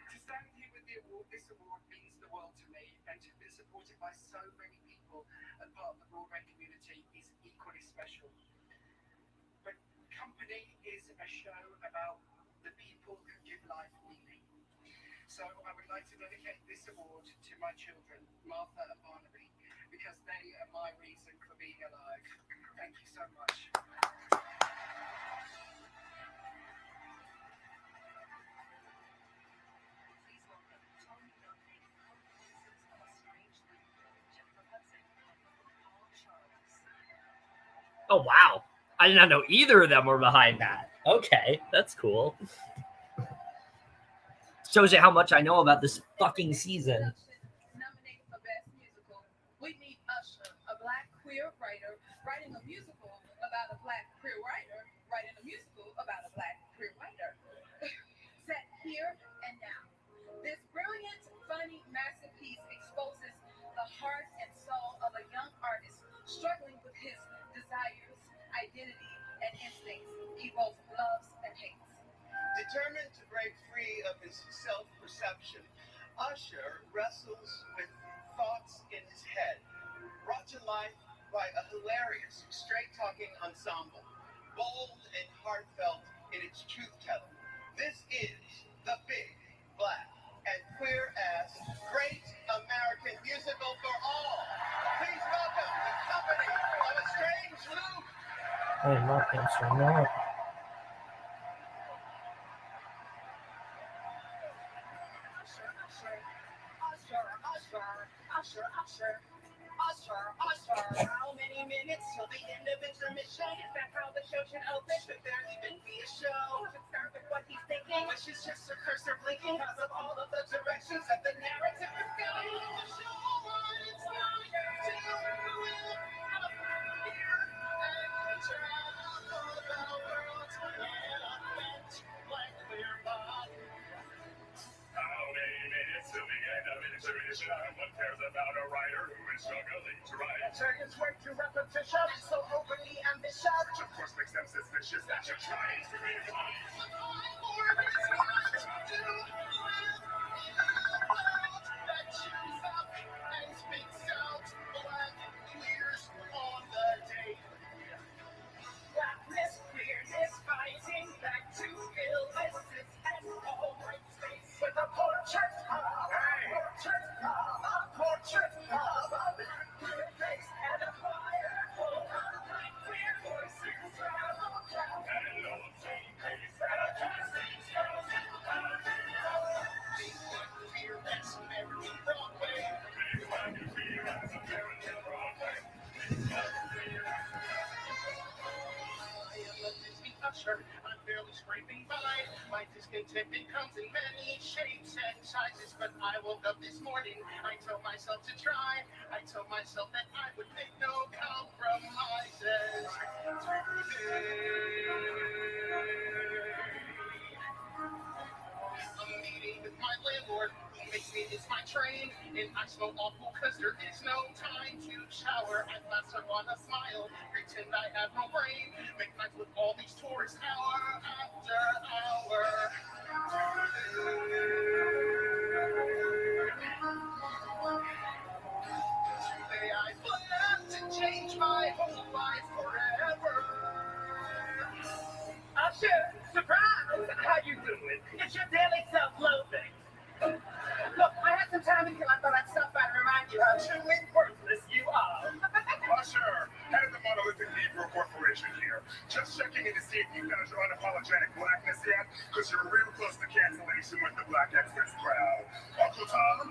To stand here with the This award means the world to me, and to be supported by so many people and part of the Broadway community is equally special. But Company is a show about the people who give life meaning. So I would like to dedicate this award to my children, Martha and Barnaby, because they are my reason for being alive. Thank you so much.
Oh, wow. I did not know either of them were behind that. Okay, that's cool. Shows you how much I know about this fucking season.
Nominated for Best Musical, we meet Usher, a black queer writer writing a musical about a black queer writer writing a musical about a black queer writer. Set here and now. This brilliant, funny masterpiece exposes the heart and soul of a young artist struggling with his desires, identity, and instincts he both loves and hates.
Determined to break free of his self-perception, Usher wrestles with thoughts in his head, brought to life by a hilarious, straight-talking ensemble, bold and heartfelt in its truth-telling. This is the Big, Black, and Queer-Ass Great American Musical for All. Please welcome the company of A Strange Loop.
I'm not answering that.
Usher. How many minutes till the end of intermission? Is that how the show should open? Should there even be a show? Should start with what he's thinking, which is just a cursor blinking because of all of the directions that the narrative is going. The show runs time to will out here and travel the world in a bent like clear body.
How many minutes till the end of intermission? One cares about a writer who is struggling to write.
Turns work to repetition, so overly ambitious.
Which of course makes them suspicious that you're trying to create a mind.
That chews up and spits out black clears on the day. Blackness, queerness, fighting back to illnesses and all white space with a portrait of a queer face and a fire full of queer voices travel down and old team pace and a casting spells and big black queer as American Broadway.
Big black and queer as American Broadway.
Usher, I'm barely scraping by. My discontentment comes in many shapes and sizes, but I woke up this morning. I told myself to try. I told myself that I would make no compromises. I'm meeting with my landlord, who makes me miss my train, and I smell awful because there is no time to shower. I plaster on a smile, pretend I have no brain, make nights with all these tourists hour after hour. Today I plan to change my whole life forever. Usher, surprise! How you doing? It's your daily self-loathing. Look, I had some time until I thought I'd stop by and remind you how truly worthless you are.
Usher, head of the Monolithic Negro Corporation here. Just checking in to see if you found your unapologetic blackness yet, because you're real close to cancellation with the Black Express crowd. Uncle Tom?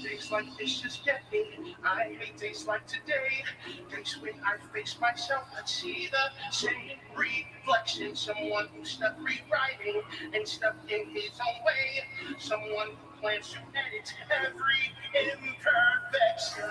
Days like this just get me. I hate days like today. Days when I face myself and see the same reflection. Someone who's stuck rewriting and stuck in his own way. Someone who plans to edit every imperfection.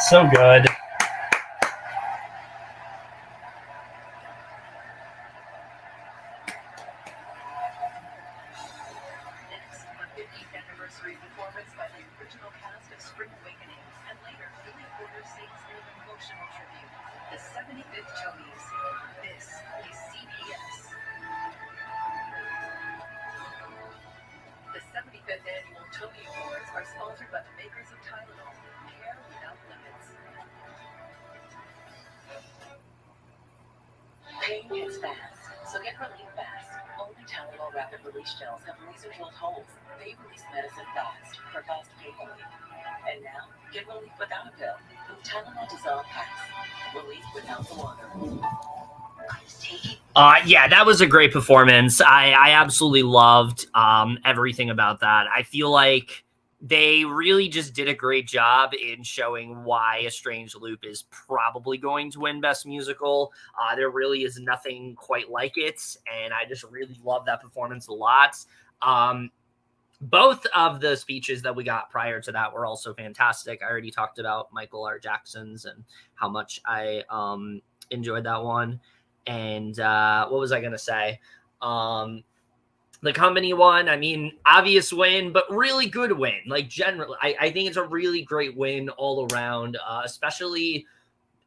So good.
Next, a 50th anniversary performance by the original cast of Spring Awakening, and later, Billy Porter sings an emotional tribute, the 75th Tonys. This is CBS. The 75th Annual Tony Awards are sponsored by the makers of Tylenol, Care Without Limits. Pain hits fast, so get relief fast. Only Tylenol Rapid Release Gels have laser-drilled holes. They release medicine fast for fast pain relief. And now, get relief without a pill with Tylenol Dissolve Packs. Relief without the water.
Yeah, that was a great performance. I absolutely loved everything about that. I feel like they really just did a great job in showing why A Strange Loop is probably going to win Best Musical. There really is nothing quite like it, and I just really love that performance a lot. Both of the speeches that we got prior to that were also fantastic. I already talked about Michael R. Jackson's and how much I enjoyed that one. And what was I going to say? The company one, I mean, obvious win, but really good win. Like, generally, I think it's a really great win all around, especially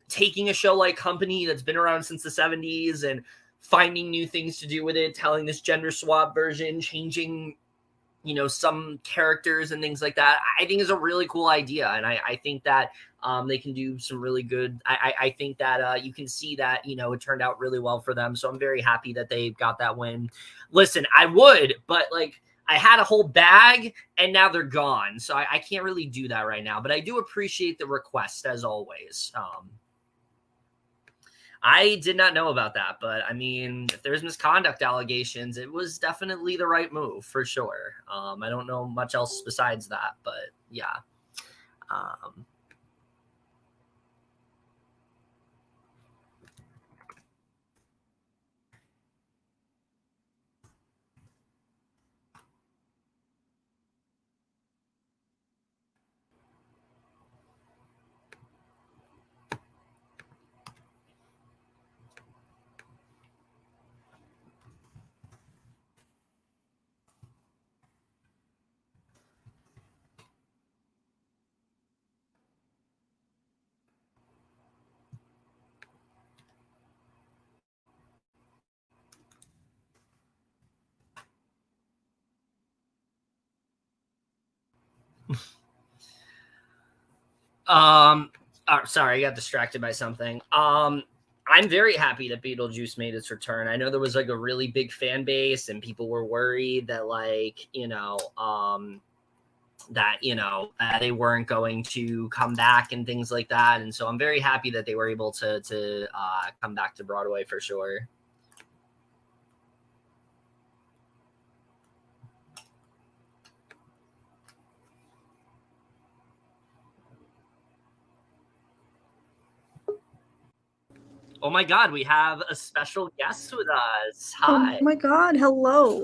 taking a show like Company that's been around since the 70s and finding new things to do with it, telling this gender swap version, changing, you know, some characters and things like that. I think is a really cool idea. And I think that they can do some really good. I think that you can see that, you know, it turned out really well for them. So I'm very happy that they got that win. Listen, I would, but like I had a whole bag and now they're gone. So I can't really do that right now, but I do appreciate the request as always. I did not know about that, but I mean, if there's misconduct allegations, it was definitely the right move for sure. I don't know much else besides that, but yeah. Sorry, I got distracted by something. I'm very happy that Beetlejuice made its return. I know there was like a really big fan base and people were worried that like, you know, they weren't going to come back and things like that. And so I'm very happy that they were able to come back to Broadway for sure. Oh my God, we have a special guest with us. Hi.
Oh my God, hello.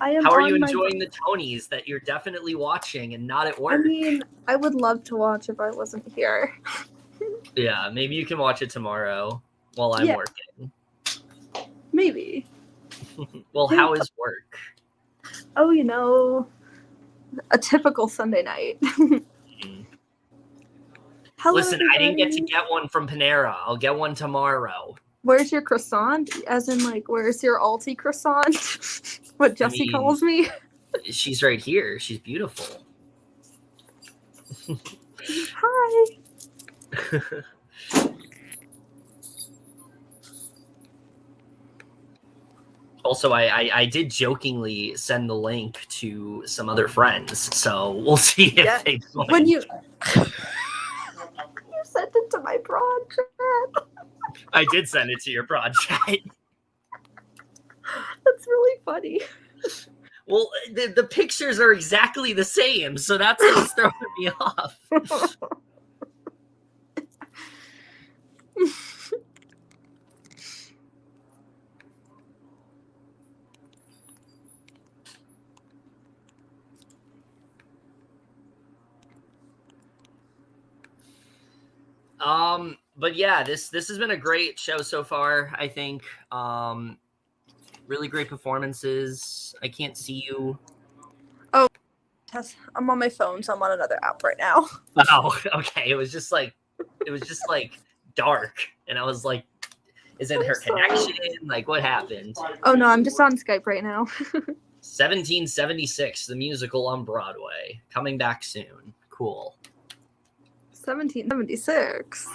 I am.
How are you enjoying the Tonys that you're definitely watching and not at work?
I mean, I would love to watch if I wasn't here.
Yeah, maybe you can watch it tomorrow while I'm working.
Maybe.
Well, how is work?
Oh, you know, a typical Sunday night. Hello,
listen,
everybody.
I didn't get to get one from Panera. I'll get one tomorrow.
Where's your croissant? As in, like, where's your Alti croissant? What Jessie calls me.
She's right here. She's beautiful.
Hi.
Also, I did jokingly send the link to some other friends, so we'll see if they join.
When you sent it to my broad chat.
I did send it to your prod chat.
That's really funny.
Well, the pictures are exactly the same, so that's what's throwing me off. But yeah, this has been a great show so far, I think. Really great performances. I can't see you.
Oh, I'm on my phone, so I'm on another app right now.
Oh, okay. It was just like dark, and I was like, is it her connection? Like, what happened?
Oh no, I'm just on Skype right now.
1776, the musical on Broadway, coming back soon. Cool.
1776.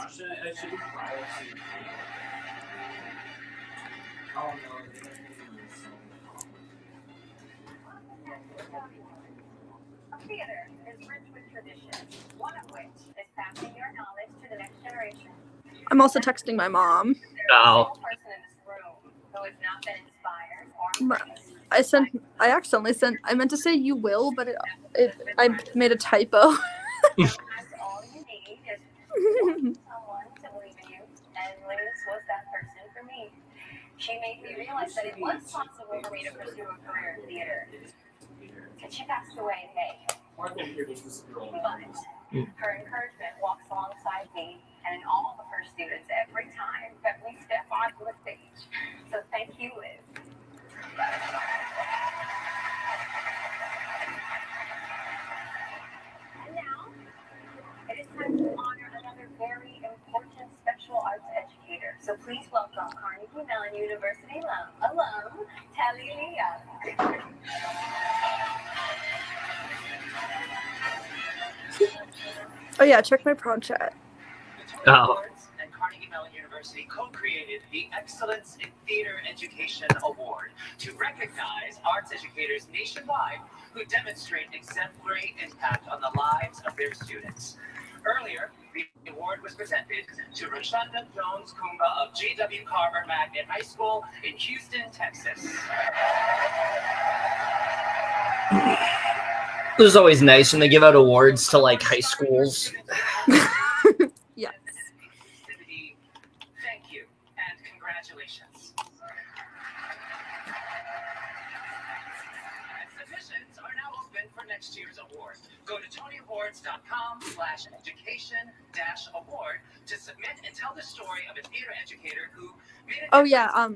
Theater is rich with traditions, one of which is passing your knowledge to the next generation.
I'm also texting my mom.
Oh.
Person in this room who has not been inspired or
I accidentally sent. I meant to say you will, but I made a typo.
That's all you need is someone to believe in you, and Liz was that person for me. She made me realize that it was possible for me to pursue a career in theater. And she passed away in May. But her encouragement walks alongside me and all of her students every time that we step onto the stage. So thank you, Liz. And now, it is time to honor another very important special arts educator. So please welcome Carnegie Mellon University alum Talia.
Oh yeah, check my prod chat.
Oh.
And Carnegie Mellon University co-created the Excellence in Theater Education Award to recognize arts educators nationwide who demonstrate exemplary impact on the lives of their students. Earlier, the award was presented to Rashonda Jones Kumba of G.W. Carver Magnet High School in Houston, Texas.
It was always nice when they give out awards to like high schools.
Yes.
Thank you and congratulations. Submissions are now open for next year's award. Go to TonyAwards.com/education-award to submit and tell the story of a theater educator who made a
Oh yeah.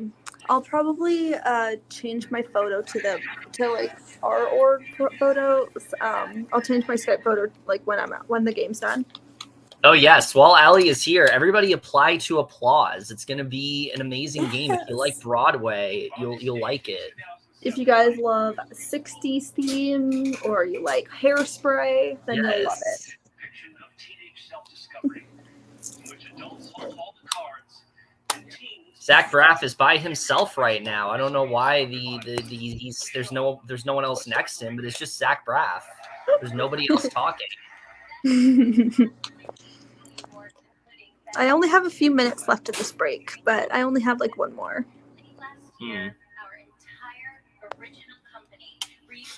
I'll probably change my photo to like our org photos. I'll change my Skype photo like when the game's done.
Oh yes, while Allie is here, everybody apply to Applause. It's gonna be an amazing game. If you like Broadway, you'll like it.
If you guys love 60s theme or you like Hairspray, then you'll love it.
Zach Braff is by himself right now. I don't know why there's no one else next to him, but it's just Zach Braff. There's nobody else talking.
I only have a few minutes left of this break, but I only have like one more.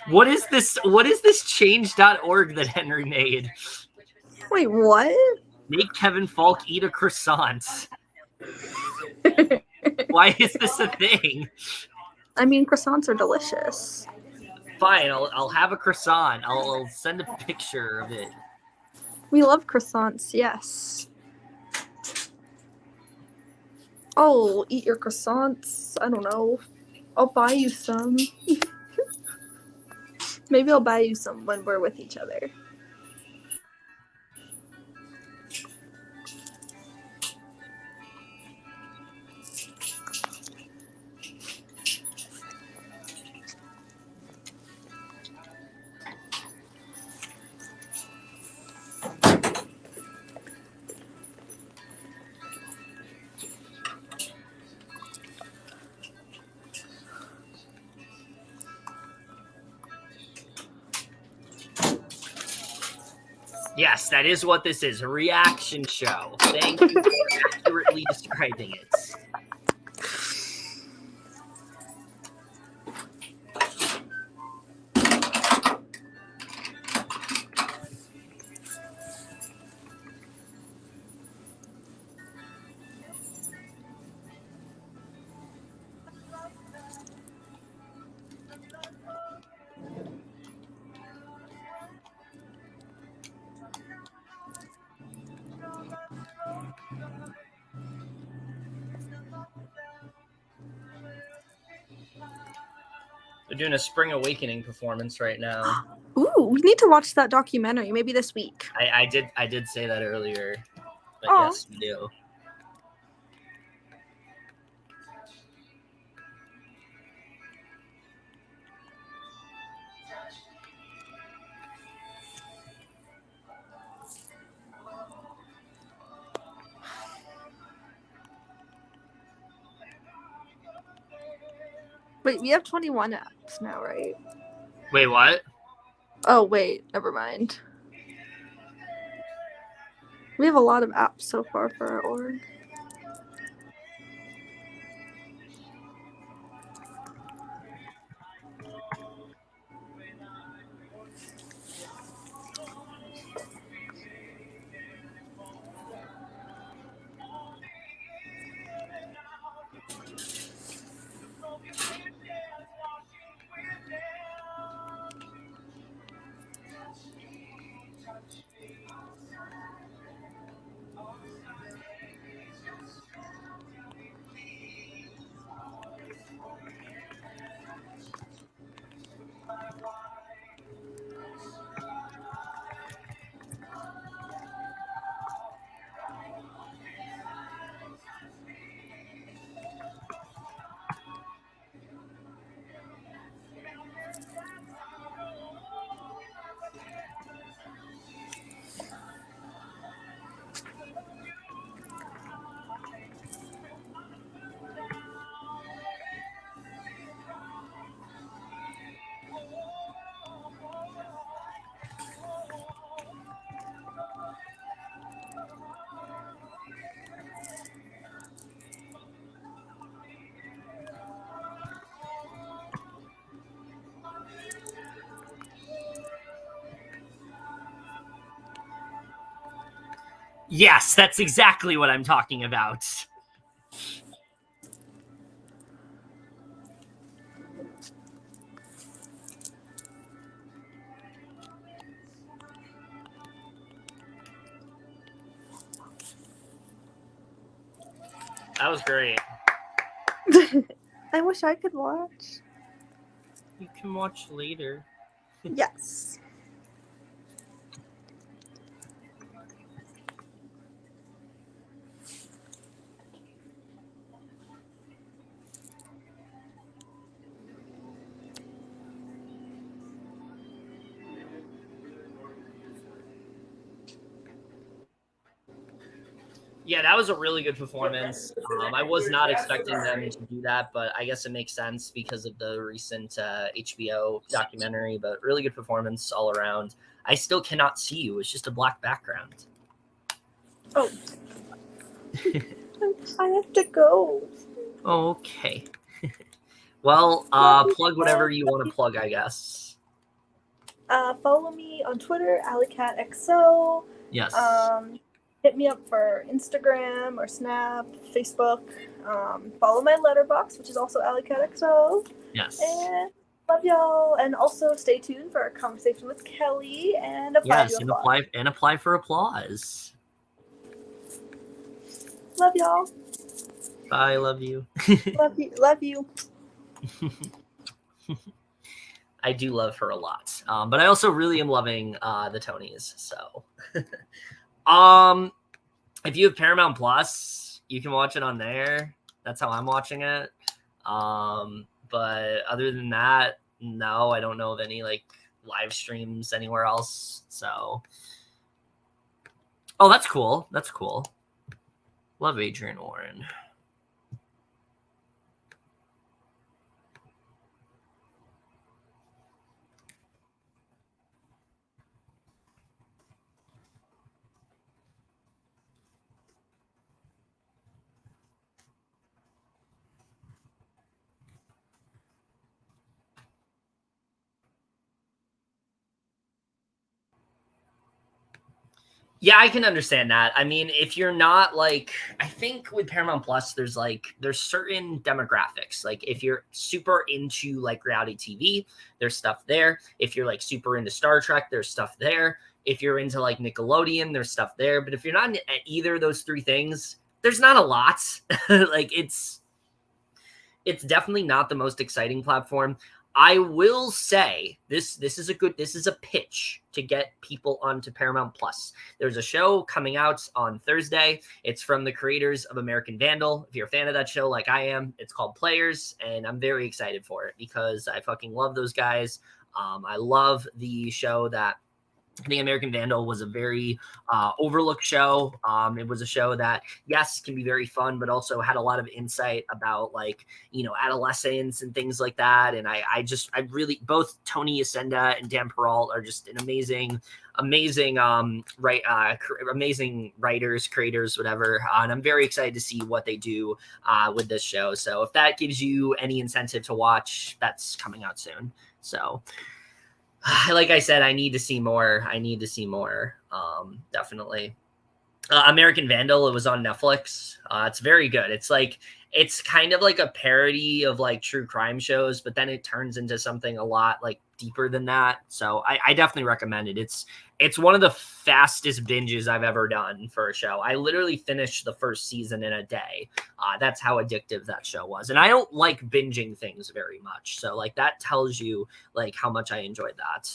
What is this? What is this change.org that Henry made?
Wait, what?
Make Kevin Falk eat a croissant. Why is this a thing?
I mean, croissants are delicious.
Fine, I'll have a croissant. I'll send a picture of it.
We love croissants, yes. Oh, eat your croissants. I don't know. I'll buy you some. Maybe I'll buy you some when we're with each other.
Yes, that is what this is, a reaction show. Thank you for accurately describing it. They're doing a Spring Awakening performance right now.
Ooh, we need to watch that documentary maybe this week.
I did say that earlier, but
Aw.
yes, we do.
Wait, we have 21 apps now, right?
Wait, what?
Oh, wait, never mind. We have a lot of apps so far for our org.
Yes, that's exactly what I'm talking about. That was great.
I wish I could watch.
You can watch later.
Yes.
Yeah, that was a really good performance. I was not expecting them to do that, but I guess it makes sense because of the recent HBO documentary, but really good performance all around. I still cannot see you. It's just a black background.
Oh. I have to go.
Okay. Well, plug whatever you want to plug, I guess.
Follow me on Twitter, AlleyCatXO.
Yes.
Hit me up for Instagram or Snap, Facebook. Follow my letterbox, which is also AlleyCatXO.
Yes.
And love y'all. And also stay tuned for our conversation with Kelly and apply to apply.
Apply for applause.
Love y'all.
Bye, love you.
Love you.
I do love her a lot. But I also really am loving the Tonys. So if you have Paramount Plus, you can watch it on there. That's how I'm watching it. But other than that, no, I don't know of any like live streams anywhere else. So that's cool. That's cool. Love Adrian Warren. Yeah, I can understand that. I mean, if you're not like, I think with Paramount Plus, there's certain demographics. Like if you're super into like reality TV, there's stuff there. If you're like super into Star Trek, there's stuff there. If you're into like Nickelodeon, there's stuff there. But if you're not at either of those three things, there's not a lot. Like it's definitely not the most exciting platform. I will say this is a pitch to get people onto Paramount Plus. There's a show coming out on Thursday. It's from the creators of American Vandal. If you're a fan of that show like I am, it's called Players, and I'm very excited for it because I fucking love those guys. I love the show that I think American Vandal was a very overlooked show. It was a show that, yes, can be very fun, but also had a lot of insight about like, adolescence and things like that. And I really, both Tony Yacenda and Dan Peralt are just an amazing writers, creators, whatever. And I'm very excited to see what they do with this show. So if that gives you any incentive to watch, that's coming out soon. So like I said, I need to see more. Definitely. American Vandal, it was on Netflix. It's very good. It's kind of like a parody of like true crime shows, but then it turns into something a lot like deeper than that. So I definitely recommend it. It's one of the fastest binges I've ever done for a show. I literally finished the first season in a day. That's how addictive that show was. And I don't like binging things very much. So like that tells you like how much I enjoyed that.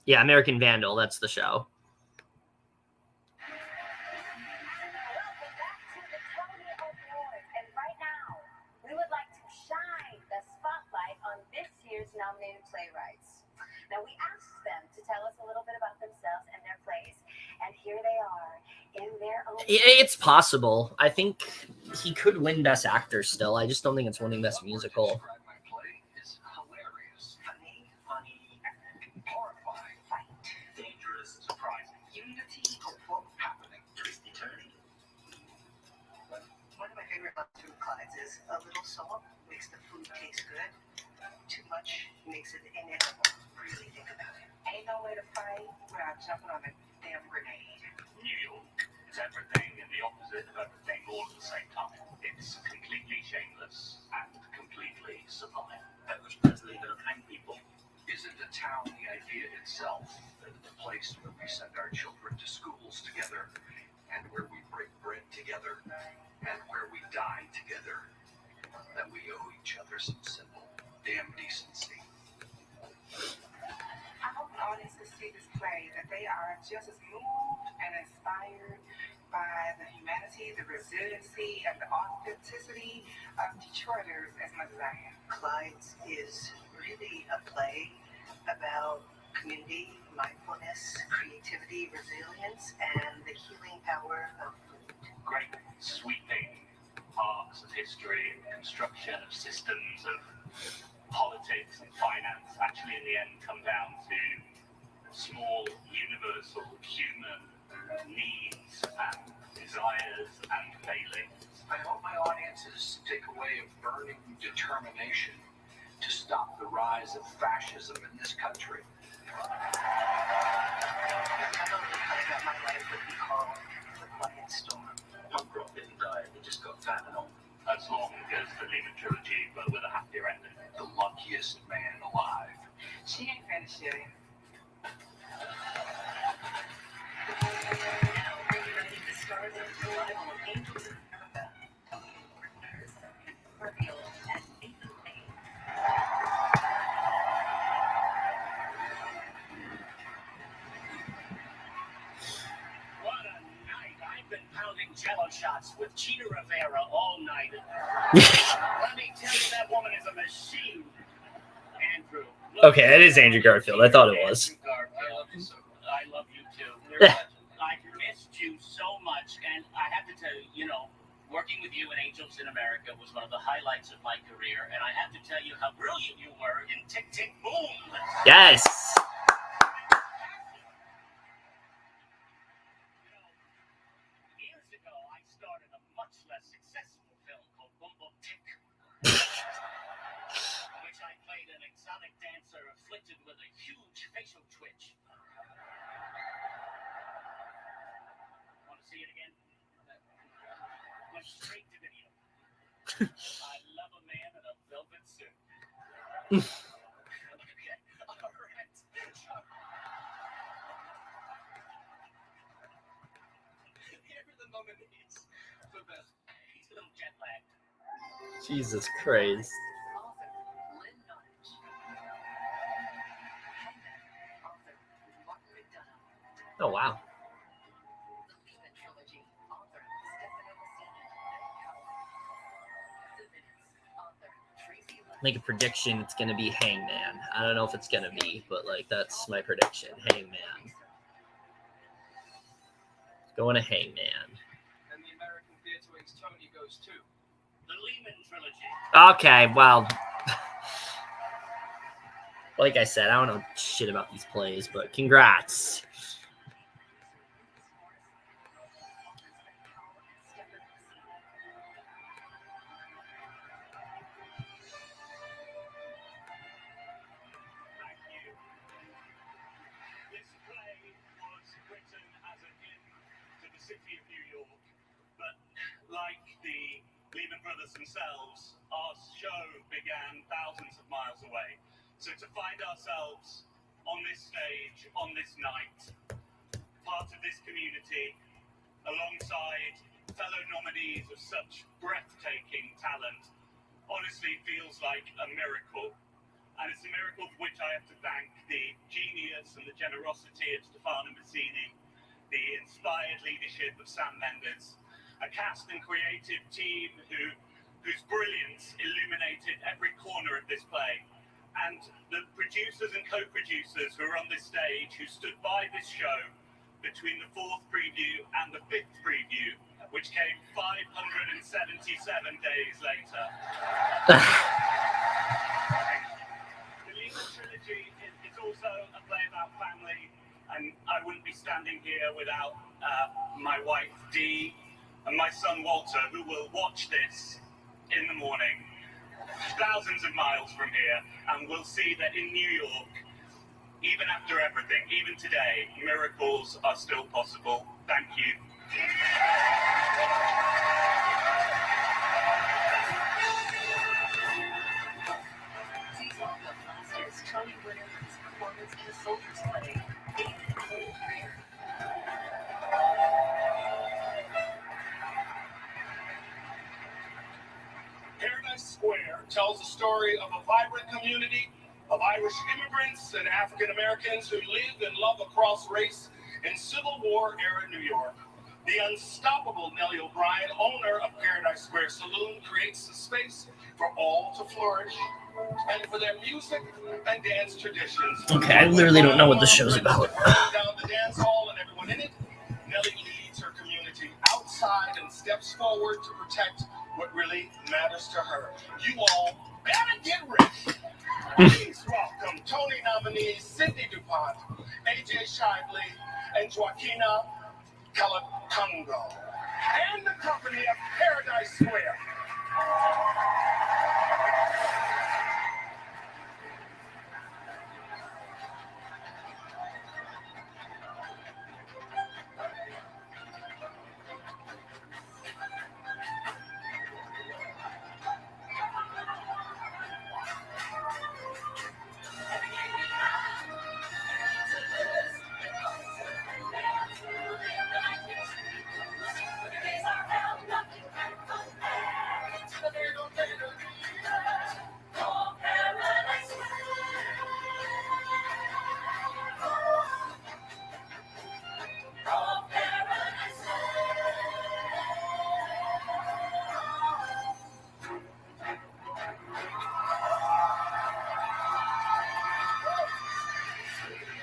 Yeah, American Vandal, that's the show.
And right now, we would like to shine the spotlight on this year's nominated playwrights. Now, we asked them to tell us a little bit about themselves and their plays, and here they are in their own.
It's possible. I think he could win Best Actor still. I just don't think it's winning Best Musical.
A little salt makes the food taste good. Too much makes it inedible. Really think about it. Ain't no way to fight without jumping on a damn grenade.
New York is everything and the opposite of everything all at the same time. It's completely shameless and completely sublime. Which does lead to hang people. Isn't a town the idea itself? The place where we send our children to schools together, and where we break bread together, and where we die together. That we owe each other some simple damn decency.
I hope the audiences see this play, that they are just as moved and inspired by the humanity, the resiliency, and the authenticity of Detroiters as much as I am. Clyde's is really a play about community, mindfulness, creativity, resilience, and the healing power of food.
Great, sweeping arcs of history and construction of systems of politics and finance actually in the end come down to small universal human needs and desires and failings.
I hope my audiences take away a burning determination to stop the rise of fascism in this country.
I don't think that my life would be called The Quiet Storm.
Punk rock didn't die, it just got fat and old. As long as the Lehman trilogy, but with a happier ending.
The luckiest man alive.
She ain't finished yet.
The stars of the revival of Angels in America. Revealed at 8 May.
What a night. I've been pounding jello shots with Cheetah Rivera all night. Let me tell you, that woman is a machine. Andrew.
Okay, that is Andrew Garfield. I thought it was.
I love you too. I missed you so much, and I have to tell you, working
Working with you in Angels in America was one of the highlights of my career, and I have to tell you how brilliant you were in Tick, Tick, Boom.
Yes.
Years ago, I starred in a much less successful film called Boom Boom Tick, in which I played an exotic dancer afflicted with a huge facial twitch. Want to see it again? Went straight to video. I love a man in a velvet suit. Okay, all right. Here are the nominees for best. He's a little jet lagged.
Jesus Christ. Oh, wow. Make a prediction, it's going to be Hangman. I don't know if it's going to be, but, like, that's my prediction. Hangman. Going to Hangman.
And the American Theatre Wing's Tony goes to
The Lehman Trilogy.
Okay, well, like I said, I don't know shit about these plays, but congrats.
This play was written as a hymn to the city of New York, but like the Lehman Brothers themselves, our show began thousands of miles away. So to find ourselves on this stage, on this night, part of this community, alongside fellow nominees of such breathtaking talent, honestly feels like a miracle. And it's a miracle for which I have to thank the genius and the generosity of Stefano Mazzini, the inspired leadership of Sam Mendes, a cast and creative team whose brilliance illuminated every corner of this play, and the producers and co-producers who are on this stage who stood by this show between the 4th preview and the 5th preview, which came 577 days later. The Lehman Trilogy is also a play about family, and I wouldn't be standing here without my wife Dee and my son Walter, who will watch this in the morning, thousands of miles from here, and will see that in New York, even after everything, even today, miracles are still possible. Thank you.
Season of last year's Tony winner for his performance in the Soldier's play, David Cole Greer.
Paradise Square tells the story of a vibrant community of Irish immigrants and African Americans who live and love across race in Civil War era New York. The unstoppable Nellie O'Brien, owner of Paradise Square Saloon, creates the space for all to flourish and for their music and dance traditions.
Okay, I literally don't know what the show's about.
Down the dance hall and everyone in it, Nellie leads her community outside and steps forward to protect what really matters to her. You all better get ready. Please welcome Tony nominees Sidney DuPont, AJ Shively, and Joaquina Calatungo, and the company of Paradise Square.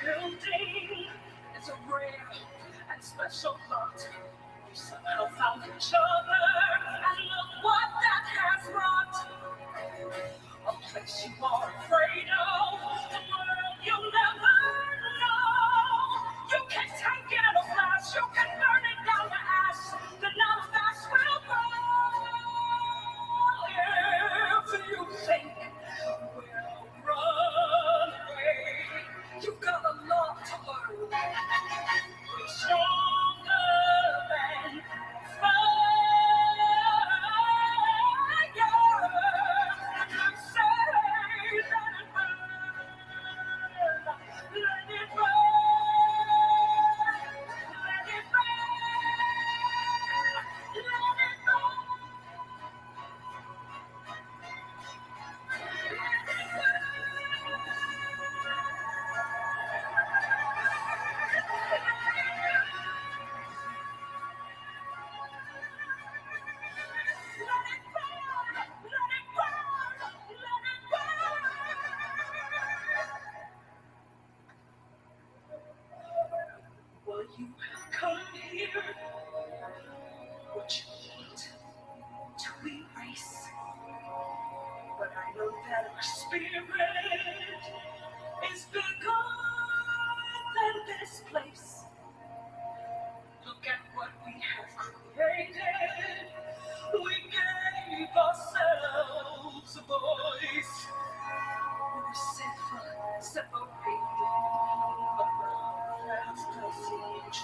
building. It's a rare and special thought. We somehow found each other and
place you are afraid of. The world you'll never know. You can take it in a flash, you can burn it down to ash. The love that will grow. If you think we'll run away, you've got a lot to learn. We're stronger than well, you have come here. What you want to erase. But I know that our spirit is bigger than this place. Look at what we have created. We gave ourselves a voice. We're separated, but now still see each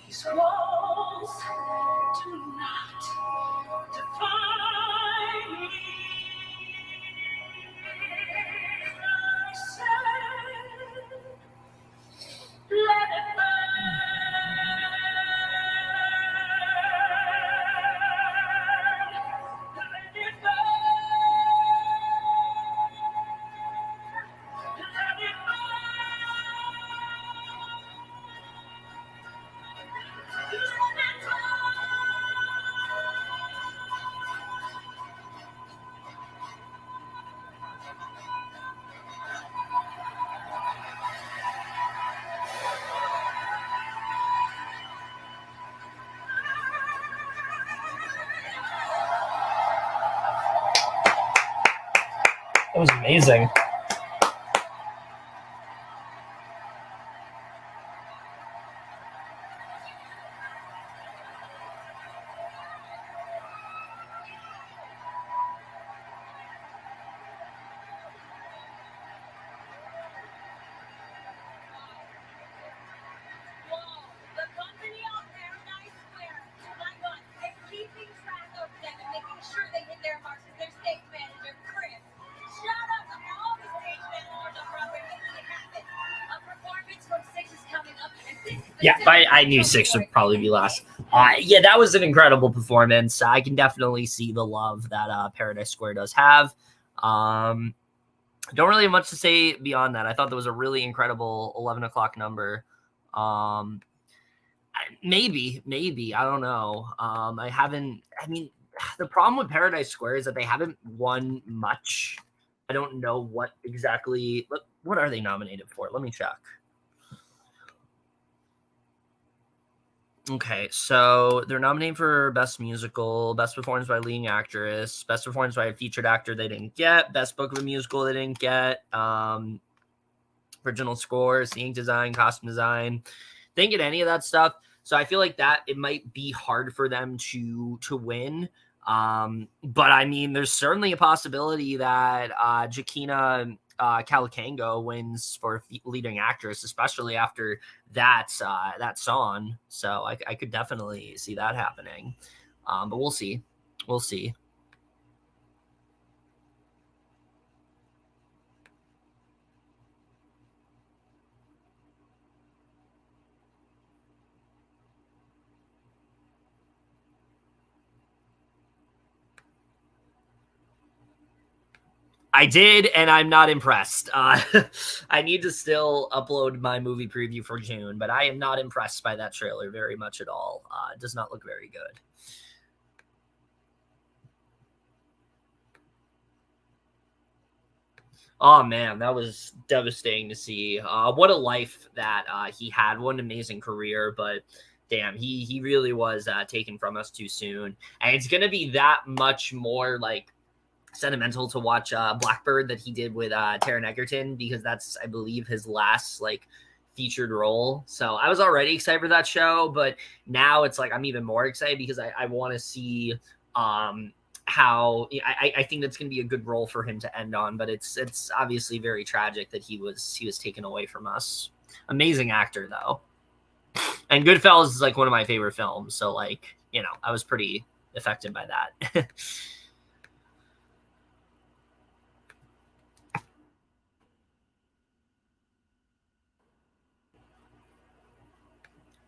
These walls do not define me. I said, let it
It was amazing. Yeah, I knew 6 would probably be last. Yeah, that was an incredible performance. I can definitely see the love that Paradise Square does have. Don't really have much to say beyond that. I thought that was a really incredible 11 o'clock number. Maybe, I don't know. The problem with Paradise Square is that they haven't won much. I don't know what exactly, what are they nominated for? Let me check. Okay, so they're nominated for Best Musical, Best Performance by Leading Actress, Best Performance by a Featured Actor they didn't get, Best Book of a Musical they didn't get, Original Score, Scenic Design, Costume Design. They didn't get any of that stuff, so I feel like that it might be hard for them to win. But I mean, there's certainly a possibility that Joaquina Calicango wins for leading actress, especially after that song. So I could definitely see that happening. But we'll see. We'll see. I did, and I'm not impressed. I need to still upload my movie preview for June, but I am not impressed by that trailer very much at all. It does not look very good. Oh, man, that was devastating to see. What a life that he had. What an amazing career, but damn, he really was taken from us too soon. And it's going to be that much more like sentimental to watch Blackbird that he did with Taron Egerton, because that's, I believe, his last like featured role. So I was already excited for that show, but now it's like I'm even more excited because I want to see how I think that's going to be a good role for him to end on. But it's obviously very tragic that he was taken away from us. Amazing actor though. And Goodfellas is like one of my favorite films. So like, you know, I was pretty affected by that.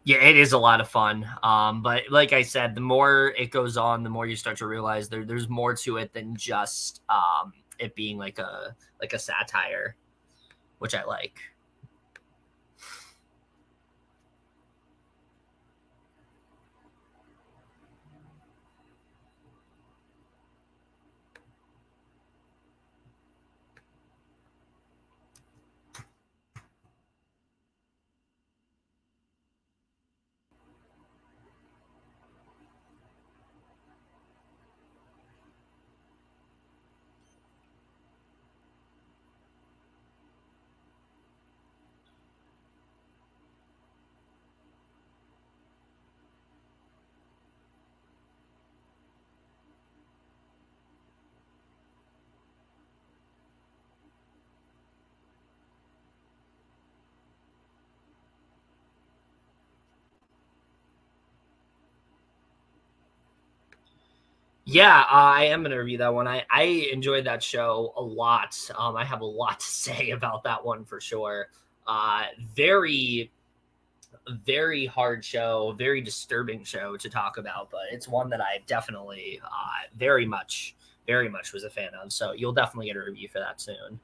Yeah, it is a lot of fun. But like I said, the more it goes on, the more you start to realize there's more to it than just it being like a satire, which I like. Yeah, I am going to review that one. I enjoyed that show a lot. I have a lot to say about that one for sure. Very, very hard show, very disturbing show to talk about, but it's one that I definitely very much was a fan of. So you'll definitely get a review for that soon.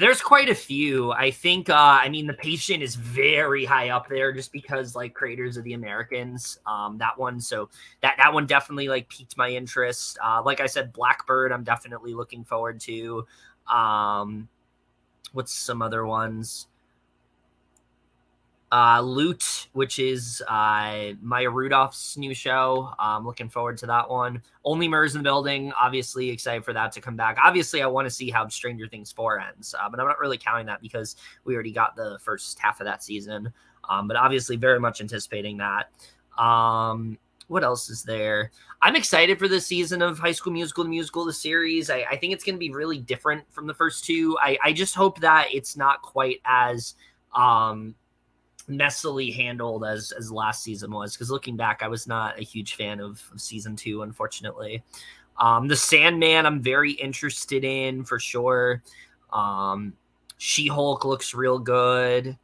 There's quite a few. I think I mean The Patient is very high up there just because like Creators of the Americans. That one, so that one definitely like piqued my interest. Like I said, Blackbird, I'm definitely looking forward to. What's some other ones? Loot, which is Maya Rudolph's new show. I'm looking forward to that one. Only Murders in the Building, obviously excited for that to come back. Obviously, I want to see how Stranger Things 4 ends, but I'm not really counting that because we already got the first half of that season. But obviously, very much anticipating that. What else is there? I'm excited for this season of High School Musical, the musical, the series. I think it's going to be really different from the first two. I just hope that it's not quite as messily handled as last season was, because looking back, I was not a huge fan of season 2, unfortunately. The Sandman, I'm very interested in for sure. She-Hulk looks real good.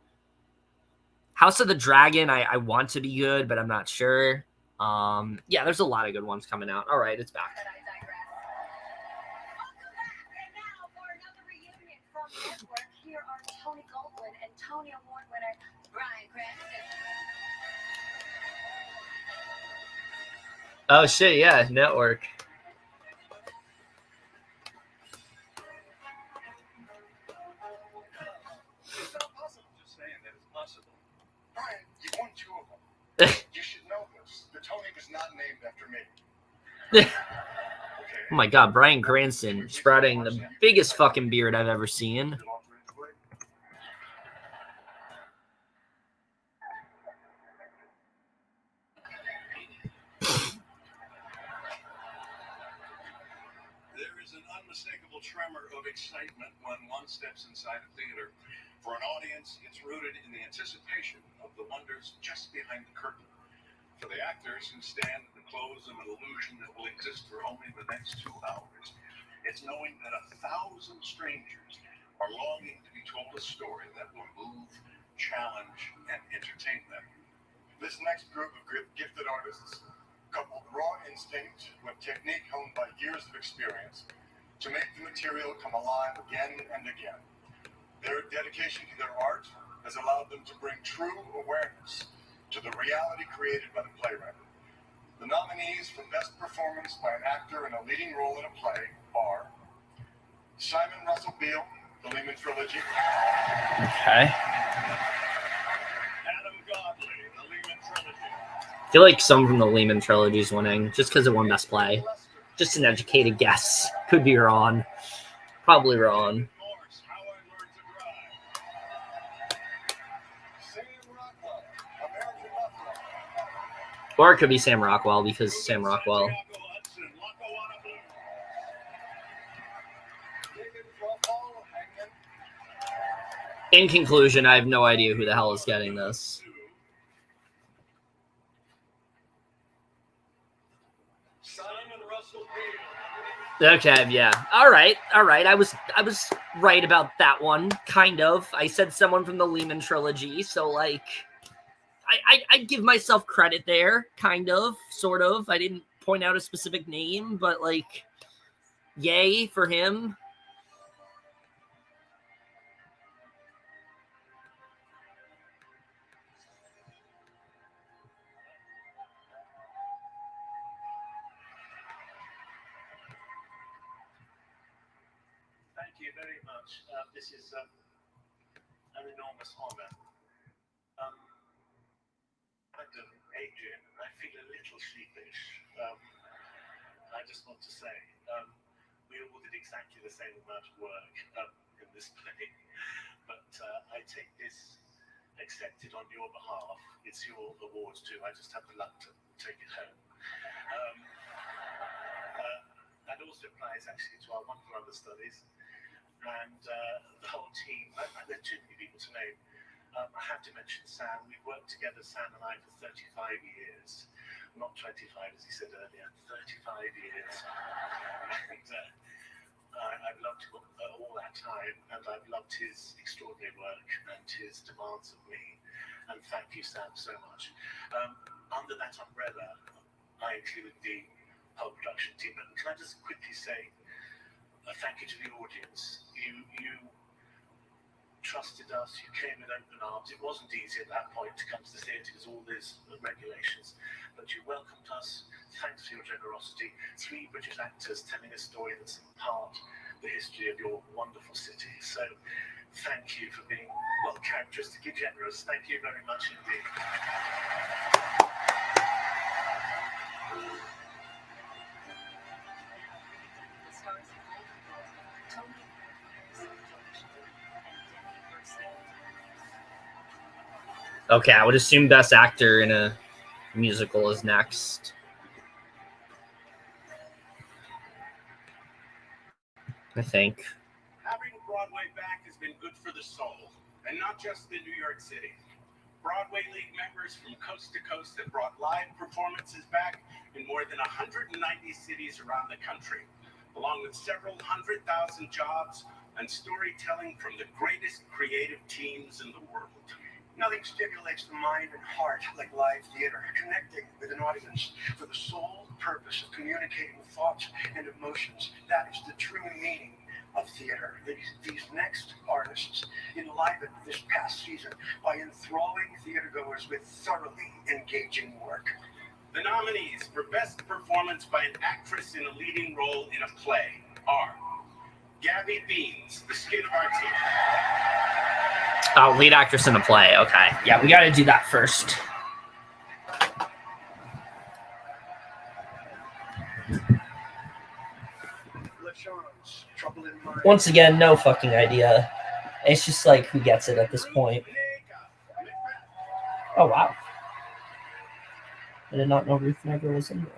House of the Dragon, I want to be good, but I'm not sure. Yeah, there's a lot of good ones coming out. All right, it's back.
Here are Tony Goldwyn and Tony Award winner Bryan Cranston.
Oh shit, yeah, Network.
It's not possible. Just saying that it's possible. Bryan, you won 2 of them. You should know this. The Tony was not named after me.
Oh my god, Bryan Cranston sprouting the biggest fucking beard I've ever seen.
There is an unmistakable tremor of excitement when one steps inside a theater. For an audience, it's rooted in the anticipation of the wonders just behind the curtain.
For the actors who stand at the close of an illusion that will exist for only the next 2 hours, it's knowing that 1,000 strangers are longing to be told a story that will move, challenge, and entertain them.
This next group of gifted artists coupled raw instinct with technique honed by years of experience to make the material come alive again and again. Their dedication to their art has allowed them to bring true awareness to the reality created by the playwright. The nominees for Best Performance by an Actor in a Leading Role in a Play are Simon Russell Beale, The Lehman Trilogy.
Okay.
Adam Godley, The Lehman Trilogy.
I feel like some from the Lehman Trilogy is winning just because it won Best Play. Just an educated guess. Could be wrong. Probably wrong. Or it could be Sam Rockwell because Sam Rockwell. In conclusion, I have no idea who the hell is getting this. Okay, yeah. All right. I was right about that one, kind of. I said someone from the Lehman Trilogy, so like I give myself credit there, kind of, sort of. I didn't point out a specific name, but like, yay for him.
Thank you very much. This is an enormous honor. Adrian, I feel a little sheepish. I just want to say, we all did exactly the same amount of work in this play, but I take this accepted on your behalf. It's your award too. I just have the luck to take it home. That also applies actually to our wonderful understudies and the whole team. There are too many people to name. I have to mention Sam. We've worked together, Sam and I, for 35 years. Not 25, as he said earlier, 35 years. And I've loved him all that time, and I've loved his extraordinary work and his demands of me. And thank you, Sam, so much. Under that umbrella, I include the whole production team. But can I just quickly say a thank you to the audience. You trusted us, you came with open arms. It wasn't easy at that point to come to the theatre because all these regulations, but you welcomed us. Thanks for your generosity. 3 British actors telling a story that's in part the history of your wonderful city. So thank you for being, well, characteristically generous. Thank you very much indeed.
Okay, I would assume Best Actor in a musical is next. I think.
Having Broadway back has been good for the soul, and not just in New York City. Broadway League members from coast to coast have brought live performances back in more than 190 cities around the country, along with several 100,000 jobs and storytelling from the greatest creative teams in the world.
Nothing stimulates the mind and heart like live theater, connecting with an audience for the sole purpose of communicating thoughts and emotions. That is the true meaning of theater. These next artists enlivened this past season by enthralling theatergoers with thoroughly engaging work.
The nominees for Best Performance by an Actress in a Leading Role in a Play are Gabby Beans, The Skin of Our Teeth.
Oh, lead actress in a play. Okay. Yeah, we got to do that first. Once again, no fucking idea. It's just like, who gets it at this point? Oh, wow. I did not know Ruth Negro was in there.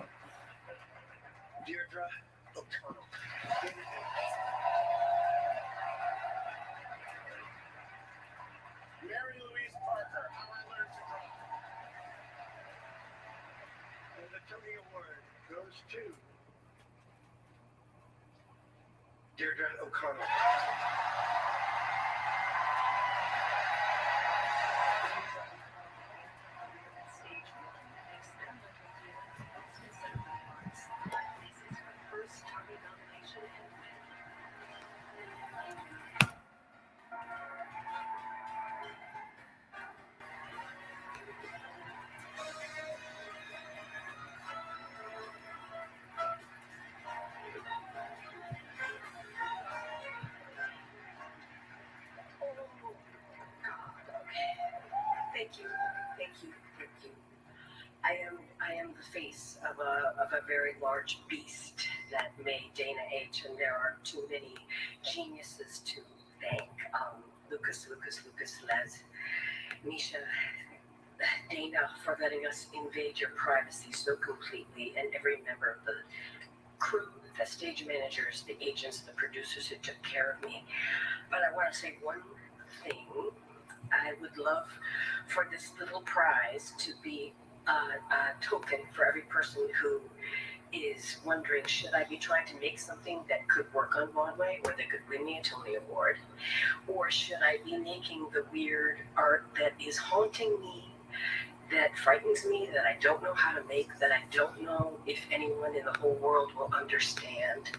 Tony Award goes to Deirdre O'Connell.
Thank you. I am the face of a very large beast that made Dana H. And there are too many geniuses to thank. Lucas, Les, Misha, Dana for letting us invade your privacy so completely, and every member of the crew, the stage managers, the agents, the producers who took care of me. But I want to say one thing. I would love for this little prize to be a token for every person who is wondering, should I be trying to make something that could work on Broadway or that could win me a Tony Award? Or should I be making the weird art that is haunting me, that frightens me, that I don't know how to make, that I don't know if anyone in the whole world will understand?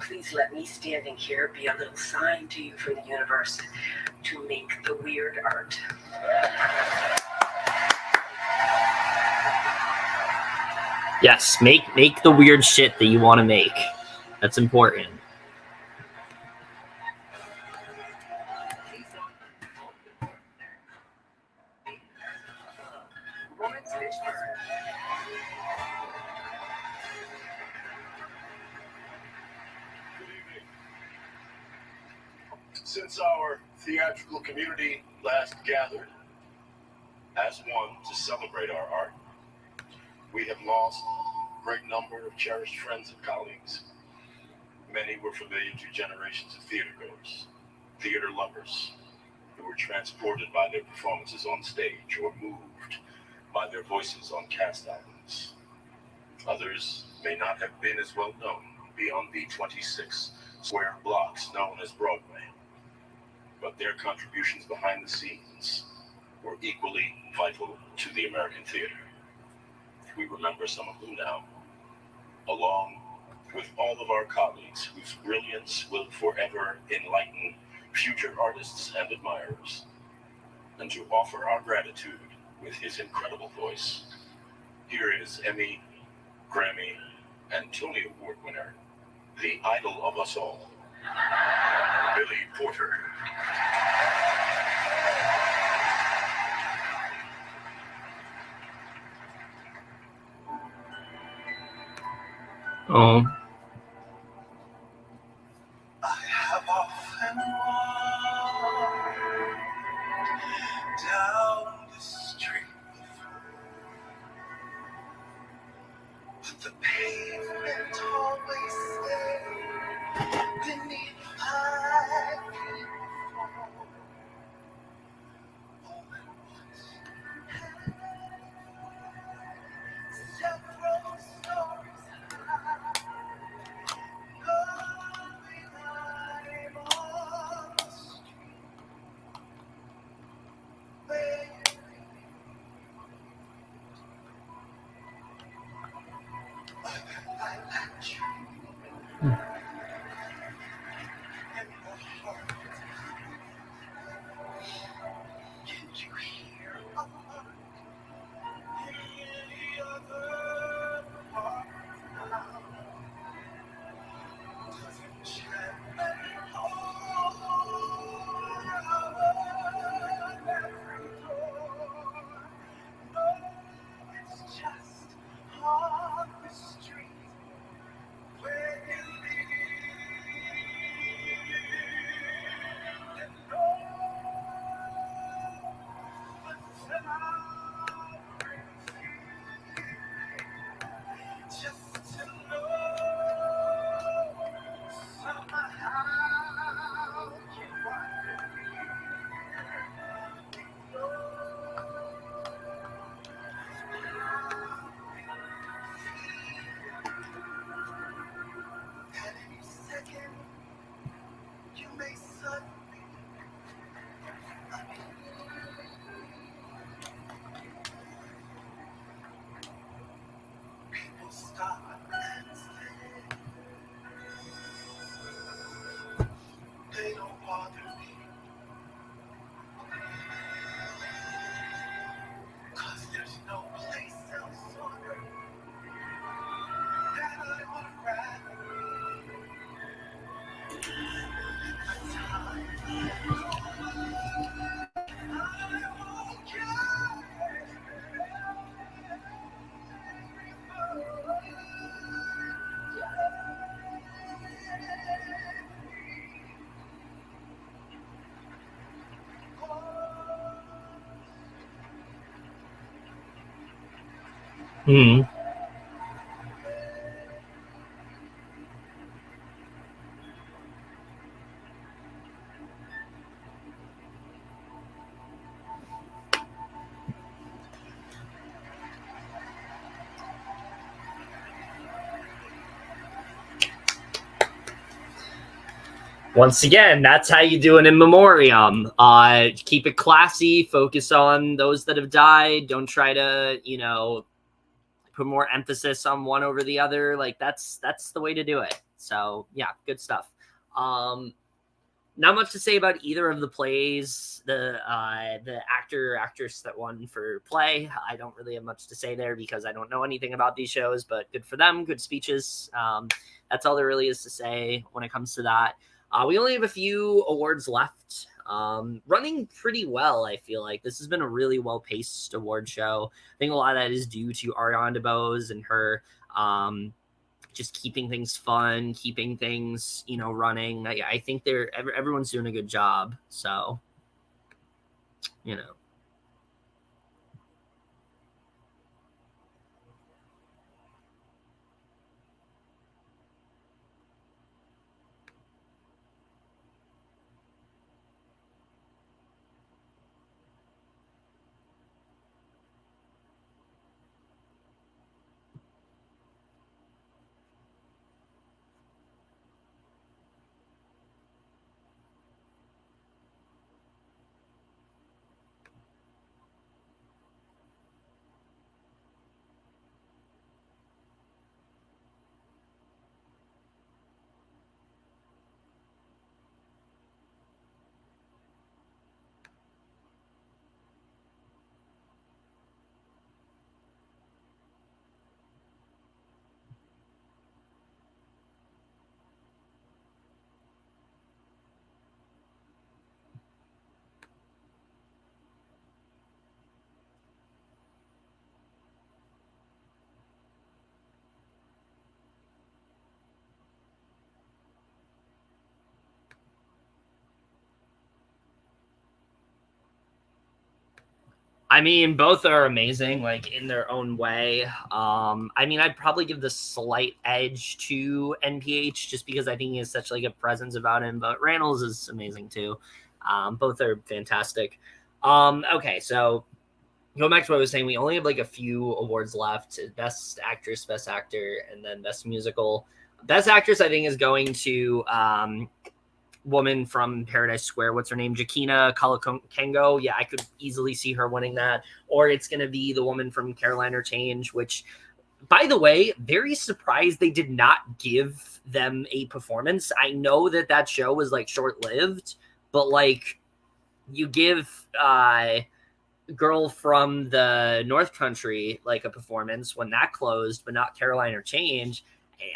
Please let me standing here be a little sign to you from the universe to make the weird art.
Yes, make the weird shit that you want to make. That's important.
Since our theatrical community last gathered as one to celebrate our art, we have lost a great number of cherished friends and colleagues. Many were familiar to generations of theatergoers, theater lovers, who were transported by their performances on stage or moved by their voices on cast albums. Others may not have been as well known beyond the 26 square blocks known as Broadway, but their contributions behind the scenes were equally vital to the American theater. We remember some of them now, along with all of our colleagues whose brilliance will forever enlighten future artists and admirers, and to offer our gratitude with his incredible voice. Here is Emmy, Grammy, and Tony Award winner, the idol of us all, Billy Porter.
Oh.
I have often walked down the street before, but the pavement always stayed beneath my feet. Several stories high,
Hmm. Once again, that's how you do an in memoriam. Keep it classy, focus on those that have died. Don't try to, put more emphasis on one over the other. Like that's the way to do it. So yeah, good stuff. Not much to say about either of the plays. The actor or actress that won for play, I don't really have much to say there because I don't know anything about these shows, but good for them, good speeches. That's all there really is to say when it comes to that. We only have a few awards left. Running pretty well, I feel like. This has been a really well-paced award show. I think a lot of that is due to Arianna DeBose and her just keeping things fun, keeping things, running. I think everyone's doing a good job. So, I mean, both are amazing, like in their own way. I'd probably give the slight edge to NPH just because I think he has such like a presence about him. But Randall's is amazing too. Both are fantastic. Okay, so going back to what I was saying, we only have like a few awards left: Best Actress, Best Actor, and then Best Musical. Best Actress, I think, is going to woman from Paradise Square. What's her name? Jakina Kalakengo. Yeah, I could easily see her winning that. Or it's going to be the woman from Caroline or Change, which, by the way, very surprised they did not give them a performance. I know that show was like short-lived, but like you give girl from the North Country like a performance when that closed, but not Caroline or Change.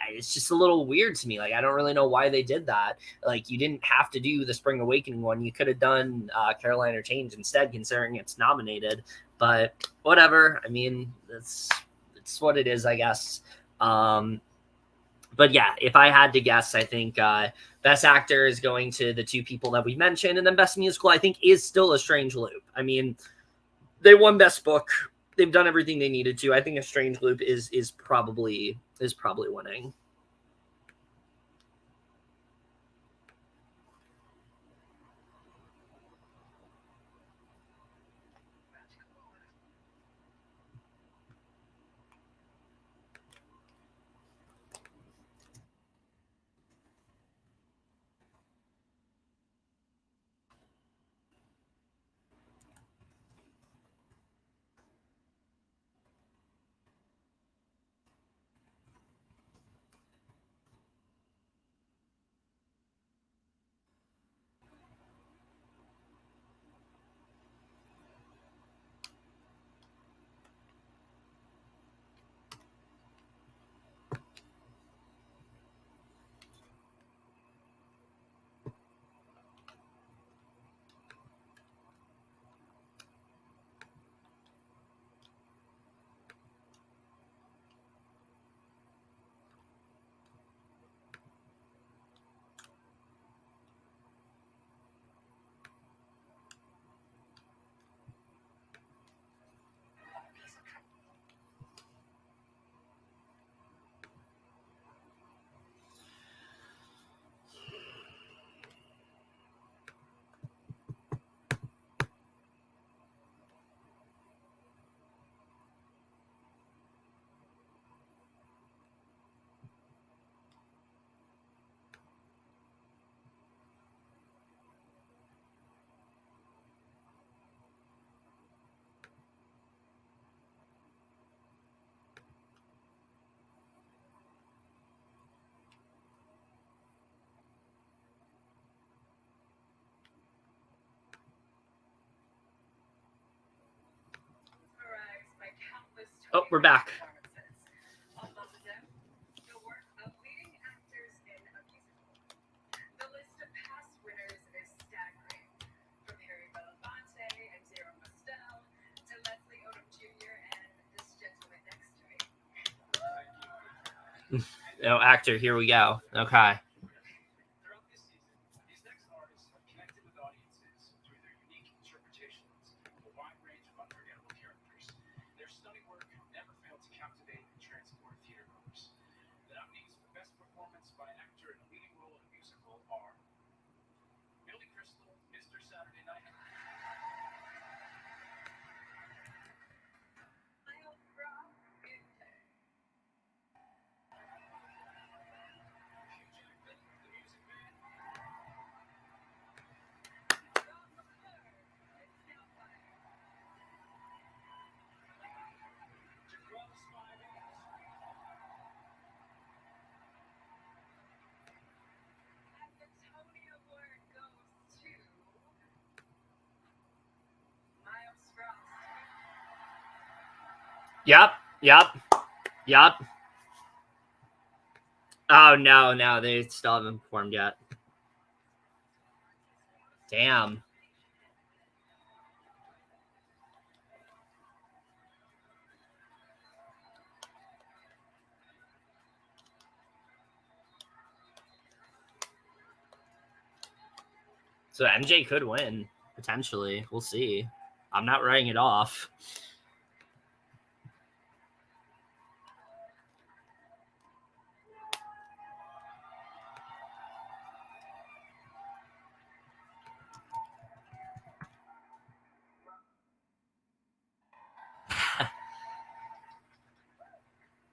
It's just a little weird to me. Like, I don't really know why they did that. Like, you didn't have to do the Spring Awakening one. You could have done Caroline or Change instead, considering it's nominated. But whatever. I mean, it's what it is, I guess. But yeah, if I had to guess, I think Best Actor is going to the two people that we mentioned, and then Best Musical, I think, is still A Strange Loop. I mean, they won Best Book. They've done everything they needed to. I think A Strange Loop is probably winning. Oh, we're back.
The list of past winners is staggering. From Harry Belafonte and Zero Mostel to Leslie Odom Jr. and this gentleman next to me.
Oh, actor, here we go. Okay.
Throughout this season, these next artists have connected with audiences through their unique interpretations of a wide range of unforgettable characters. Their stunning work never failed to captivate and transport theater goers. The nominees for Best Performance by an Actor in a Leading Role in a Musical are Billy Crystal, Mr. Saturday Night.
Yep. Oh, no, they still haven't performed yet. Damn. So MJ could win, potentially. We'll see. I'm not writing it off.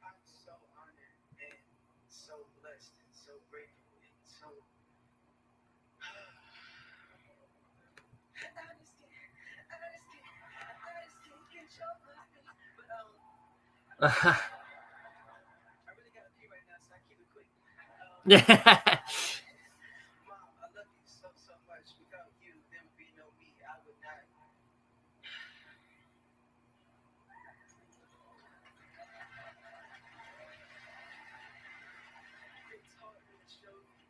I'm so honored and so blessed and so grateful and so. I understand. Get your blessings. But I really gotta pee right now, so I keep it quick. Mom, I love you so much. Without you, there would be no me. I would not. It's hard to show you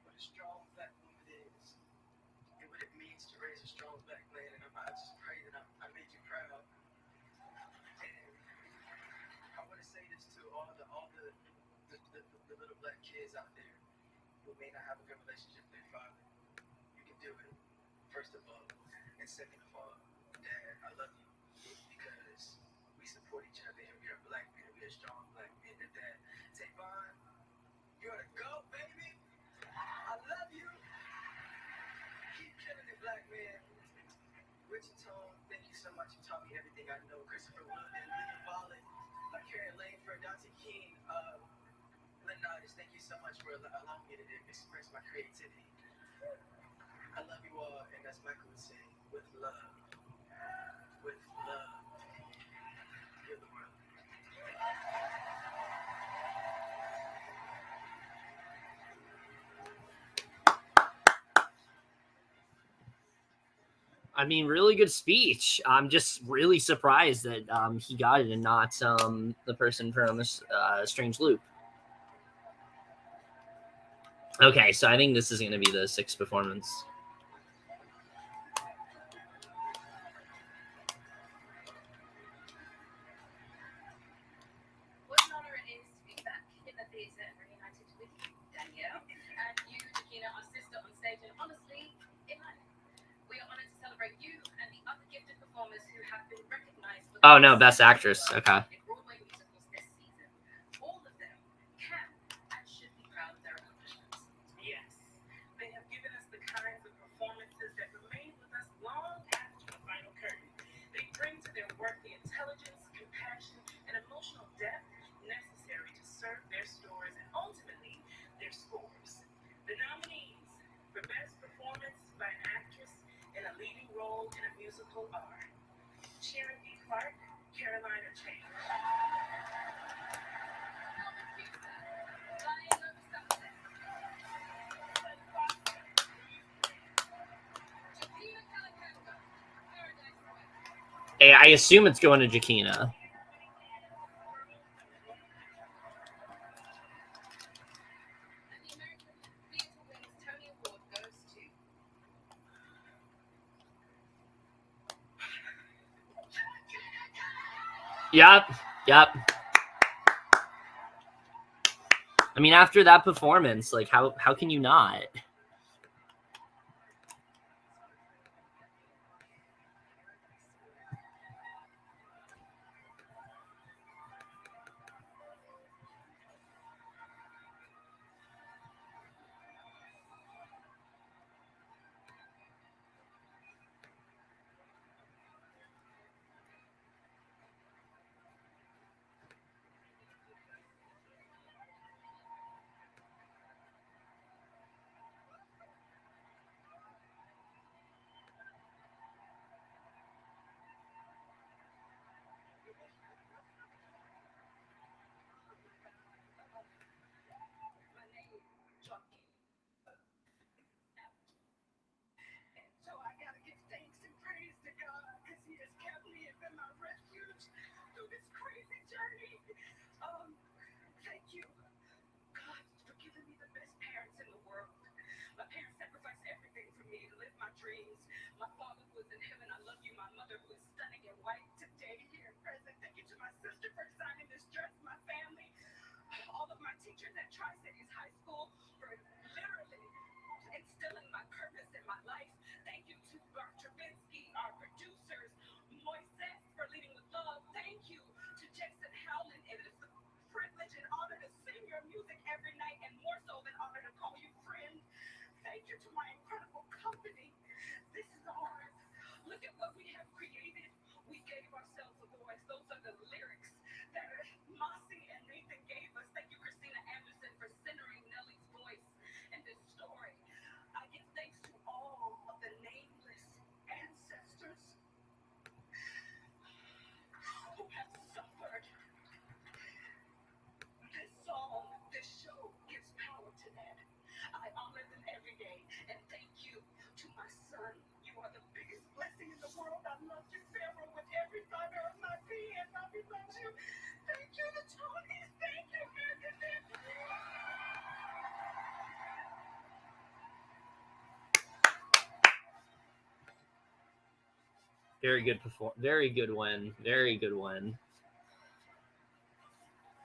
what a strong black woman is and what it means to raise a strong black man. And I just pray that I made you proud. And I want to say this to all the little black kids out there who may not have a good relationship with their father. You can do it, first of all. And second of all, Dad, I love you because we support each other and we are black men. We are strong black men. And Dad, Tavon, you're the GOAT, baby. I love you. Keep killing it, black man. Richard Tone, thank you so much. You taught me everything I know. Christopher Wood and William Ballin, Karen Langford, Dante King, Lynn Nodis, thank you so much for allowing me to express my creativity. I love you all, and as Michael would say, with love. With love. Heal the world.
I mean, really good speech. I'm just really surprised that he got it and not the person from Strange Loop. Okay, so I think this is going to be the sixth performance.
What an honor it is to be back in the theatre and reunited with you, Danielle. And you, Jacquina, our sister on stage, and honestly, in life. We are honored to celebrate you and the other gifted performers who have been recognized.
Oh, no, Best Actress. Okay.
Broadway musicals this season. All of them can and should be proud of their accomplishments.
Yes, they have given us the kinds of performances that remain with us long after the final curtain. They bring to their work the intelligence, compassion, and emotional depth necessary to serve their stories and ultimately their scores. The nominees for Best Performance by an Actress in a Leading Role in a Musical are Sharon D. Clark, Carolina Change.
I assume it's going to Jacquina. Yep. I mean, after that performance, like, how can you not?
So I gotta give thanks and praise to God because He has kept me and been my refuge through this crazy journey. Thank you, God, for giving me the best parents in the world. My parents sacrificed everything for me to live my dreams. My father who is in heaven, I love you. My mother who is stunning and white today, here and present. Thank you to my sister for designing this dress, my family, all of my teachers at Tri-Cities High School for literally instilling my purpose in my life. Thank you to Mark Travinsky, our producers, Moises for leading with love. Thank you to Jason Howland. It is a privilege and honor to sing your music every night, and more so than honor to call you friend. Thank you to my incredible company. This is ours. Look at what we have created. We gave ourselves a voice. Those are the lyrics that Mossy and Nathan gave us. Thank you, Christina Anderson, for centering Nellie's voice in this story. I give thanks to all of the nameless ancestors who have suffered. This song, this show gives power to that. I honor them every day. And thank you to my son. You are the biggest blessing in the world. I love you, Pharaoh, with every fiber of my being. Bobby loves you. Thank you to Tony. Thank you, Megan.
Very good Very good one. Very good one.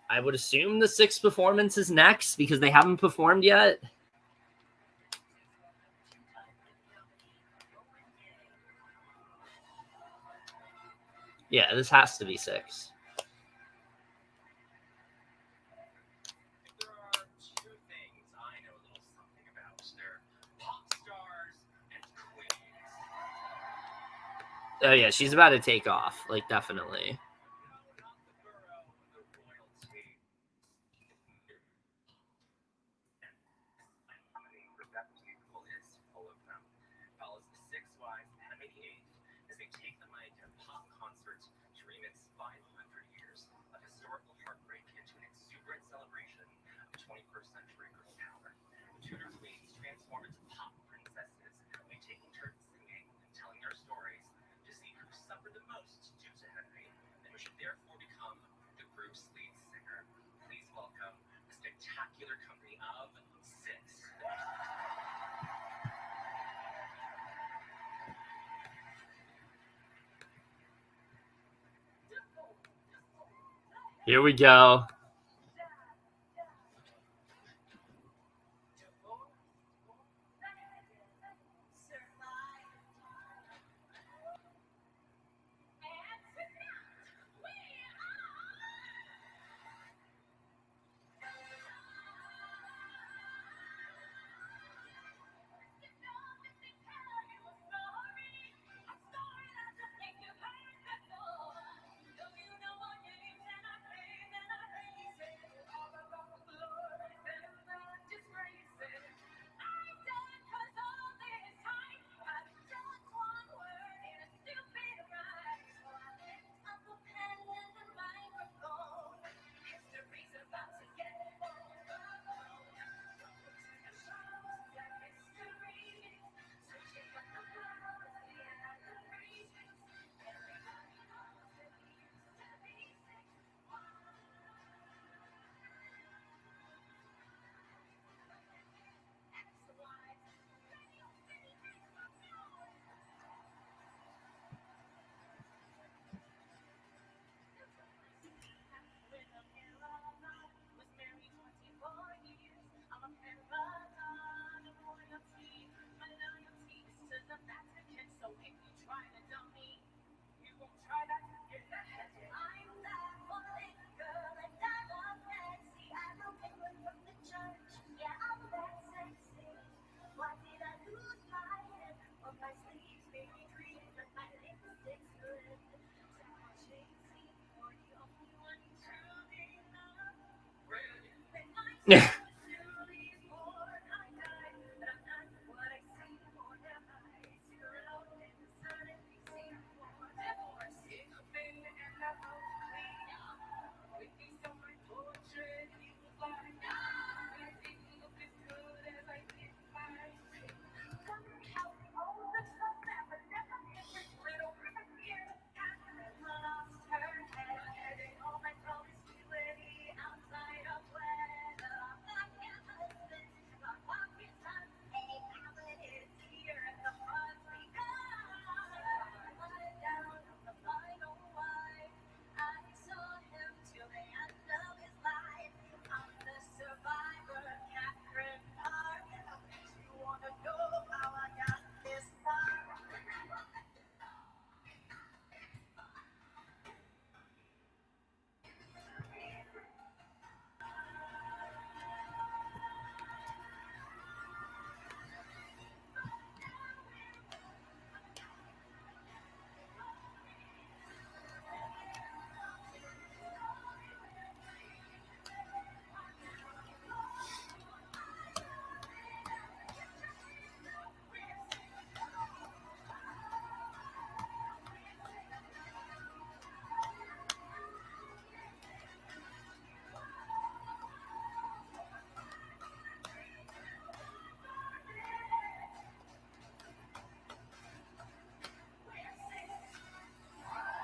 I would assume the 6th performance is next because they haven't performed yet. Yeah, this has to be 6.
There are two things I know a little something about. They're pop stars and queens.
Oh yeah, she's about to take off. Like, definitely.
Follows the 6 wives of Henry VIII as they take the mic at a pop concert to remix 500 years of historical heartbreak into an exuberant celebration of 21st century girl power. The Tudor queens transform into pop princesses by taking turns singing and telling their stories to see who suffered the most due to Henry and who should therefore become the group's lead singer. Please welcome the spectacular company of 6.
Here we go.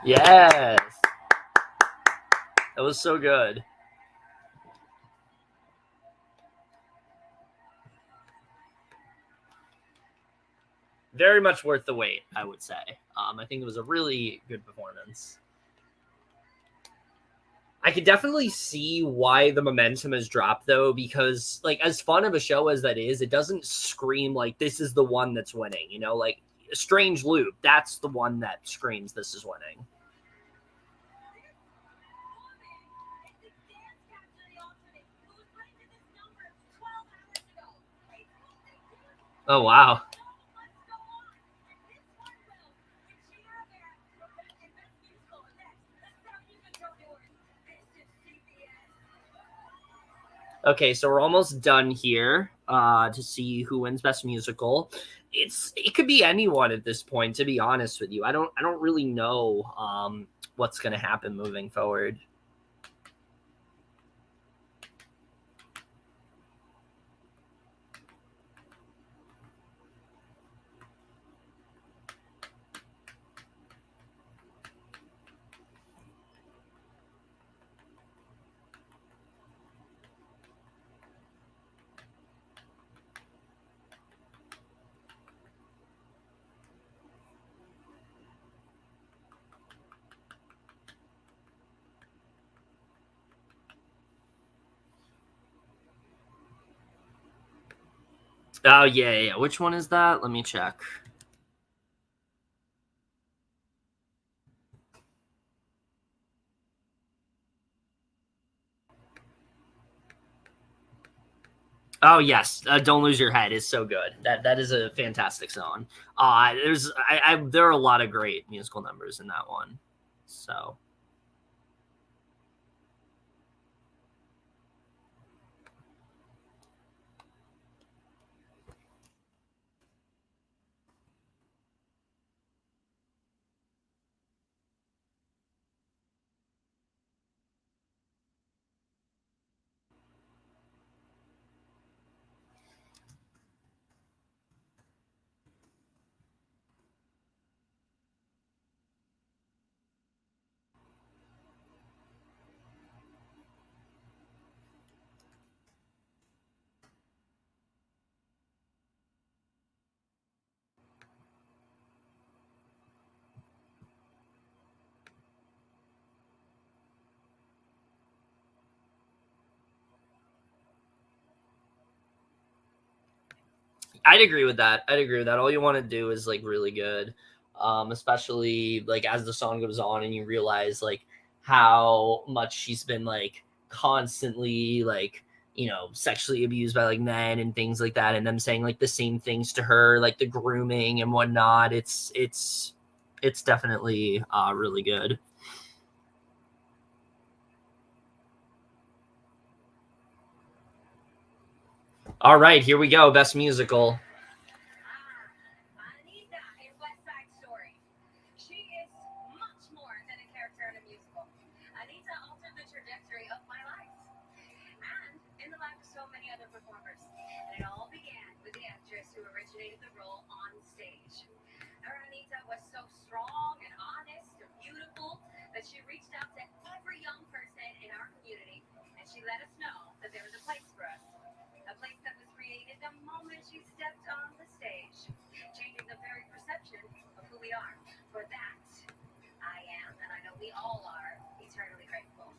Yes. That was so good. Very much worth the wait, I would say. I think it was a really good performance. I could definitely see why the momentum has dropped, though, because, like, as fun of a show as that is, it doesn't scream like this is the one that's winning, you know? Like, Strange Loop, that's the one that screams this is winning. Oh, wow. Okay, so we're almost done here to see who wins Best Musical. It could be anyone at this point, to be honest with you. I don't really know what's going to happen moving forward. Oh, yeah. Which one is that? Let me check. Oh, yes. Don't Lose Your Head is so good. That is a fantastic song. There are a lot of great musical numbers in that one. So... I'd agree with that. All you want to do is like really good, especially like as the song goes on and you realize like how much she's been like constantly like, you know, sexually abused by like men and things like that, and them saying like the same things to her, like the grooming and whatnot. It's definitely really good. All right, here we go. Best musical.
Anita in West Side Story. She is much more than a character in a musical. Anita altered the trajectory of my life and in the life of so many other performers. And it all began with the actress who originated the role on stage. Her Anita was so strong and honest and beautiful that she reached out to every young person in our community, and she let us know that there was a place for us. A place that was created the moment she stepped on the stage, changing the very perception of who we are. For that, I am, and I know we all are, eternally grateful.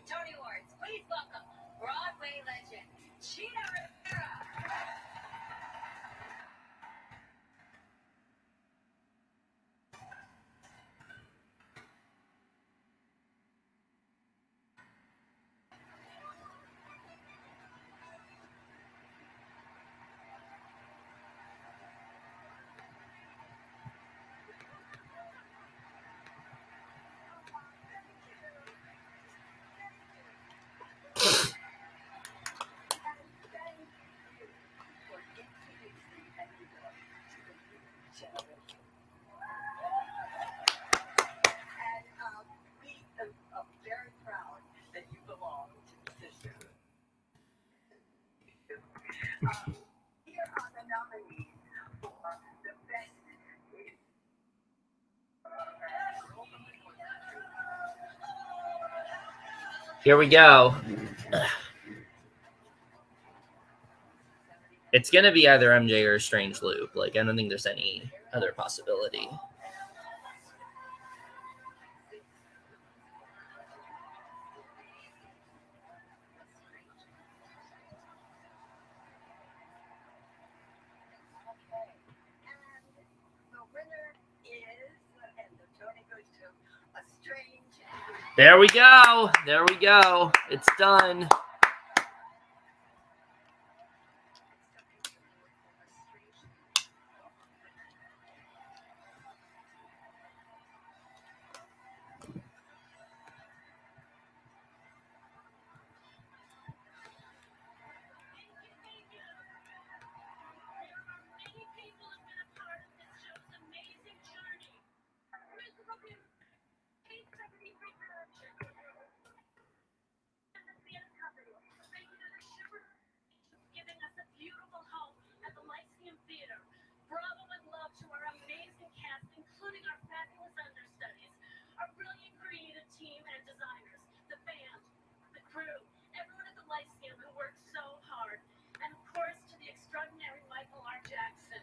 Tony Awards, please welcome Broadway legend, Cheetah Rivera. Here are the nominees for the best.
Here we go. It's gonna be either MJ or Strange Loop. Like, I don't think there's any other possibility. There we go. There we go. It's done.
Giving us a beautiful home at the Lyceum Theater. Bravo and love to our amazing cast, including our fabulous understudies, our brilliant creative team and designers, the band, the crew, everyone at the Lyceum who worked so hard, and of course to the extraordinary Michael R. Jackson.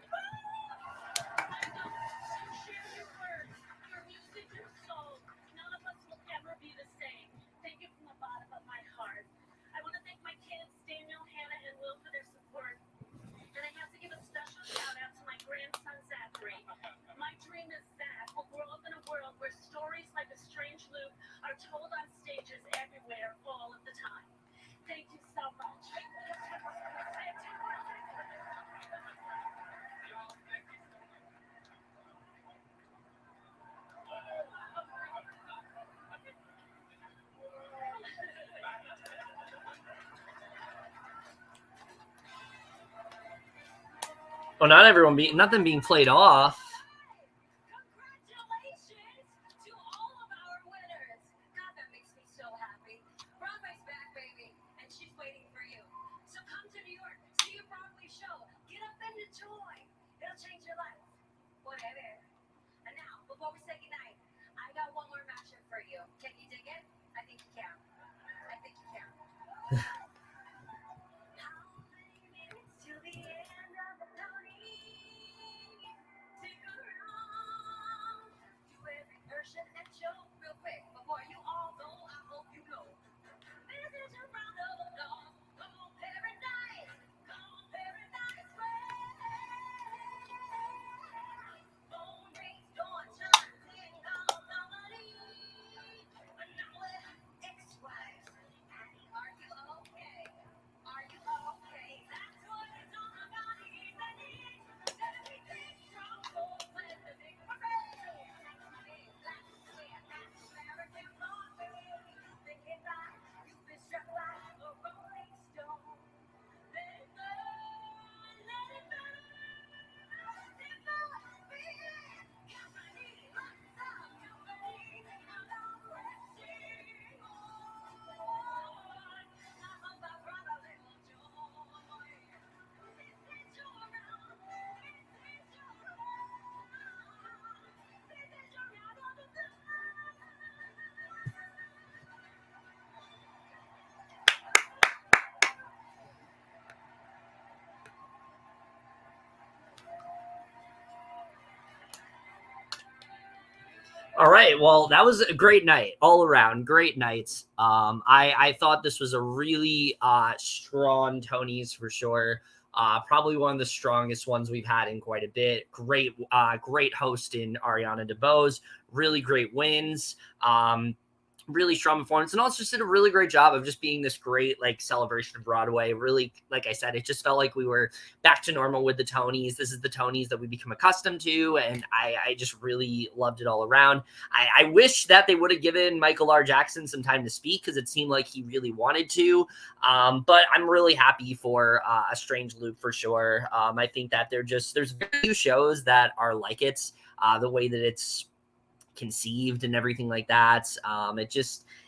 Michael, you share your words, your music, your soul. None of us will ever be the same. Thank you from the bottom of my heart. I want to thank my kids, Daniel, Hannah, and Will, for their support. And I have to give a special shout out to my grandson, Zachary. My dream is Zach will grow up in a world where stories like A Strange Loop are told on stages everywhere, all of the time. Thank you so much.
Well, nothing being played off.
Congratulations to all of our winners. God, that makes me so happy. Broadway's back, baby, and she's waiting for you. So come to New York, see a Broadway show, get up and enjoy. It'll change your life. Whatever. And now, before we say goodnight, I got one more matchup for you. Can you dig it? I think you can. I think you can. How many minutes till the end of the Tony? Stick around to every version and show real quick before you all go. I hope you know. This is your round of applause. Go Paradise. Go Paradise. Way.
All right. Well, that was a great night all around. Great nights. I thought this was a really strong Tonys for sure. Probably one of the strongest ones we've had in quite a bit. Great host in Arianna DeBose. Really great wins. Really strong performance, and also just did a really great job of just being this great like celebration of Broadway. Really, like I said, it just felt like we were back to normal with the Tonys. This is the Tonys that we become accustomed to, and I just really loved it all around. I wish that they would have given Michael R. Jackson some time to speak, because it seemed like he really wanted to, but I'm really happy for A Strange Loop for sure. I think that there's very few shows that are like it, the way that it's conceived and everything like that.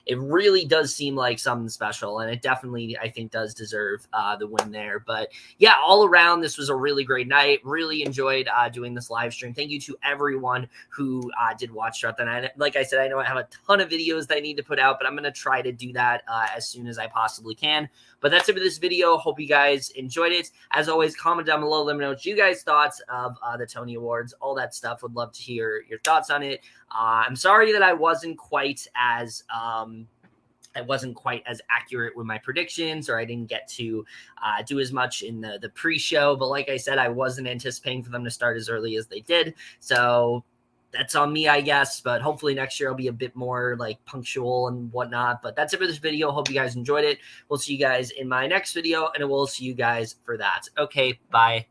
It really does seem like something special, and it definitely, I think, does deserve the win there. But yeah, all around, this was a really great night. Really enjoyed doing this live stream. Thank you to everyone who did watch throughout the night. Like I said, I know I have a ton of videos that I need to put out, but I'm going to try to do that as soon as I possibly can. But that's it for this video. Hope you guys enjoyed it. As always, comment down below. Let me know what you guys thoughts of the Tony Awards, all that stuff. Would love to hear your thoughts on it. I'm sorry that I wasn't quite as accurate with my predictions, or I didn't get to do as much in the pre-show. But like I said, I wasn't anticipating for them to start as early as they did. So that's on me, I guess. But hopefully next year I'll be a bit more like punctual and whatnot. But that's it for this video. Hope you guys enjoyed it. We'll see you guys in my next video, and we'll see you guys for that. Okay, bye.